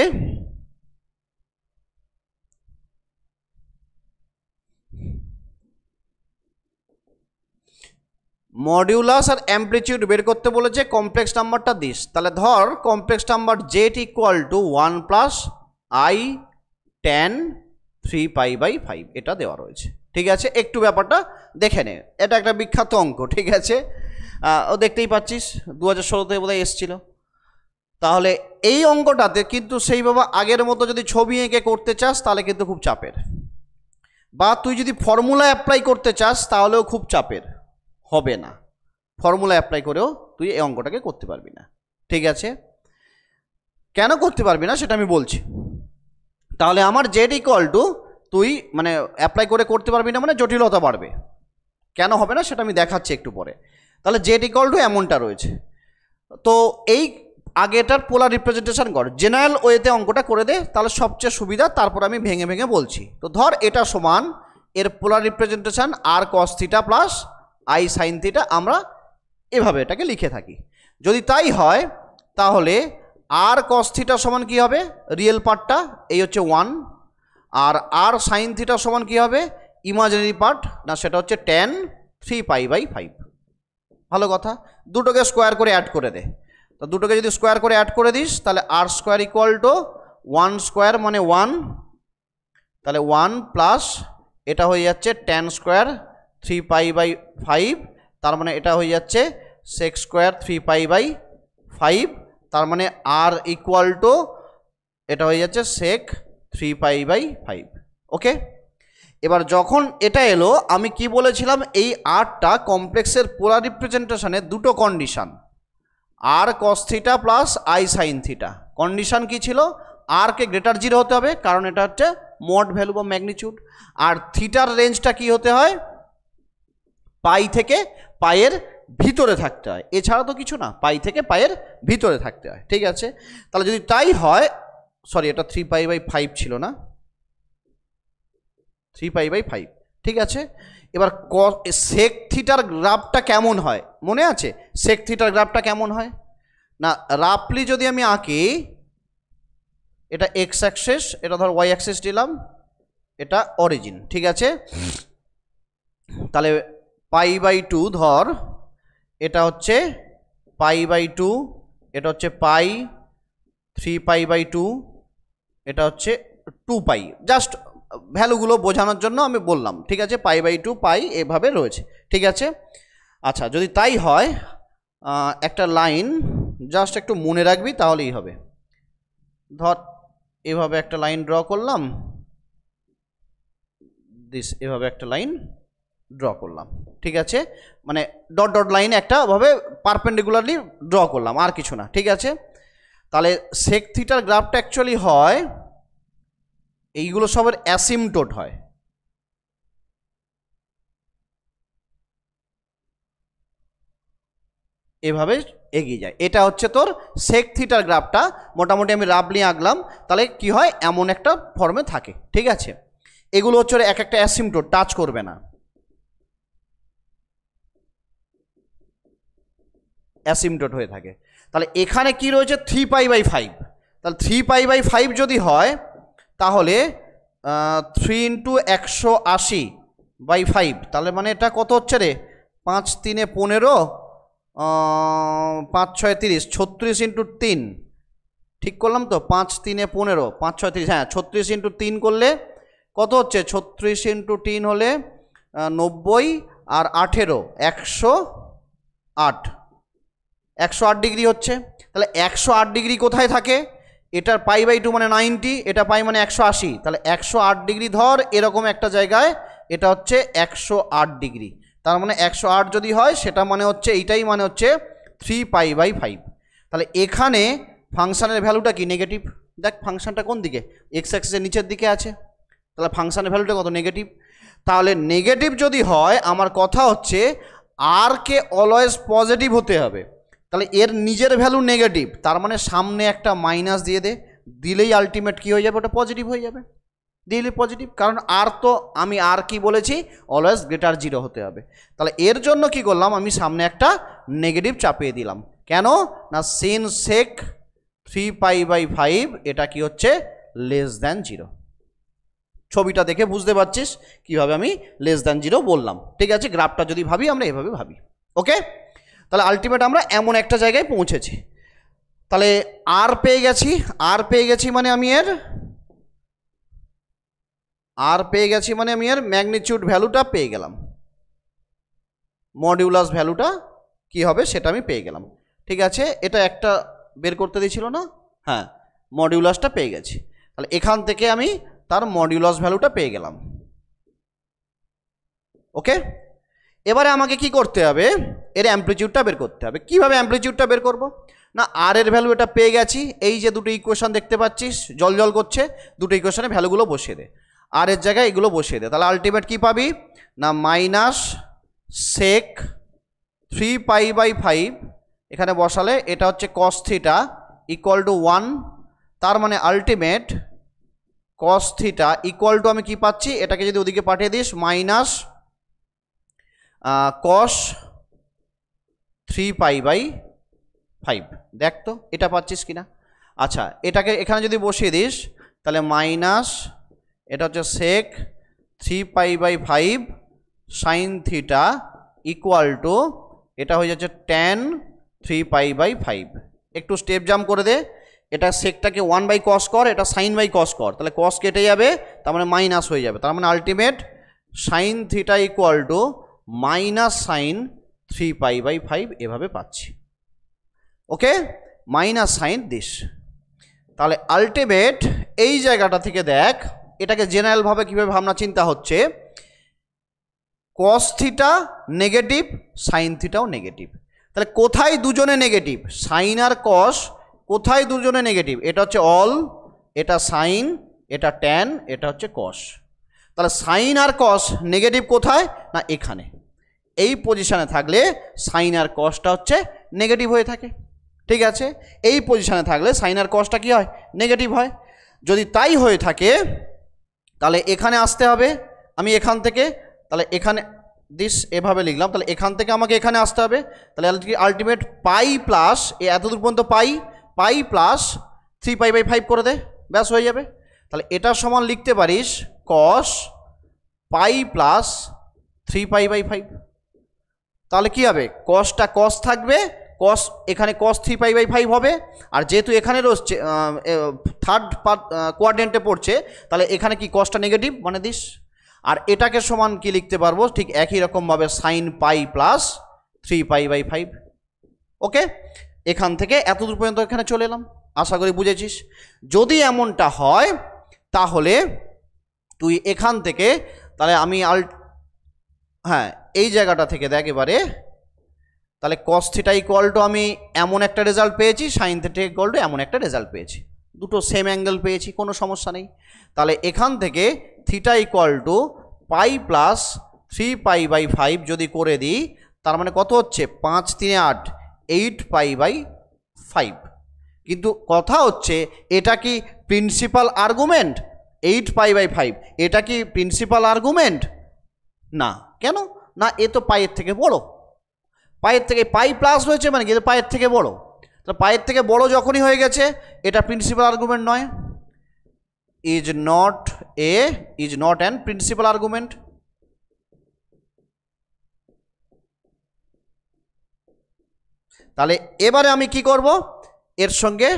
মডিউলাস আর অ্যামপ্লিটিউড বের করতে বলেছে, কমপ্লেক্স নাম্বারটা দিস। তাহলে ধর complex number z = 1 + i tan 3π/5 এটা দেওয়া রয়েছে। ঠিক আছে, একটু ব্যাপারটা দেখে নে। এটা একটা বিখ্যাত অঙ্ক। ঠিক আছে, ও দেখতেই পাচ্ছিস 2016-তে বোধহয় এসেছিল। তাহলে এই অঙ্কটাতে কিন্তু সেই বাবা আগের মতো যদি ছবি এঁকে করতে চাস তাহলে কিন্তু খুব চাপের, বা তুই যদি ফর্মুলা অ্যাপ্লাই করতে চাস তাহলেও খুব চাপের, হবে না। ফর্মুলা অ্যাপ্লাই করেও তুই এই অঙ্কটাকে করতে পারবি না। ঠিক আছে, কেন করতে পারবি না সেটা আমি বলছি। তাহলে আমার z = তুই মানে অ্যাপ্লাই করে করতে পারবি না, মানে জটিলতা বাড়বে। কেন হবে না সেটা আমি দেখাচ্ছি একটু পরে। তাহলে z = এমনটা রয়েছে। তো এই আগেটার পোলার রিপ্রেজেন্টেশন কর, জেনারেল ওয়েতে অঙ্কটা করে দে, তাহলে সবচেয়ে সুবিধা। তারপর আমি ভেঙে ভেঙে বলছি। তো ধর এটা সমান এর পোলার representation r cos θ + i sin θ, আমরা এভাবে এটাকে লিখে থাকি। যদি তাই হয় তাহলে r cos θ সমান কি হবে, রিয়েল পার্টটা এই হচ্ছে 1, আর r sin θ সমান কি হবে, ইমাজিনারি পার্ট না, সেটা হচ্ছে tan 3π/5। ভালো কথা, দুটোকে স্কোয়ার করে অ্যাড করে দে। তো দুটোকে যদি স্কোয়ার করে অ্যাড করে দিস তাহলে r² = 1² মানে 1, তাহলে 1 প্লাস এটা হয়ে যাচ্ছে tan² 3π/5, তার মানে এটা হয়ে যাচ্ছে sec² 3π/5, তার মানে r = এটা হয়ে যাচ্ছে sec 3π/5। ওকে, এবার যখন এটা এলো আমি কি বলেছিলাম, এই rটা কমপ্লেক্সের পোলার রিপ্রেজেন্টেশনে দুটো condition, r cos θ + i sin θ। Condition কি ছিল, r কে > 0 হতে হবে, কারণ এটা হচ্ছে মড ভ্যালু বা ম্যাগনিটিউড। আর থিটার রেঞ্জটা কি হতে হয়, পাই থেকে পায়ের ভিতরে থাকতে হয়, এছাড়া তো কিছু না, পাই থেকে পায়ের ভিতরে থাকতে হয়। ঠিক আছে, তাহলে যদি তাই হয়, সরি এটা 3π/5 ছিল না, 3π/5। ঠিক আছে, এবার সেক থিটার গ্রাফটা কেমন হয় মনে আছে? সেক থিটার গ্রাফটা কেমন হয় না, রাফলি যদি আমি আঁকি, এটা এক্স অ্যাক্সিস, এটা ধর ওয়াই অ্যাক্সিস দিলাম, এটা অরিজিন। ঠিক আছে, তাহলে π/2 ধর, এটা হচ্ছে π/2, এটা হচ্ছে পাই, 3π/2, এটা হচ্ছে 2π, জাস্ট ভ্যালুগুলো বোঝানোর জন্য আমি বললাম। ঠিক আছে, π/2 পাই এভাবে রয়েছে। ঠিক আছে, আচ্ছা যদি তাই হয়, একটা লাইন জাস্ট একটু মনে রাখবি তাহলেই হবে। ধর এভাবে একটা লাইন ড্র করলাম, এভাবে একটা লাইন ড্র করলাম। ঠিক আছে, মানে ডট ডট লাইন একটা ভাবে পারপেন্ডিকুলারলি ড্র করলাম, আর কিছু না। ঠিক আছে, তাহলে সেক থিটার গ্রাফটা অ্যাকচুয়ালি হয়, এইগুলো সবের অ্যাসিমটোট হয়। এভাবে এগিয়ে যায়, এটা হচ্ছে তোর সেক থিটার গ্রাফটা। মোটামুটি আমি রাফলি আঁকলাম, তাহলে কি হয়, এমন একটা ফর্মে থাকে। ঠিক আছে, এগুলো হচ্ছে এক একটা অ্যাসিমটোট, টাচ করবে না, অ্যাসিমটোট হয়ে থাকে। তাহলে এখানে কি রয়েছে, 3π/5। তাহলে 3π/5 যদি হয়, তাহলে 3 × 180/5, তাহলে মানে এটা কত হচ্ছে রে, 5 × 3 = 15, 5 × 6 = 30, 36 × 3, ঠিক করলাম তো, 5 × 3 = 15, 5 × 6 = 30, হ্যাঁ 36 × 3 করলে কত হচ্ছে, 36 × 3 হলে 90, আর 18 108, 108 ডিগ্রি হচ্ছে। তাহলে 108 ডিগ্রি কোথায় থাকে, এটার π/2 মানে 90, এটা পাই মানে 180, তাহলে 108 ডিগ্রি ধর এরকম একটা জায়গায়, এটা হচ্ছে 108 ডিগ্রি। তার মানে 108 যদি হয়, সেটা মানে হচ্ছে এইটাই, মানে হচ্ছে 3π/5। তাহলে এখানে ফাংশনের ভ্যালুটা কি, নেগেটিভ। দেখ ফাংশনটা কোন দিকে, এক্স অ্যাক্সিসের নিচের দিকে আছে, তাহলে ফাংশনের ভ্যালুটা কত, নেগেটিভ। তাহলে নেগেটিভ যদি হয়, আমার কথা হচ্ছে আর কে অলওয়েজ পজিটিভ হতে হবে। তাহলে এর নিজের ভ্যালু নেগেটিভ, তার মানে সামনে একটা মাইনাস দিয়ে দিলেই আলটিমেট কি হয়ে যাবে, ওটা পজিটিভ হয়ে যাবে, দিলে পজিটিভ। কারণ আর তো আমি আর কি বলেছি, অলওয়েজ গ্রেটার 0 হতে হবে। তাহলে এর জন্য কি করলাম, আমি সামনে একটা নেগেটিভ চাপিয়ে দিলাম। কেন না, সিন সেক 3π/5 এটা কি হচ্ছে, <0। ছবিটা দেখে বুঝতে পারছিস কিভাবে আমি <0 বললাম। ঠিক আছে, গ্রাফটা যদি ভাবি আমরা এভাবে ভাবি। ওকে, তাহলে আলটিমেট আমরা এমন একটা জায়গায় পৌঁছেছি। তাহলে আর পেয়ে গেছি মানে আমি এর ম্যাগনিটিউড ভ্যালুটা পেয়ে গেলাম, মডিউলাস ভ্যালুটা কি হবে সেটা আমি পেয়ে গেলাম। ঠিক আছে, এটা একটা বের করতে দিয়েছিল না, হ্যাঁ মডিউলাসটা পেয়ে গেছি। তাহলে এখান থেকে আমি তার মডিউলাস ভ্যালুটা পেয়ে গেলাম। ওকে, এবারে আমাকে কি করতে হবে, এর অ্যামপ্লিটিউডটা বের করতে হবে। কিভাবে অ্যামপ্লিটিউডটা বের করব না, আর এর ভ্যালু এটা পেয়ে গেছি, এই যে দুটো ইকুয়েশন দেখতে পাচ্ছিস জল জল করছে, দুটো ইকুয়েশনে ভ্যালুগুলো বসিয়ে দে, আর এর জায়গায় এগুলো বসিয়ে দে। তাহলে আলটিমেট কি পাবি না, মাইনাস সেক 3π/5 এখানে বসালে এটা হচ্ছে cos θ = 1, তার মানে আলটিমেট cos θ = আমি কি পাচ্ছি, এটাকে যদি ওদিকে পাঠিয়ে দিস, মাইনাস cos 3π/5। দেখ তো এটা পাচ্ছিস কিনা। আচ্ছা, এটাকে এখানে যদি বসিয়ে দিস, তাহলে মাইনাস, এটা হচ্ছে সেক 3π/5 sin θ = এটা হয়ে যাচ্ছে tan 3π/5। একটু স্টেপ জাম্প করে দে, এটা সেকটাকে 1/cos কর, এটা sin/cos কর, তাহলে cos কেটে যাবে, তার মানে মাইনাস হয়ে যাবে, তার মানে আলটিমেট sin θ = মাইনাস sin 3π/5 এভাবে পাচ্ছি। ওকে, মাইনাস সাইন দিস। তাহলে আলটিমেট এই জায়গাটা থেকে দেখ, এটাকে জেনারেলভাবে কীভাবে ভাবনা চিন্তা হচ্ছে, cos θ নেগেটিভ, sin θও নেগেটিভ। তাহলে কোথায় দুজনে নেগেটিভ, সাইন আর কস কোথায় দুজনে নেগেটিভ, এটা হচ্ছে অল, এটা সাইন, এটা ট্যান, এটা হচ্ছে কস। তাহলে সাইন আর কস নেগেটিভ কোথায়? না এখানে, এই পজিশানে থাকলে সাইন আর কসটা হচ্ছে নেগেটিভ হয়ে থাকে। ঠিক আছে, এই পজিশানে থাকলে সাইন আর কসটা কী হয়? নেগেটিভ হয়। যদি তাই হয়ে থাকে তাহলে এখানে আসতে হবে, আমি এখান থেকে, তাহলে এখানে দিস এভাবে লিখলাম, তাহলে এখান থেকে আমাকে এখানে আসতে হবে। তাহলে আলটিমেট পাই প্লাস এতদূর পর্যন্ত পাই প্লাস 3π/5 করে দে, ব্যাস হয়ে যাবে। তাহলে এটা সমান লিখতে পারিস কস পাই প্লাস 3π/5। তাহলে কি হবে? কসটা কস থাকবে, কস এখানে কস 3π/5 হবে, আর যেহেতু এখানে রয়েছে থার্ড কোয়াড্রেন্টে পড়ছে, তাহলে এখানে কি কসটা নেগেটিভ মানে দিস। আর এটাকে সমান কি লিখতে পারবো? ঠিক একই রকমভাবে সাইন পাই প্লাস 3π/5। ওকে, এখান থেকে এতদূর পর্যন্ত এখানে চলে এলাম, আশা করি বুঝেছিস। যদি এমনটা হয় তাহলে তুই এখান থেকে, তাহলে আমি হ্যাঁ এই জায়গাটা থেকে দেখ এবারে, তাহলে কস থিটা ইকুয়াল টু আমি এমন একটা রেজাল্ট পেয়েছি, সাইন থিটা ইকুয়াল টু এমন একটা রেজাল্ট পেয়েছি, দুটো সেম অ্যাঙ্গেল পেয়েছি, কোনো সমস্যা নেই। তাহলে এখান থেকে theta equal to pi plus 3π/5 যদি করে দিই, তার মানে কত হচ্ছে? 5 3 8 8π/5। কিন্তু কথা হচ্ছে এটা কি প্রিন্সিপাল আর্গুমেন্ট? 8π/5 এটা কি প্রিন্সিপাল আর্গুমেন্ট? না। কেন না? এ তো পাইয়ের থেকে বড়, পায়ের থেকে পাই প্লাস হয়েছে মানে কিন্তু পায়ের থেকে বড়। তো পায়ের থেকে বড় যখনই হয়ে গেছে এটা প্রিন্সিপাল আর্গুমেন্ট নয়, is not an principal argument. তাহলে এবারে আমি কি করব? এর সঙ্গে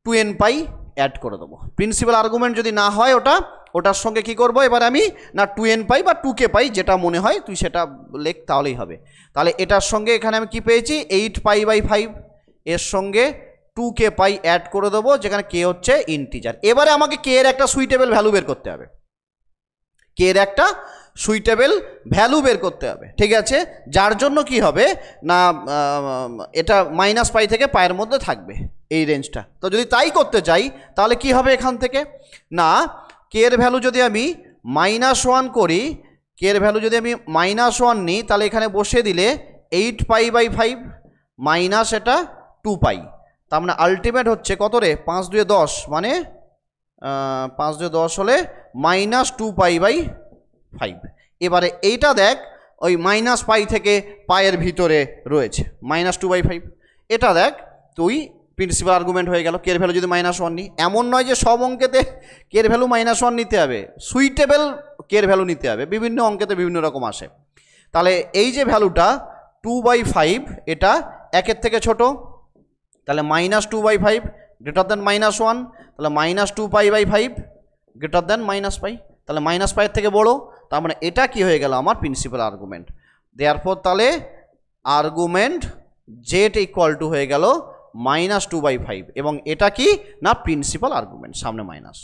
2nπ অ্যাড করে দেবো। প্রিন্সিপাল আর্গুমেন্ট যদি না হয় ওটার সঙ্গে কি করব এবার আমি? না 2nπ বা 2k পাই, যেটা মনে হয় তুই সেটা লেখ, তাহলেই হবে। তাহলে এটার সঙ্গে এখানে আমি কি পেয়েছি? 8π/5, এর সঙ্গে 2k পাই অ্যাড করে দেবো, যেখানে কে হচ্ছে ইন্টিজার। এবারে আমাকে কে এর একটা সুইটেবল ভ্যালু বের করতে হবে, কে এর একটা সুইটেবল ভ্যালু বের করতে হবে। ঠিক আছে, যার জন্য কি হবে না এটা -π থেকে পায়ের মধ্যে থাকবে এই রেঞ্জটা। তো যদি তাই করতে চাই তাহলে কি হবে? এখান থেকে না কে এর ভ্যালু যদি আমি -1 করি, কে এর ভ্যালু যদি আমি -1 নিই, তাহলে এখানে বসে দিলে 8π/5 মাইনাস এটা 2π, তার মানে আলটিমেট হচ্ছে কত রে? 5 2 10, মানে 5 2 10 হলে -2π/5। এবারে এইটা দেখ ওই -π থেকে পায়ের ভিতরে রয়েছে -2/5, এটা দেখ তুই প্রিন্সিপাল আর্গুমেন্ট হয়ে গেল। কের ভ্যালু যদি -1 নিই, এমন নয় যে সব অঙ্কেতে কের ভ্যালু -1 নিতে হবে, সুইটেবল কের ভ্যালু নিতে হবে, বিভিন্ন অঙ্কেতে বিভিন্ন রকম আসে। তাহলে এই যে ভ্যালুটা 2/5 এটা 1-এর থেকে ছোট, তাহলে -2/5 গ্রেটার দেন -1, তাহলে -2π/5 গ্রেটার দেন -π, তাহলে -π এর থেকে বড়, তার মানে এটা কি হয়ে গেল? আমার প্রিন্সিপাল আর্গুমেন্ট। দেয়ারফর তাহলে আর্গুমেন্ট জেড ইকুয়াল টু হয়ে গেল -2/5, এবং এটা কি না প্রিন্সিপাল আর্গুমেন্ট, সামনে মাইনাস।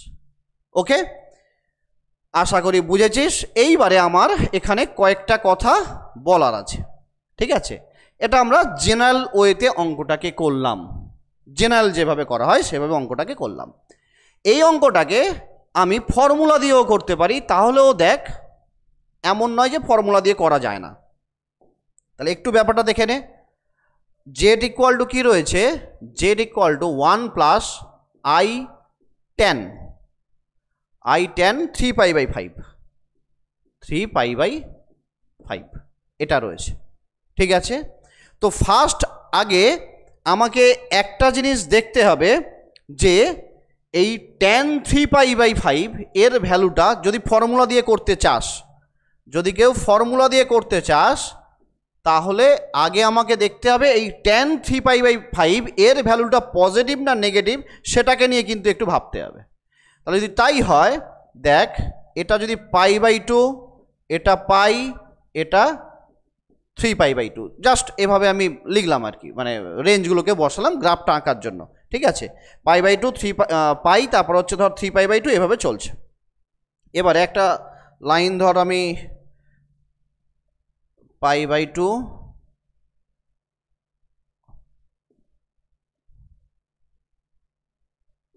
ওকে, আশা করি বুঝেছিস। এইবারে আমার এখানে কয়েকটা কথা বলার আছে। ঠিক আছে, এটা আমরা জেনারেল ওয়েতে অঙ্কটাকে করলাম, জেনারেল যেভাবে করা হয় সেভাবে অঙ্কটাকে করলাম। এই অঙ্কটাকে আমি ফর্মুলা দিয়েও করতে পারি, তাহলেও দেখ এমন নয় যে ফর্মুলা দিয়ে করা যায় না। তাহলে একটু ব্যাপারটা দেখে নে। জেড ইকুয়াল টু কী রয়েছে? Z equal to 1 plus i10 3π/5, 3π/5 এটা রয়েছে। ঠিক আছে, তো ফার্স্ট আগে আমাকে একটা জিনিস দেখতে হবে যে এই tan 3π/5 এর ভ্যালুটা যদি ফর্মুলা দিয়ে করতে চাস, যদি কেউ ফর্মুলা দিয়ে করতে চাস, তাহলে আগে আমাকে দেখতে হবে এই tan 3π/5 এর ভ্যালুটা পজিটিভ না নেগেটিভ, সেটাকে নিয়ে কিন্তু একটু ভাবতে হবে। তাহলে যদি তাই হয়, দেখ এটা যদি π/2, এটা পাই, এটা 3π/2, জাস্ট এভাবে আমি লিখলাম আর কি, মানে রেঞ্জগুলোকে বসালাম গ্রাফটা আঁকার জন্য। ঠিক আছে, π/2 পাই, তারপর হচ্ছে ধর 3π/2, এভাবে চলছে। এবারে একটা লাইন ধর আমি π/2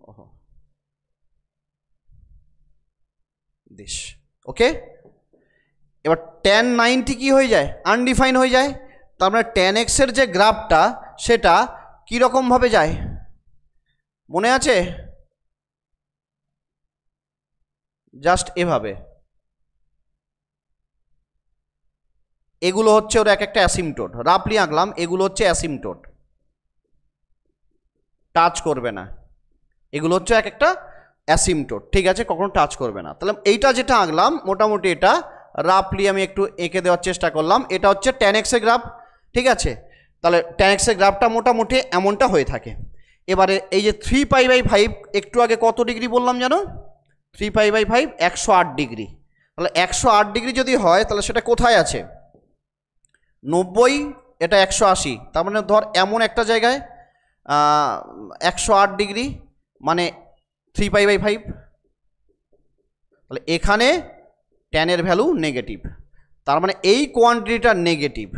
ওহো দিস। ওকে, এবার tan 90 কি হয়ে যায়, আনডিফাইন হয়ে যায়। তার মানে tan x এর যে গ্রাফটা সেটা কীরকমভাবে যায় মনে আছে, জাস্ট এভাবে। এগুলো হচ্ছে ওর এক একটা অ্যাসিমটোট, রাফলি আঁকলাম, এগুলো হচ্ছে অ্যাসিমটোট, টাচ করবে না। এগুলো হচ্ছে এক একটা অ্যাসিমটোট, ঠিক আছে, কখনো টাচ করবে না। তাহলে এইটা যেটা আঁকলাম মোটামুটি এটা রাফলি আমি একটু এঁকে দেওয়ার চেষ্টা করলাম। এটা হচ্ছে tan x এর গ্রাফ, ঠিক আছে। তাহলে tan x এর গ্রাফটা মোটামুটি এমনটা হয়ে থাকে। এবারে এই যে 3π/5 একটু আগে কত ডিগ্রি বললাম জানো, 3π/5 108 ডিগ্রি। তাহলে 108 ডিগ্রি যদি হয় তাহলে সেটা কোথায় আছে, 90, এটা 180। তার মানে ধর এমন একটা জায়গায় 108 ডিগ্রি মানে 3π/5। তাহলে এখানে ট্যানের ভ্যালু নেগেটিভ, তার মানে এই কোয়ান্টিটিটা নেগেটিভ।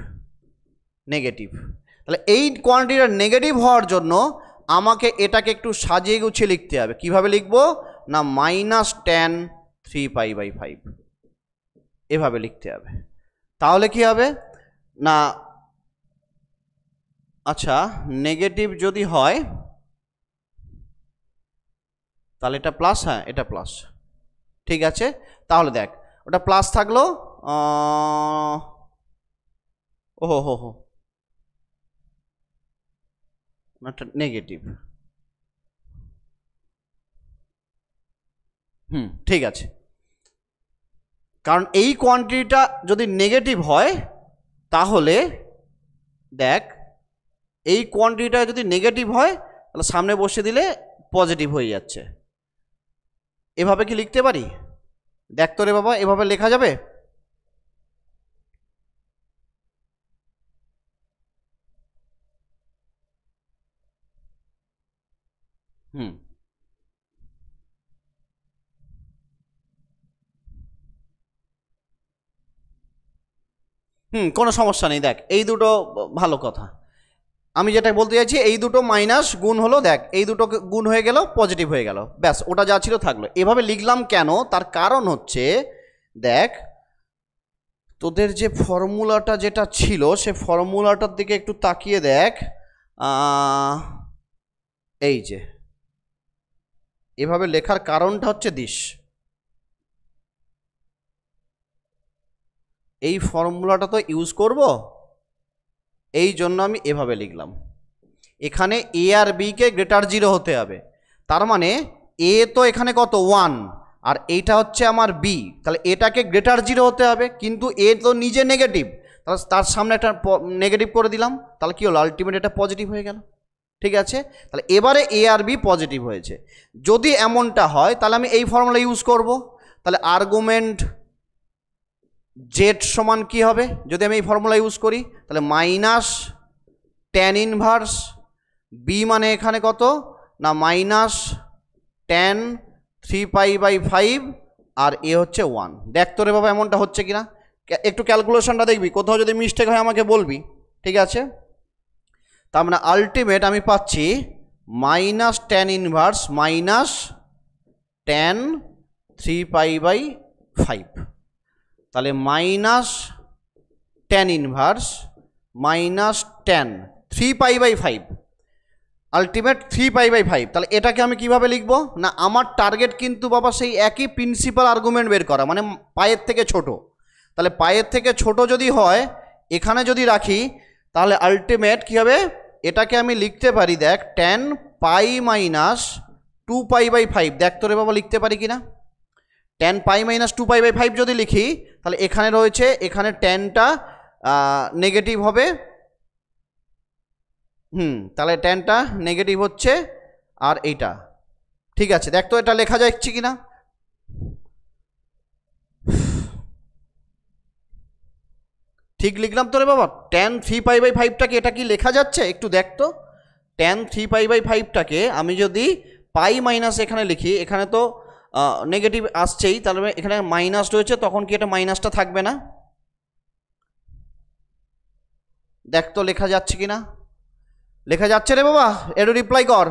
তাহলে এই কোয়ান্টিটিটা নেগেটিভ হওয়ার জন্য আমাকে এটাকে একটু সাজিয়ে গুছিয়ে লিখতে হবে। কিভাবে লিখবো না, -tan 3π/5 এভাবে লিখতে হবে। তাহলে কি হবে না, আচ্ছা নেগেটিভ যদি হয় তাহলে এটা প্লাস, হ্যাঁ এটা প্লাস, ঠিক আছে। তাহলে দেখ ওটা প্লাস থাকলো, ওহো হো হো নেগেটিভ, ঠিক আছে। কারণ এই কোয়ান্টিটিটা যদি নেগেটিভ হয় তাহলে দেখ এই কোয়ান্টিটিটা যদি নেগেটিভ হয় তাহলে সামনে বসে দিলে পজিটিভ হয়ে যাচ্ছে। এভাবে কি লিখতে পারি, দেখ তো রে বাবা, এভাবে লেখা যাবে? কোনো সমস্যা নেই। দেখ এই দুটো ভালো কথা, আমি যেটা বলতে চাইছি এই দুটো মাইনাস গুণ হলো, দেখ এই দুটো গুণ হয়ে গেল, পজিটিভ হয়ে গেল, ব্যাস ওটা যা ছিল থাকলো। এভাবে লিখলাম কেন, তার কারণ হচ্ছে দেখ তোদের যে ফর্মুলাটা যেটা ছিল সে ফর্মুলাটার দিকে একটু তাকিয়ে দেখ, এই যে এভাবে লেখার কারণটা হচ্ছে দিস, এই ফর্মুলাটা তো ইউজ করব, এই জন্য আমি এভাবে লিখলাম। এখানে এ আর বি কে গ্রেটার 0 হতে হবে, তার মানে এ তো এখানে কত 1 আর এইটা হচ্ছে আমার বি, তাহলে এটাকে গ্রেটার 0 হতে হবে, কিন্তু এ তো নিজে নেগেটিভ, তাহলে তার সামনে একটা নেগেটিভ করে দিলাম, তাহলে কি হলো আলটিমেট এটা পজিটিভ হয়ে গেল, ঠিক আছে। তাহলে এবারে এ আর বি পজিটিভ হয়েছে। যদি এমনটা হয় তাহলে আমি এই ফর্মুলা ইউজ করব, তাহলে আর্গুমেন্ট জেড সমান কি হবে যদি আমি এই ফর্মুলা ইউজ করি, তাহলে -tan ইনভার্স বি মানে এখানে কত না -tan 3π/5 আর এ হচ্ছে 1। দেখ তো রে বাবা এমনটা হচ্ছে কিনা, একটু ক্যালকুলেশনটা দেখবি, কোথাও যদি মিস্টেক হয় আমাকে বলবি, ঠিক আছে। তার মানে আলটিমেট আমি পাচ্ছি -tan ইনভার্স -tan 3π/5, তাহলে -tan ইনভার্স -tan 3π/5 আলটিমেট 3π/5। তাহলে এটাকে আমি কিভাবে লিখব না, আমার টার্গেট কিন্তু বাবা সেই একই প্রিন্সিপাল আর্গুমেন্ট বের করা, মানে পায়ের থেকে ছোট। তাহলে পায়ের থেকে ছোট যদি হয় এখানে যদি রাখি তাহলে আলটিমেট কী হবে, এটাকে আমি লিখতে পারি দেখ tan π - 2π/5। দেখ তো রে বাবা লিখতে পারি কিনা, tan π - 2π/5 যদি লিখি তাহলে এখানে রয়েছে, এখানে ট্যানটা নেগেটিভ হবে, তাহলে ট্যানটা নেগেটিভ হচ্ছে আর এইটা, ঠিক আছে। দেখ তো এটা লেখা যাচ্ছে কিনা, ঠিক লিখলাম তো রে বাবা। tan 3π/5টাকে এটা কি লেখা যাচ্ছে একটু দেখ তো, tan 3π/5টাকে আমি যদি পাই মাইনাস এখানে লিখি, এখানে তো নেগেটিভ আসছেই, তাহলে এখানে মাইনাস রয়েছে, তখন কি এটা মাইনাসটা থাকবে না, দেখ তো লেখা যাচ্ছে কিনা, লেখা যাচ্ছে রে বাবা, একটু রিপ্লাই কর।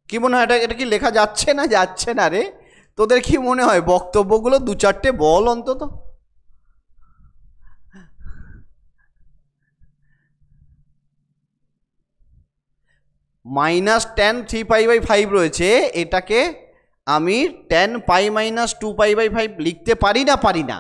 কি মনে হয়, এটা এটা কি লেখা যাচ্ছে না যাচ্ছে না রে? তোদের কি মনে হয় বক্তব্যগুলো 2-4টে বল অন্তত। -tan 3π/5 রয়েছে, এটাকে আমি tan π - 2π/5 লিখতে পারি না পারি না?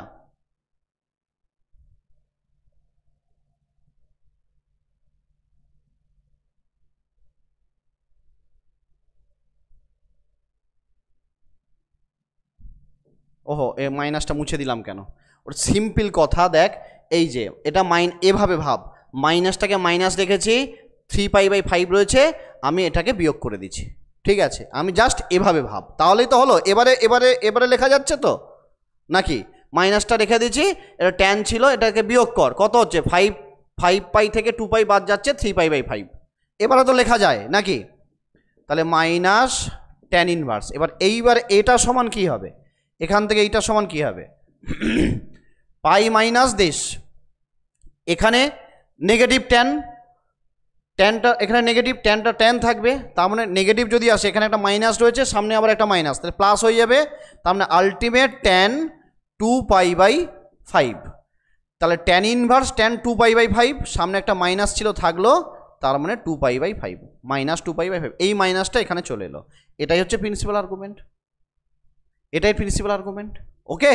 ওহো, এ মাইনাসটা মুছে দিলাম কেন? ওর সিম্পল কথা দেখ, এই যে এটা এভাবে ভাব, মাইনাসটাকে মাইনাস রেখেছি, 3π/5 রয়েছে, আমি এটাকে বিয়োগ করে দিচ্ছি। ঠিক আছে, আমি জাস্ট এভাবে ভাব, তাহলেই তো হলো। এবারে এবারে এবারে লেখা যাচ্ছে তো নাকি? মাইনাসটা রেখে দিচ্ছি, এটা ট্যান ছিল, এটাকে বিয়োগ কর, কত হচ্ছে? 5π থেকে 2π বাদ যাচ্ছে, 3π/5। এবারে তো লেখা যায় নাকি? তাহলে মাইনাস ট্যান ইনভার্স। এইবার এটা সমান কি হবে? এখান থেকে এইটা সমান কি হবে? পাই মাইনাস দিস, এখানে নেগেটিভ ট্যানটা এখানে নেগেটিভ, ট্যানটা ট্যান থাকবে, তার মানে নেগেটিভ যদি আসে, এখানে একটা মাইনাস রয়েছে, সামনে আবার একটা মাইনাস, তাহলে প্লাস হয়ে যাবে, তার মানে আলটিমেট ট্যান 2π/5। তাহলে ট্যান ইনভার্স ট্যান 2π/5, সামনে একটা মাইনাস ছিল থাকলো, তার মানে 2π/5 -2π/5, এই মাইনাসটা এখানে চলে এলো। এটাই হচ্ছে প্রিন্সিপাল আর্গুমেন্ট, এটাই প্রিন্সিপাল আর্গুমেন্ট। ওকে,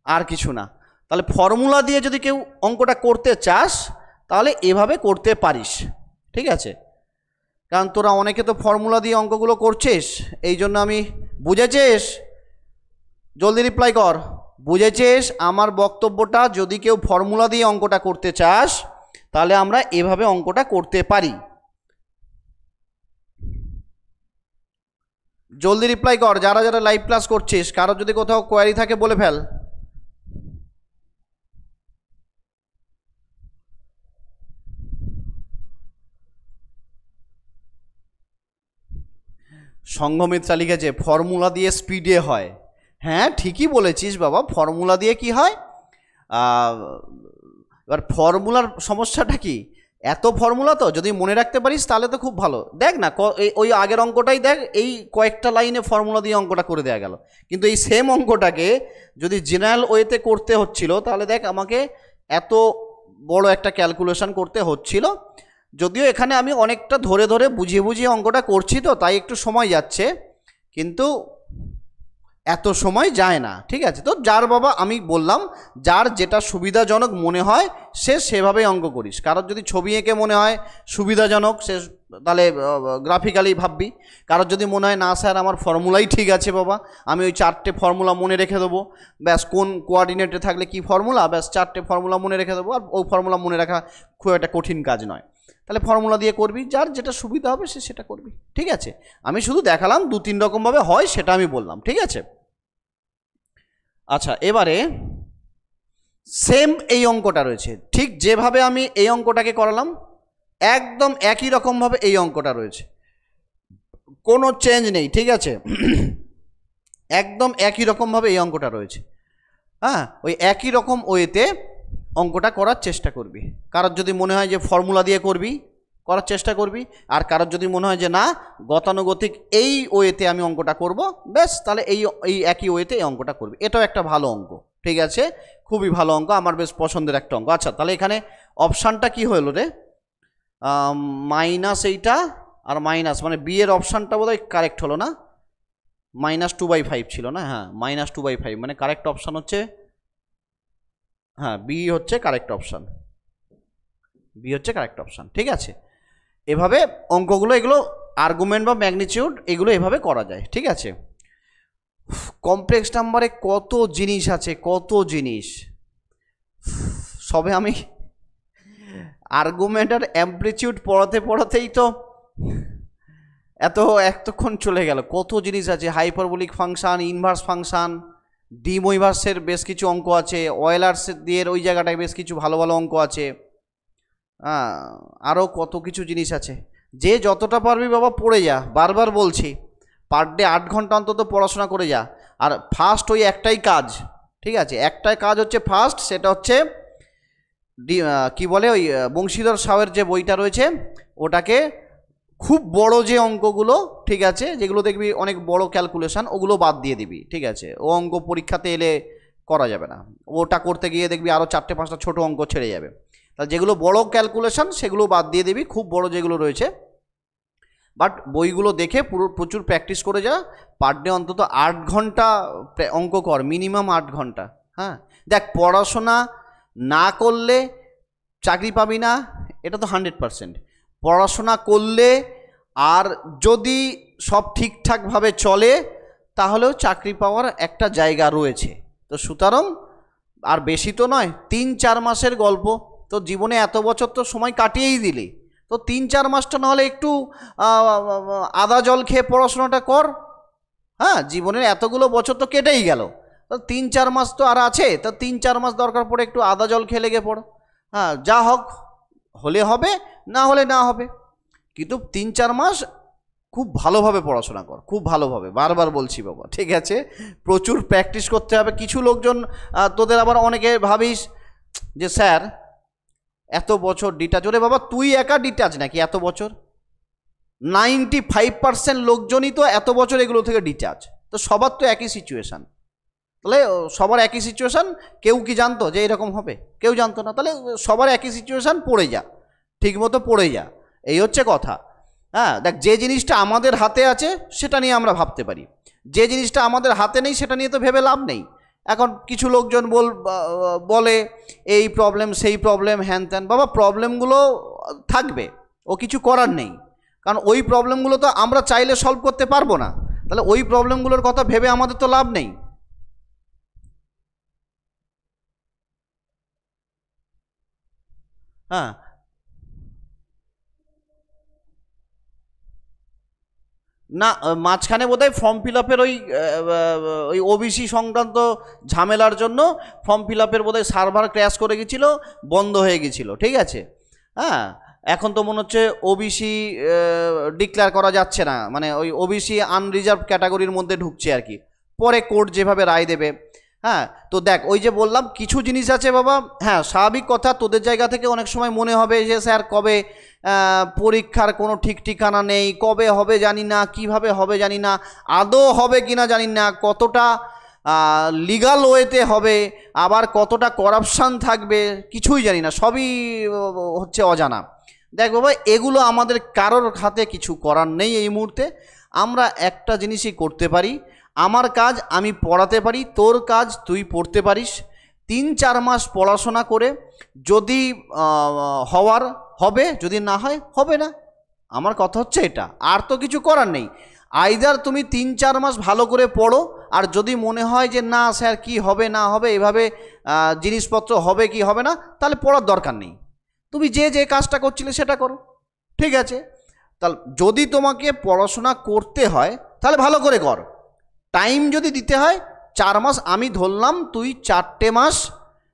আর কিছু না। তাহলে ফর্মুলা দিয়ে যদি কেউ অঙ্কটা করতে চাস তাহলে এভাবে করতে পারিস, ঠিক আছে? কারণ তোরা অনেকে তো ফর্মুলা দিয়ে অঙ্কগুলো করছিস, এই জন্য আমি, বুঝেছিস? জলদি রিপ্লাই কর, বুঝেছিস আমার বক্তব্যটা? যদি কেউ ফর্মুলা দিয়ে অঙ্কটা করতে চাস তাহলে আমরা এভাবে অঙ্কটা করতে পারি। জলদি রিপ্লাই কর, যারা যারা লাইভ ক্লাস করছিস, কারোর যদি কোথাও কোয়ারি থাকে বলে ফেল। সংঘমিত্রা লিখেছে ফর্মুলা দিয়ে স্পিডে হয়। হ্যাঁ, ঠিকই বলেছিস বাবা, ফর্মুলা দিয়ে কি হয়? এবার ফর্মুলার সমস্যাটা কি? এত ফর্মুলা তো যদি মনে রাখতে পারিস তাহলে তো খুব ভালো। দেখ না, ওই আগের অঙ্কটাই দেখ, এই কয়েকটা লাইনে ফর্মুলা দিয়ে অঙ্কটা করে দেওয়া গেল, কিন্তু এই সেম অঙ্কটাকে যদি জেনারেল ওয়েতে করতে হচ্ছিল তাহলে দেখ আমাকে এত বড় একটা ক্যালকুলেশন করতে হচ্ছিল। যদিও এখানে আমি অনেকটা ধরে ধরে বুঝিয়ে বুঝিয়ে অঙ্কটা করছি, তো তাই একটু সময় যাচ্ছে, কিন্তু এত সময় যায় না। ঠিক আছে, তো যার বাবা, আমি বললাম যার যেটা সুবিধাজনক মনে হয় সে সেভাবেই অঙ্ক করিস। কারোর যদি ছবি এঁকে মনে হয় সুবিধাজনক, সে তাহলে গ্রাফিক্যালি ভাববি। কারোর যদি মনে হয় না স্যার আমার ফর্মুলাই ঠিক আছে বাবা, আমি ওই 4টে ফর্মুলা মনে রেখে দেবো, ব্যাস কোন কোঅর্ডিনেটে থাকলে কি ফর্মুলা, ব্যাস 4টে ফর্মুলা মনে রেখে দেবো, আর ওই ফর্মুলা মনে রাখা খুব একটা কঠিন কাজ নয়, তাহলে ফর্মুলা দিয়ে করবি, যার যেটা সুবিধা হবে সে সেটা করবি। ঠিক আছে, আমি শুধু দেখালাম 2-3 রকমভাবে হয়, সেটা আমি বললাম। ঠিক আছে, আচ্ছা, এবারে সেম এই অঙ্কটা রয়েছে, ঠিক যেভাবে আমি এই অঙ্কটাকে করালাম একদম একই রকমভাবে এই অঙ্কটা রয়েছে, কোনো চেঞ্জ নেই। ঠিক আছে, একদম একই রকমভাবে এই অঙ্কটা রয়েছে। হ্যাঁ, ওই একই রকম ওয়েতে অঙ্কটা করার চেষ্টা করবি। কারোর যদি মনে হয় যে ফর্মুলা দিয়ে করবি, করার চেষ্টা করবি, আর কারোর যদি মনে হয় যে না গতানুগতিক এই ওয়েতে আমি অঙ্কটা করব, ব্যাস তাহলে এই একই ওয়েতে এই অঙ্কটা করবি। এটাও একটা ভালো অঙ্ক। ঠিক আছে, খুবই ভালো অঙ্ক, আমার বেশ পছন্দের একটা অঙ্ক। আচ্ছা, তাহলে এখানে অপশানটা কি হলো রে? মাইনাস এইটা আর মাইনাস, মানে বি এর অপশানটা বোধহয় কারেক্ট হলো না, -2/5 ছিল না? হ্যাঁ, -2/5 মানে কারেক্ট অপশান হচ্ছে, হ্যাঁ বি হচ্ছে কারেক্ট অপশান, বি হচ্ছে কারেক্ট অপশান। ঠিক আছে, এভাবে অঙ্কগুলো, এগুলো আর্গুমেন্ট বা ম্যাগনিটিউড, এগুলো এভাবে করা যায়। ঠিক আছে, কমপ্লেক্স নাম্বারে কত জিনিস আছে, কত জিনিস। সবে আমি আর্গুমেন্ট আর অ্যামপ্লিটিউড পড়াতে পড়াতেই তো এতক্ষণ চলে গেল। কত জিনিস আছে, হাইপারবোলিক ফাংশন, ইনভার্স ফাংশন, ডিমোইভার্সের বেশ কিছু অঙ্ক আছে, অয়েলার্স দিয়ে ওই জায়গাটায় বেশ কিছু ভালো ভালো অঙ্ক আছে, আরও কত কিছু জিনিস আছে। যে যতটা পারবি বাবা পড়ে যা, বারবার বলছি, পার ডে 8 ঘন্টা অন্তত পড়াশোনা করে যা। আর ফার্স্ট ওই একটাই কাজ, ঠিক আছে, একটাই কাজ হচ্ছে ফার্স্ট, সেটা হচ্ছে কি বলে ওই বংশীধর সাউয়ের যে বইটা রয়েছে ওটাকে খুব বড় যে অঙ্কগুলো, ঠিক আছে, যেগুলো দেখবি অনেক বড় ক্যালকুলেশন, ওগুলো বাদ দিয়ে দিবি, ঠিক আছে। ও অঙ্ক পরীক্ষাতে এলে করা যাবে না, ওটা করতে গিয়ে দেখবি আরও 4-5টা ছোটো অঙ্ক ছেড়ে যাবে। তাহলে যেগুলো বড় ক্যালকুলেশন সেগুলো বাদ দিয়ে দিবি, খুব বড় যেগুলো রয়েছে। বাট বইগুলো দেখে প্রচুর প্র্যাকটিস করে যা, পার ডে অন্তত 8 ঘন্টা অঙ্ক কর, মিনিমাম 8 ঘন্টা। হ্যাঁ, দেখ, পড়াশোনা না করলে চাকরি পাবি না, এটা তো 100%। পড়াশোনা করলে আর যদি সব ঠিকঠাকভাবে চলে তাহলেও চাকরি পাওয়ার একটা জায়গা রয়েছে। তো সুতরাং আর বেশি তো নয়, 3-4 মাসের গল্প। তো জীবনে এত বছর তো সময় কাটিয়েই দিলি, তো 3-4 মাসটা নাহলে একটু আদা জল খেয়ে পড়াশোনাটা কর। হ্যাঁ, জীবনের এতগুলো বছর তো কেটেই গেল, তো 3-4 মাস তো আর আছে, তো 3-4 মাস দরকার পড়ে একটু আদা জল খেয়ে লেগে পড়ো। হ্যাঁ, যা হোক, হলে হবে, না হলে না হবে, কিন্তু 3-4 মাস খুব ভালোভাবে পড়াশোনা কর, খুব ভালোভাবে, বারবার বলছি বাবা, ঠিক আছে। প্রচুর প্র্যাকটিস করতে হবে। কিছু লোকজন তোদের আবার অনেকে ভাবিস যে স্যার এত বছর ডিটাচ, ওরে বাবা তুই একা ডিটাচ নাকি এত বছর? 95% লোকজনই তো এত বছর এগুলো থেকে ডিটাচ। তো সবার তো একই সিচুয়েশান, তাহলে সবার একই সিচুয়েশান, কেউ কি জানতো যে এরকম হবে? কেউ জানতো না। তাহলে সবার একই সিচুয়েশান, পড়ে যা, ঠিক মতো পড়ে যা, এই হচ্ছে কথা। হ্যাঁ, দেখ, যে জিনিসটা আমাদের হাতে আছে সেটা নিয়ে আমরা ভাবতে পারি, যে জিনিসটা আমাদের হাতে নেই সেটা নিয়ে তো ভেবে লাভ নেই। এখন কিছু লোকজন বলে এই প্রবলেম সেই প্রবলেম হ্যান ত্যান। বাবা, প্রবলেমগুলো থাকবে, ও কিছু করার নেই, কারণ ওই প্রবলেমগুলো তো আমরা চাইলে সলভ করতে পারবো না। তাহলে ওই প্রবলেমগুলোর কথা ভেবে আমাদের তো লাভ নেই। হ্যাঁ, না, মাঝখানে বোধহয় ফর্ম ফিল আপের ওই ওবিসি সংক্রান্ত ঝামেলার জন্য ফর্ম ফিল আপের বোধহয় সার্ভার ক্র্যাশ করে গেছিলো, বন্ধ হয়ে গেছিলো, ঠিক আছে। হ্যাঁ, এখন তো মনে হচ্ছে ওবিসি ডিক্লেয়ার করা যাচ্ছে না, মানে ওই ওবিসি আনরিজার্ভ ক্যাটাগরির মধ্যে ঢুকছে আর কি, পরে কোর্ট যেভাবে রায় দেবে। হ্যাঁ, তো দেখ, ওই যে বললাম কিছু জিনিস আছে বাবা। হ্যাঁ, স্বাভাবিক কথা, তোদের জায়গা থেকে অনেক সময় মনে হবে যে স্যার কবে পরীক্ষার কোনো ঠিক ঠিকানা নেই, কবে হবে জানি না, কিভাবে হবে জানি না, আদৌ হবে কিনা জানি না, কতটা লিগাল ওয়েতে হবে, আবার কতটা করাপশান থাকবে কিছুই জানি না, সবই হচ্ছে অজানা। দেখ বাবা, এগুলো আমাদের কারোর হাতে কিছু করার নেই এই মুহূর্তে। আমরা একটা জিনিসই করতে পারি, আমার কাজ আমি পড়াতে পারি, তোর কাজ তুই পড়তে পারিস। 3-4 মাস পড়াশোনা করে যদি হওয়ার হবে, যদি না হয় হবে না। আমার কথা হচ্ছে এটা, আর তো কিছু করার নেই। আইদার তুমি 3-4 মাস ভালো করে পড়ো, আর যদি মনে হয় যে না স্যার কি হবে না হবে, এভাবে জিনিসপত্র হবে কি হবে না, তাহলে পড়ার দরকার নেই, তুমি যে যে কাজটা করছিলে সেটা করো, ঠিক আছে। তাহলে যদি তোমাকে পড়াশোনা করতে হয় তাহলে ভালো করে কর, টাইম যদি দিতে হয় 4 মাস, আমি ধরলাম তুই 4টে মাস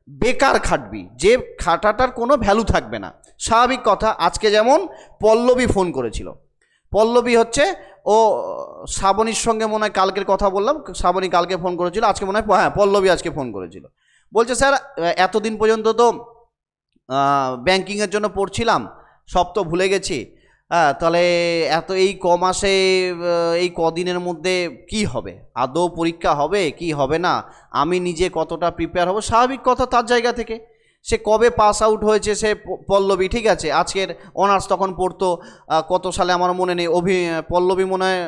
বেকার খাটবি, যে খাটাটার কোনো ভ্যালু থাকবে না। স্বাভাবিক কথা, আজকে যেমন পল্লবী ফোন করেছিল, পল্লবী হচ্ছে ও শ্রাবণীর সঙ্গে মনে হয় কালকের কথা বললাম, শ্রাবণী কালকে ফোন করেছিল, আজকে মনে হয় হ্যাঁ পল্লবী আজকে ফোন করেছিল, বলছে স্যার এতদিন পর্যন্ত তো ব্যাংকিংয়ের জন্য পড়ছিলাম, সব তো ভুলে গেছি। হ্যাঁ, তাহলে এই মাসে এই কদিনের মধ্যে কি হবে, আদৌ পরীক্ষা হবে কি হবে না, আমি নিজে কতটা প্রিপেয়ার হব। স্বাভাবিক কথা, তার জায়গা থেকে সে কবে পাস আউট হয়েছে সে পল্লবী, ঠিক আছে, আজকের অনার্স তখন পড়তো কত সালে আমার মনে নেই, পল্লবী মনে হয়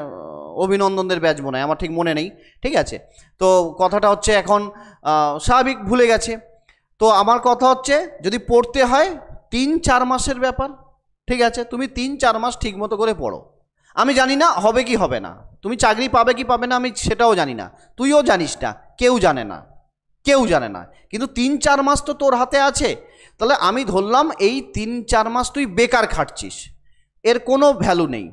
অভিনন্দনদের ব্যাচ মনে হয়, আমার ঠিক মনে নেই, ঠিক আছে। তো কথাটা হচ্ছে এখন স্বাভাবিক ভুলে গেছে। তো আমার কথা হচ্ছে যদি পড়তে হয় 3-4 মাসের ব্যাপার, ঠিক আছে, তুমি 3-4 মাস ঠিক মতো করে পড়ো। আমি জানি না হবে কি হবে না, তুমি চাকরি পাবে কি পাবে না আমি সেটাও জানি না, তুইও জানিস না, কেউ জানে না, কেউ জানে না, কিন্তু 3-4 মাস তো তোর হাতে আছে। তাহলে আমি ধরলাম এই 3-4 মাস তুই বেকার খাটছিস, এর কোনো ভ্যালু নেই,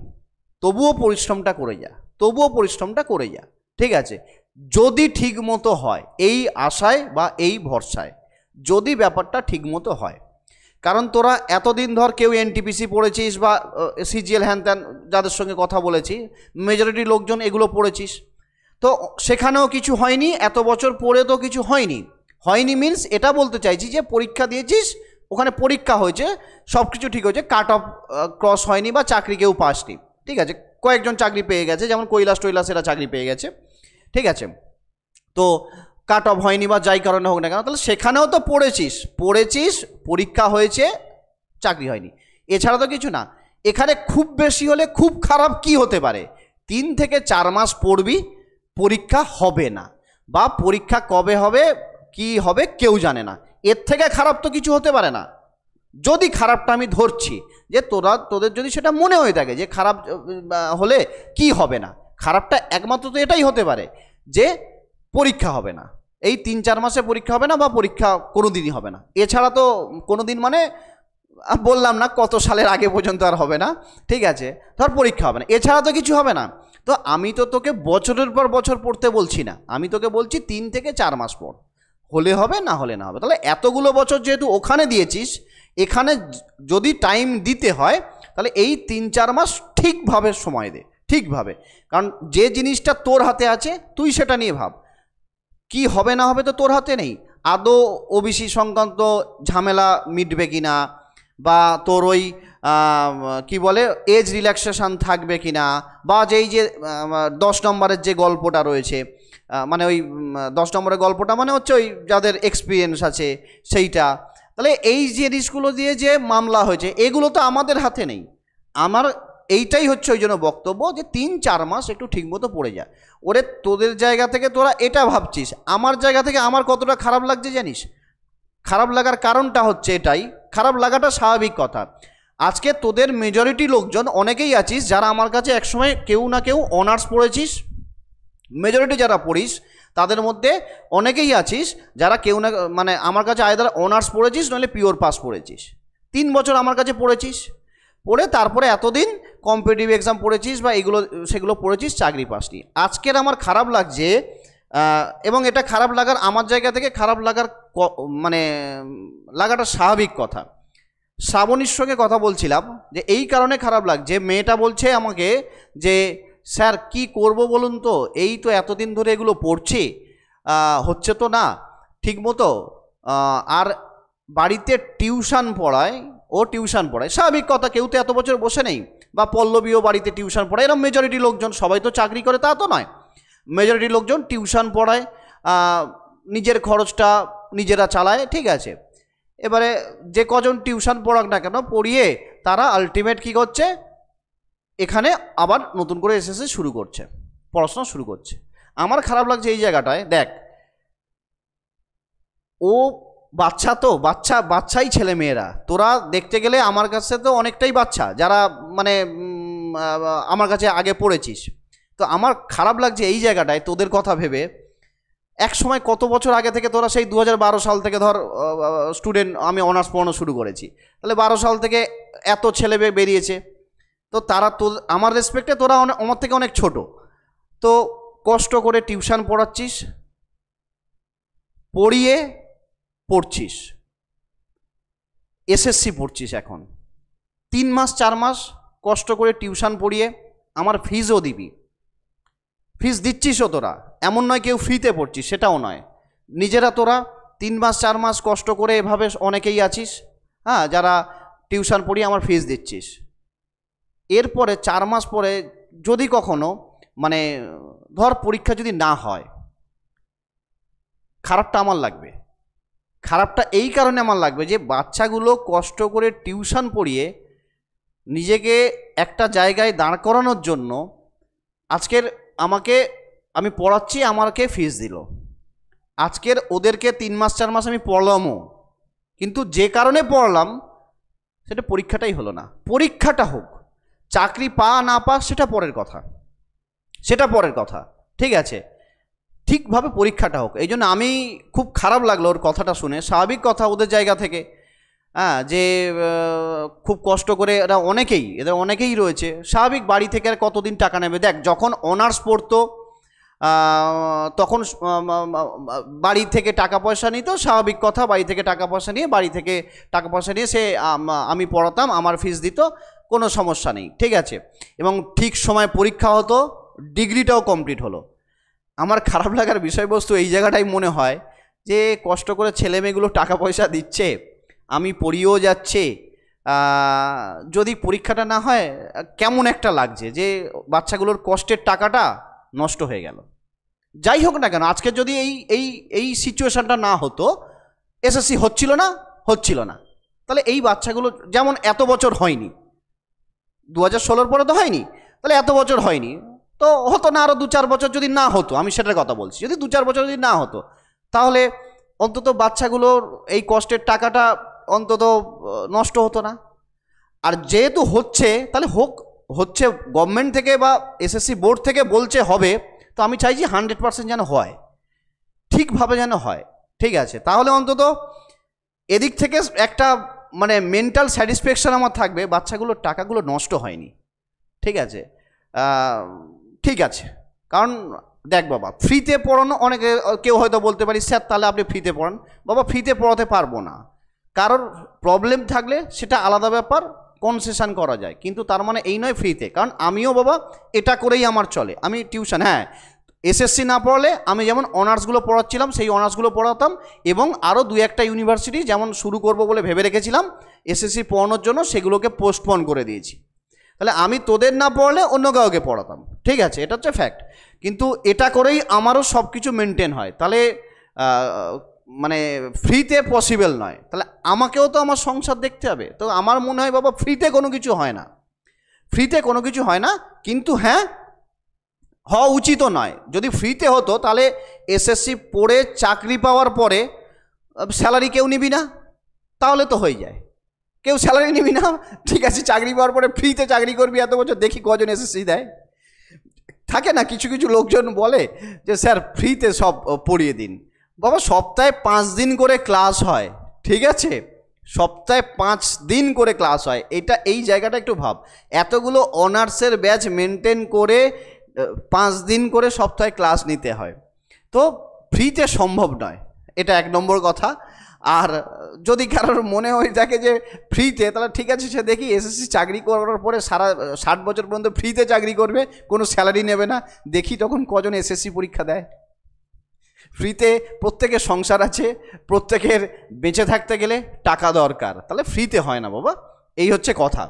তবুও পরিশ্রমটা করে যা, তবুও পরিশ্রমটা করে যা, ঠিক আছে। যদি ঠিক মতো হয়, এই আশায় বা এই ভরসায়, যদি ব্যাপারটা ঠিক মতো হয়, কারণ তোরা এতদিন ধর কেউ এনটিপিসি পড়েছিস বা সিজিএল হ্যান ত্যান, যাদের সঙ্গে কথা বলেছি মেজরিটি লোকজন এগুলো পড়েছিস, তো সেখানেও কিছু হয়নি, এত বছর পড়ে তো কিছু হয়নি। হয়নি মিন্স এটা বলতে চাইছি যে পরীক্ষা দিয়েছিস, ওখানে পরীক্ষা হয়েছে, সব কিছু ঠিক হয়েছে, কাট অফ ক্রস হয়নি বা চাকরি কেউ পাসনি, ঠিক আছে, কয়েকজন চাকরি পেয়ে গেছে, যেমন কৈলাসেরা চাকরি পেয়ে গেছে, ঠিক আছে, তো কাট অফ হয়নি বা যাই কারণে হোক না কেন, তাহলে সেখানেও তো পড়েছিস, পরীক্ষা হয়েছে, চাকরি হয়নি, এছাড়া তো কিছু না। এখানে খুব বেশি হলে খুব খারাপ কি হতে পারে, 3 থেকে 4 মাস পড়বি, পরীক্ষা হবে না, বা পরীক্ষা কবে হবে কি হবে কেউ জানে না, এর থেকে খারাপ তো কিছু হতে পারে না। যদি খারাপটা আমি ধরছি যে তোদের যদি সেটা মনে হয়ে থাকে যে খারাপ হলে কি হবে না, খারাপটা একমাত্র তো এটাই হতে পারে যে পরীক্ষা হবে না, এই 3-4 মাসে পরীক্ষা হবে না, বা পরীক্ষা কোনো দিনই হবে না, এছাড়া তো কোনো দিন মানে বললাম না কত সালের আগে পর্যন্ত আর হবে না, ঠিক আছে, ধর পরীক্ষা হবে না, এছাড়া তো কিছু হবে না। তো আমি তো তোকে বছরের পর বছর পড়তে বলছি না, আমি তোকে বলছি 3 থেকে 4 মাস পর, হলে হবে না হলে না হবে। তাহলে এতগুলো বছর যেহেতু ওখানে দিয়েছিস, এখানে যদি টাইম দিতে হয় তাহলে এই 3-4 মাস ঠিকভাবে সময় দে, ঠিকভাবে, কারণ যে জিনিসটা তোর হাতে আছে তুই সেটা নিয়ে ভাব, কি হবে না হবে তো তোর হাতে নেই। আদৌ ওবিসি সংক্রান্ত ঝামেলা মিটবে কি না, বা তোর ওই কি বলে এজ রিল্যাক্সেশন থাকবে কি না, বা যেই যে 10 নম্বরের যে গল্পটা রয়েছে, মানে ওই 10 নম্বরের গল্পটা মানে হচ্ছে ওই যাদের এক্সপিরিয়েন্স আছে সেইটা, তাহলে এই জিনিসগুলো দিয়ে যে মামলা হয়েছে এগুলো তো আমাদের হাতে নেই। আমার এইটাই হচ্ছে ওই জন্য বক্তব্য যে 3-4 মাস একটু ঠিকমতো পড়ে যায়। ওরে তোদের জায়গা থেকে তোরা এটা ভাবছিস, আমার জায়গা থেকে আমার কতটা খারাপ লাগছে জানিস? খারাপ লাগার কারণটা হচ্ছে এটাই, খারাপ লাগাটা স্বাভাবিক কথা। আজকে তোদের মেজরিটি লোকজন অনেকেই আছিস যারা আমার কাছে একসময় কেউ না কেউ অনার্স পড়েছিস, মেজরিটি যারা পড়িস তাদের মধ্যে অনেকেই আছিস যারা কেউ না মানে আমার কাছে আয়দার অনার্স পড়েছিস নইলে পিওর পাস পড়েছিস, 3 বছর আমার কাছে পড়েছিস, পড়ে তারপরে এতদিন কম্পিটিটিভ এক্সাম পড়েছিস বা এগুলো সেগুলো পড়েছিস, চাকরি পাসনি। আজকের আমার খারাপ লাগছে, এবং এটা খারাপ লাগার আমার জায়গা থেকে খারাপ লাগার মানে লাগাটা স্বাভাবিক কথা। শ্রাবণীর সঙ্গে কথা বলছিলাম যে এই কারণে খারাপ লাগছে, মেয়েটা বলছে আমাকে যে স্যার কি করব বলুন তো, এই তো এতদিন ধরে এগুলো পড়ছি, হচ্ছে তো না ঠিক মতো, আর বাড়িতে টিউশন পড়ায়, ও টিউশন পড়ায়, স্বাভাবিক কথা, কেউ তো এত বছর বসে নেই, বা পল্লবীও বাড়িতে টিউশন পড়ায়, এরকম মেজরিটি লোকজন, সবাই তো চাকরি করে তা তো নয়, মেজরিটি লোকজন টিউশন পড়ায়, নিজের খরচটা নিজেরা চালায়, ঠিক আছে। এবারে যে কজন টিউশন পড়াক না কেন, পড়িয়ে তারা আলটিমেট কী করছে, এখানে আবার নতুন করে এসএসসি শুরু করছে, পড়াশোনা শুরু করছে। আমার খারাপ লাগছে এই জায়গাটায়, দেখ ও বাচ্চা, তো বাচ্চাই ছেলে মেয়েরা, তোরা দেখতে গেলে আমার কাছে তো অনেকটাই বাচ্চা যারা মানে আমার কাছে আগে পড়েছিস, তো আমার খারাপ লাগছে এই জায়গাটায় তোদের কথা ভেবে। এক সময় কত বছর আগে থেকে তোরা সেই 2012 সাল থেকে ধর স্টুডেন্ট, আমি অনার্স পড়ানো শুরু করেছি, তাহলে 12 সাল থেকে এত ছেলে বেরিয়েছে, তো তারা তো আমার রেসপেক্টে তোরা আমার থেকে অনেক ছোট, তো কষ্ট করে টিউশন পড়াচ্ছিস, পড়িয়ে পড়ছিস, এসএসসি পড়ছিস, এখন 3 মাস 4 মাস কষ্ট করে টিউশন পড়িয়ে আমার ফিজও দিবি, ফিজ দিচ্ছিসও তোরা, এমন নয় কেউ ফ্রিতে পড়ছিস সেটাও নয়, নিজেরা তোরা 3 মাস 4 মাস কষ্ট করে এভাবে অনেকেই আছিস, হ্যাঁ, যারা টিউশন পড়িয়ে আমার ফিজ দিচ্ছিস। এরপরে 4 মাস পরে যদি কখনো মানে ধর পরীক্ষা যদি না হয়, খারাপটা আমার লাগবে। খারাপটা এই কারণে আমার লাগবে যে বাচ্চাগুলো কষ্ট করে টিউশন পড়িয়ে নিজেকে একটা জায়গায় দাঁড় করানোর জন্য আজকের আমি পড়াচ্ছি, আমাকে ফিস দিল, আজকের ওদেরকে 3 মাস 4 মাস আমি পড়লামও, কিন্তু যে কারণে পড়লাম সেটা পরীক্ষাটাই হলো না। পরীক্ষাটা হোক, চাকরি পা না পা সেটা পরের কথা, ঠিক আছে, ঠিকভাবে পরীক্ষাটা হোক। এই জন্য আমি খুব খারাপ লাগলো ওর কথাটা শুনে, স্বাভাবিক কথা ওদের জায়গা থেকে, হ্যাঁ, যে খুব কষ্ট করে এদের অনেকেই রয়েছে, স্বাভাবিক, বাড়ি থেকে আর কতদিন টাকা নেবে। দেখ যখন অনার্স পড়তো তখন বাড়ি থেকে টাকা পয়সা নিত, স্বাভাবিক কথা, বাড়ি থেকে টাকা পয়সা নিয়ে সে আমি পড়াতাম, আমার ফিস দিত, কোনো সমস্যা নেই, ঠিক আছে, এবং ঠিক সময় পরীক্ষা হতো, ডিগ্রিটাও কমপ্লিট হলো। আমার খারাপ লাগার বিষয়বস্তু এই জায়গাটাই মনে হয় যে কষ্ট করে ছেলেমেয়েগুলো টাকা পয়সা দিচ্ছে, আমি পড়িয়েও যাচ্ছে, যদি পরীক্ষাটা না হয় কেমন একটা লাগছে যে বাচ্চাগুলোর কষ্টের টাকাটা নষ্ট হয়ে গেল। যাই হোক না কেন, আজকে যদি এই এই এই সিচুয়েশানটা না হতো, এসএসসি হচ্ছিল না, তাহলে এই বাচ্চাগুলো যেমন এত বছর হয়নি, 2016 পরে তো হয়নি, তাহলে এত বছর হয়নি, তো হতো না আরও 2-4 বছর যদি না হতো, আমি সেটার কথা বলছি, যদি 2-4 বছর যদি না হতো, তাহলে অন্তত বাচ্চাগুলোর এই কষ্টের টাকাটা অন্তত নষ্ট হতো না। আর যেহেতু হচ্ছে, তাহলে হচ্ছে গভর্নমেন্ট থেকে বা এসএসসি বোর্ড থেকে বলছে হবে, তো আমি চাইছি 100% যেন হয়, ঠিকভাবে যেন হয়, ঠিক আছে? তাহলে অন্তত এদিক থেকে একটা মানে মেন্টাল স্যাটিসফ্যাকশন আমার থাকবে, বাচ্চাগুলোর টাকাগুলো নষ্ট হয়নি, ঠিক আছে? ঠিক আছে, কারণ দেখ বাবা, ফ্রিতে পড়ানো, অনেকে কেউ হয়তো বলতে পারি স্যার তাহলে আপনি ফ্রিতে পড়ান। বাবা, ফ্রিতে পড়াতে পারবো না, কারোর প্রবলেম থাকলে সেটা আলাদা ব্যাপার, কনসেশন করা যায়, কিন্তু তার মানে এই নয় ফ্রিতে। কারণ আমিও বাবা এটা করেই আমার চলে, আমি টিউশন, হ্যাঁ এসএসসি না পড়লে আমি যেমন অনার্সগুলো পড়াচ্ছিলাম সেই অনার্সগুলো পড়াতাম, এবং আরও 2-1টা ইউনিভার্সিটি যেমন শুরু করব বলে ভেবে রেখেছিলাম এসএসসি পড়ানোর জন্য, সেগুলোকে পোস্টপোন করে দিয়েছি। তাহলে আমি তোদের না পড়লে অন্য কাউকে পড়াতাম, ঠিক আছে? এটা হচ্ছে ফ্যাক্ট। কিন্তু এটা করেই আমারও সব কিছু মেনটেন হয়, তাহলে মানে ফ্রিতে পসিবল নয়, তাহলে আমাকেও তো আমার সংসার দেখতে হবে। তো আমার মনে হয় বাবা ফ্রিতে কোনো কিছু হয় না, ফ্রিতে কোনো কিছু হয় না। কিন্তু হ্যাঁ, হওয়া উচিতও নয়। যদি ফ্রিতে হতো তাহলে এসএসসি পড়ে চাকরি পাওয়ার পরে স্যালারি কেউ নিবি না, তাহলে তো হয়ে যায়, কেউ স্যালারি নিবি না, ঠিক আছে? চাকরি পাওয়ার পরে ফ্রিতে চাকরি করবি এত বছর, দেখি কজন এসএসসি দেয়। থাকে না কিছু কিছু লোকজন বলে যে স্যার ফ্রিতে সব পড়িয়ে দিন। বাবা, সপ্তাহে 5 দিন করে ক্লাস হয়, ঠিক আছে? সপ্তাহে 5 দিন করে ক্লাস হয়, এটা এই জায়গাটা একটু ভাব। এতগুলো অনার্সের ব্যাচ মেনটেন করে 5 দিন করে সপ্তাহে ক্লাস নিতে হয়, তো ফ্রিতে সম্ভব নয়, এটা 1 নম্বর কথা। আর যদি কারোর মনে হয়ে থাকে যে ফ্রিতে, তাহলে ঠিক আছে, সে দেখি এসএসসি চাকরি করার পরে সারা 60 বছর পর্যন্ত ফ্রিতে চাকরি করবে, কোনো স্যালারি নেবে না, দেখি তখন কজন এসএসসি পরীক্ষা দেয়। ফ্রিতে প্রত্যেকের সংসার আছে, প্রত্যেকের বেঁচে থাকতে গেলে টাকা দরকার, তাহলে ফ্রিতে হয় না বাবা, এই হচ্ছে কথা।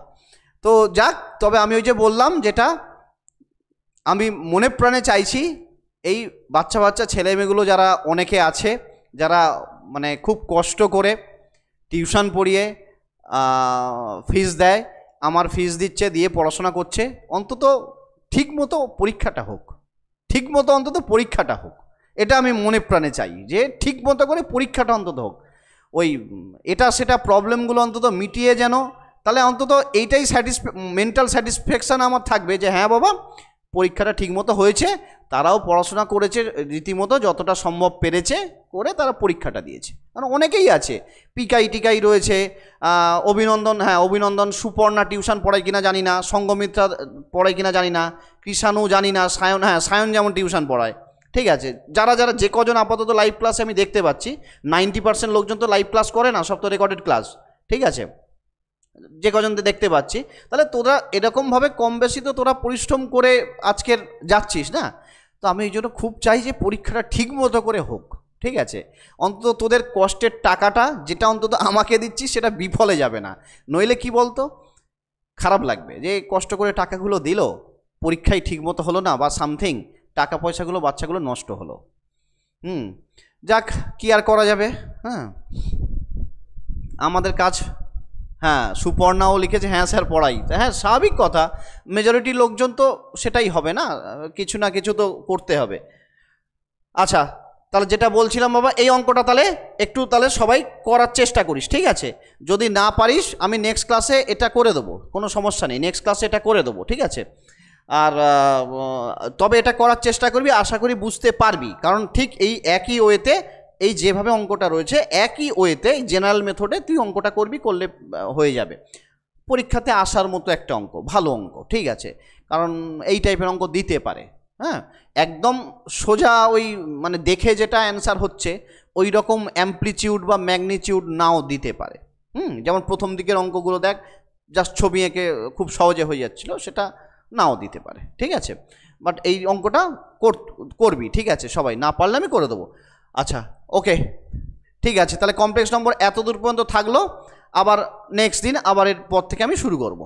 তো যাক, তবে আমি ওই যে বললাম, যেটা আমি মনে প্রাণে চাইছি, এই বাচ্চা বাচ্চা ছেলেমেয়েগুলো যারা অনেকে আছে, যারা মানে খুব কষ্ট করে টিউশন পড়িয়ে ফিস দেয়, আমার ফিস দিচ্ছে, দিয়ে পড়াশোনা করছে, অন্তত ঠিক মতো পরীক্ষাটা হোক, ঠিক মতো অন্তত পরীক্ষাটা হোক, এটা আমি মনে প্রাণে চাই, যে ঠিক মতো করে পরীক্ষাটা অন্তত হোক। ওই এটা সেটা প্রবলেমগুলো অন্তত মিটিয়ে যেন, তাহলে অন্তত এইটাই মেন্টাল স্যাটিসফ্যাকশান আমার থাকবে যে হ্যাঁ বাবা পরীক্ষাটা ঠিকমতো হয়েছে, তারাও পড়াশোনা করেছে রীতিমতো, যতটা সম্ভব পেরেছে করে তারা পরীক্ষাটা দিয়েছে। কারণ অনেকেই আছে, পিকাই টিকাই রয়েছে, অভিনন্দন, হ্যাঁ অভিনন্দন, সুপর্ণা টিউশন পড়ায় কিনা জানি না, সঙ্গমিত্রা পড়ায় কিনা জানি না, কৃষাণু জানি না, সায়ন, হ্যাঁ সায়ন যেমন টিউশন পড়ায়, ঠিক আছে? যারা যারা যে কজন আপাতত লাইভ ক্লাসে আমি দেখতে পাচ্ছি, 90% লোকজন তো লাইভ ক্লাস করে না, সব তো রেকর্ডেড ক্লাস, ঠিক আছে? যে কজন দেখতে পাচ্ছি, তাহলে তোরা এরকমভাবে কম বেশি তো তোরা পরিশ্রম করে আজকের যাচ্ছিস না, তো আমি এই জন্য খুব চাই যে পরীক্ষাটা ঠিক মতো করে হোক, ঠিক আছে? অন্তত তোদের কষ্টের টাকাটা যেটা অন্তত আমাকে দিচ্ছিস সেটা বিফলে যাবে না, নইলে কি বলতো খারাপ লাগবে যে কষ্ট করে টাকাগুলো দিল, পরীক্ষায় ঠিক মতো হলো না, বা সামথিং টাকা পয়সাগুলো বাচ্চাগুলো নষ্ট হলো। যাক, কি আর করা যাবে, হ্যাঁ আমাদের কাজ। হ্যাঁ, সুপর্ণাও লিখেছে হ্যাঁ স্যার পড়াই, হ্যাঁ স্বাভাবিক কথা, মেজরিটি লোকজন তো সেটাই হবে না, কিছু না কিছু তো করতে হবে। আচ্ছা, তাহলে যেটা বলছিলাম বাবা, এই অঙ্কটা তাহলে একটু তাহলে সবাই করার চেষ্টা করিস, ঠিক আছে? যদি না পারিস আমি নেক্সট ক্লাসে এটা করে দেবো, কোনো সমস্যা নেই, নেক্সট ক্লাসে এটা করে দেবো, ঠিক আছে? আর তবে এটা করার চেষ্টা করবি, আশা করি বুঝতে পারবি, কারণ ঠিক এই একই ওয়েতে, এই যেভাবে অঙ্কটা রয়েছে একই ওয়েতে জেনারেল মেথডে তুই অঙ্কটা করবি, করলে হয়ে যাবে। পরীক্ষাতে আসার মতো একটা অঙ্ক, ভালো অঙ্ক, ঠিক আছে? কারণ এই টাইপের অঙ্ক দিতে পারে, হ্যাঁ একদম সোজা ওই মানে দেখে যেটা অ্যান্সার হচ্ছে ওই রকম অ্যাম্প্লিটিউড বা ম্যাগনিটিউড নাও দিতে পারে। যেমন প্রথম দিকের অঙ্কগুলো দেখ জাস্ট ছবি এঁকে খুব সহজে হয়ে যাচ্ছিল, সেটা নাও দিতে পারে, ঠিক আছে? বাট এই অঙ্কটা করবি, ঠিক আছে? সবাই না পারলে আমি করে দেবো। আচ্ছা, ওকে, ঠিক আছে, তাহলে কমপ্লেক্স নম্বর এত দূর পর্যন্ত থাকলো। আবার নেক্সট দিন আবার এর পর থেকে আমি শুরু করব।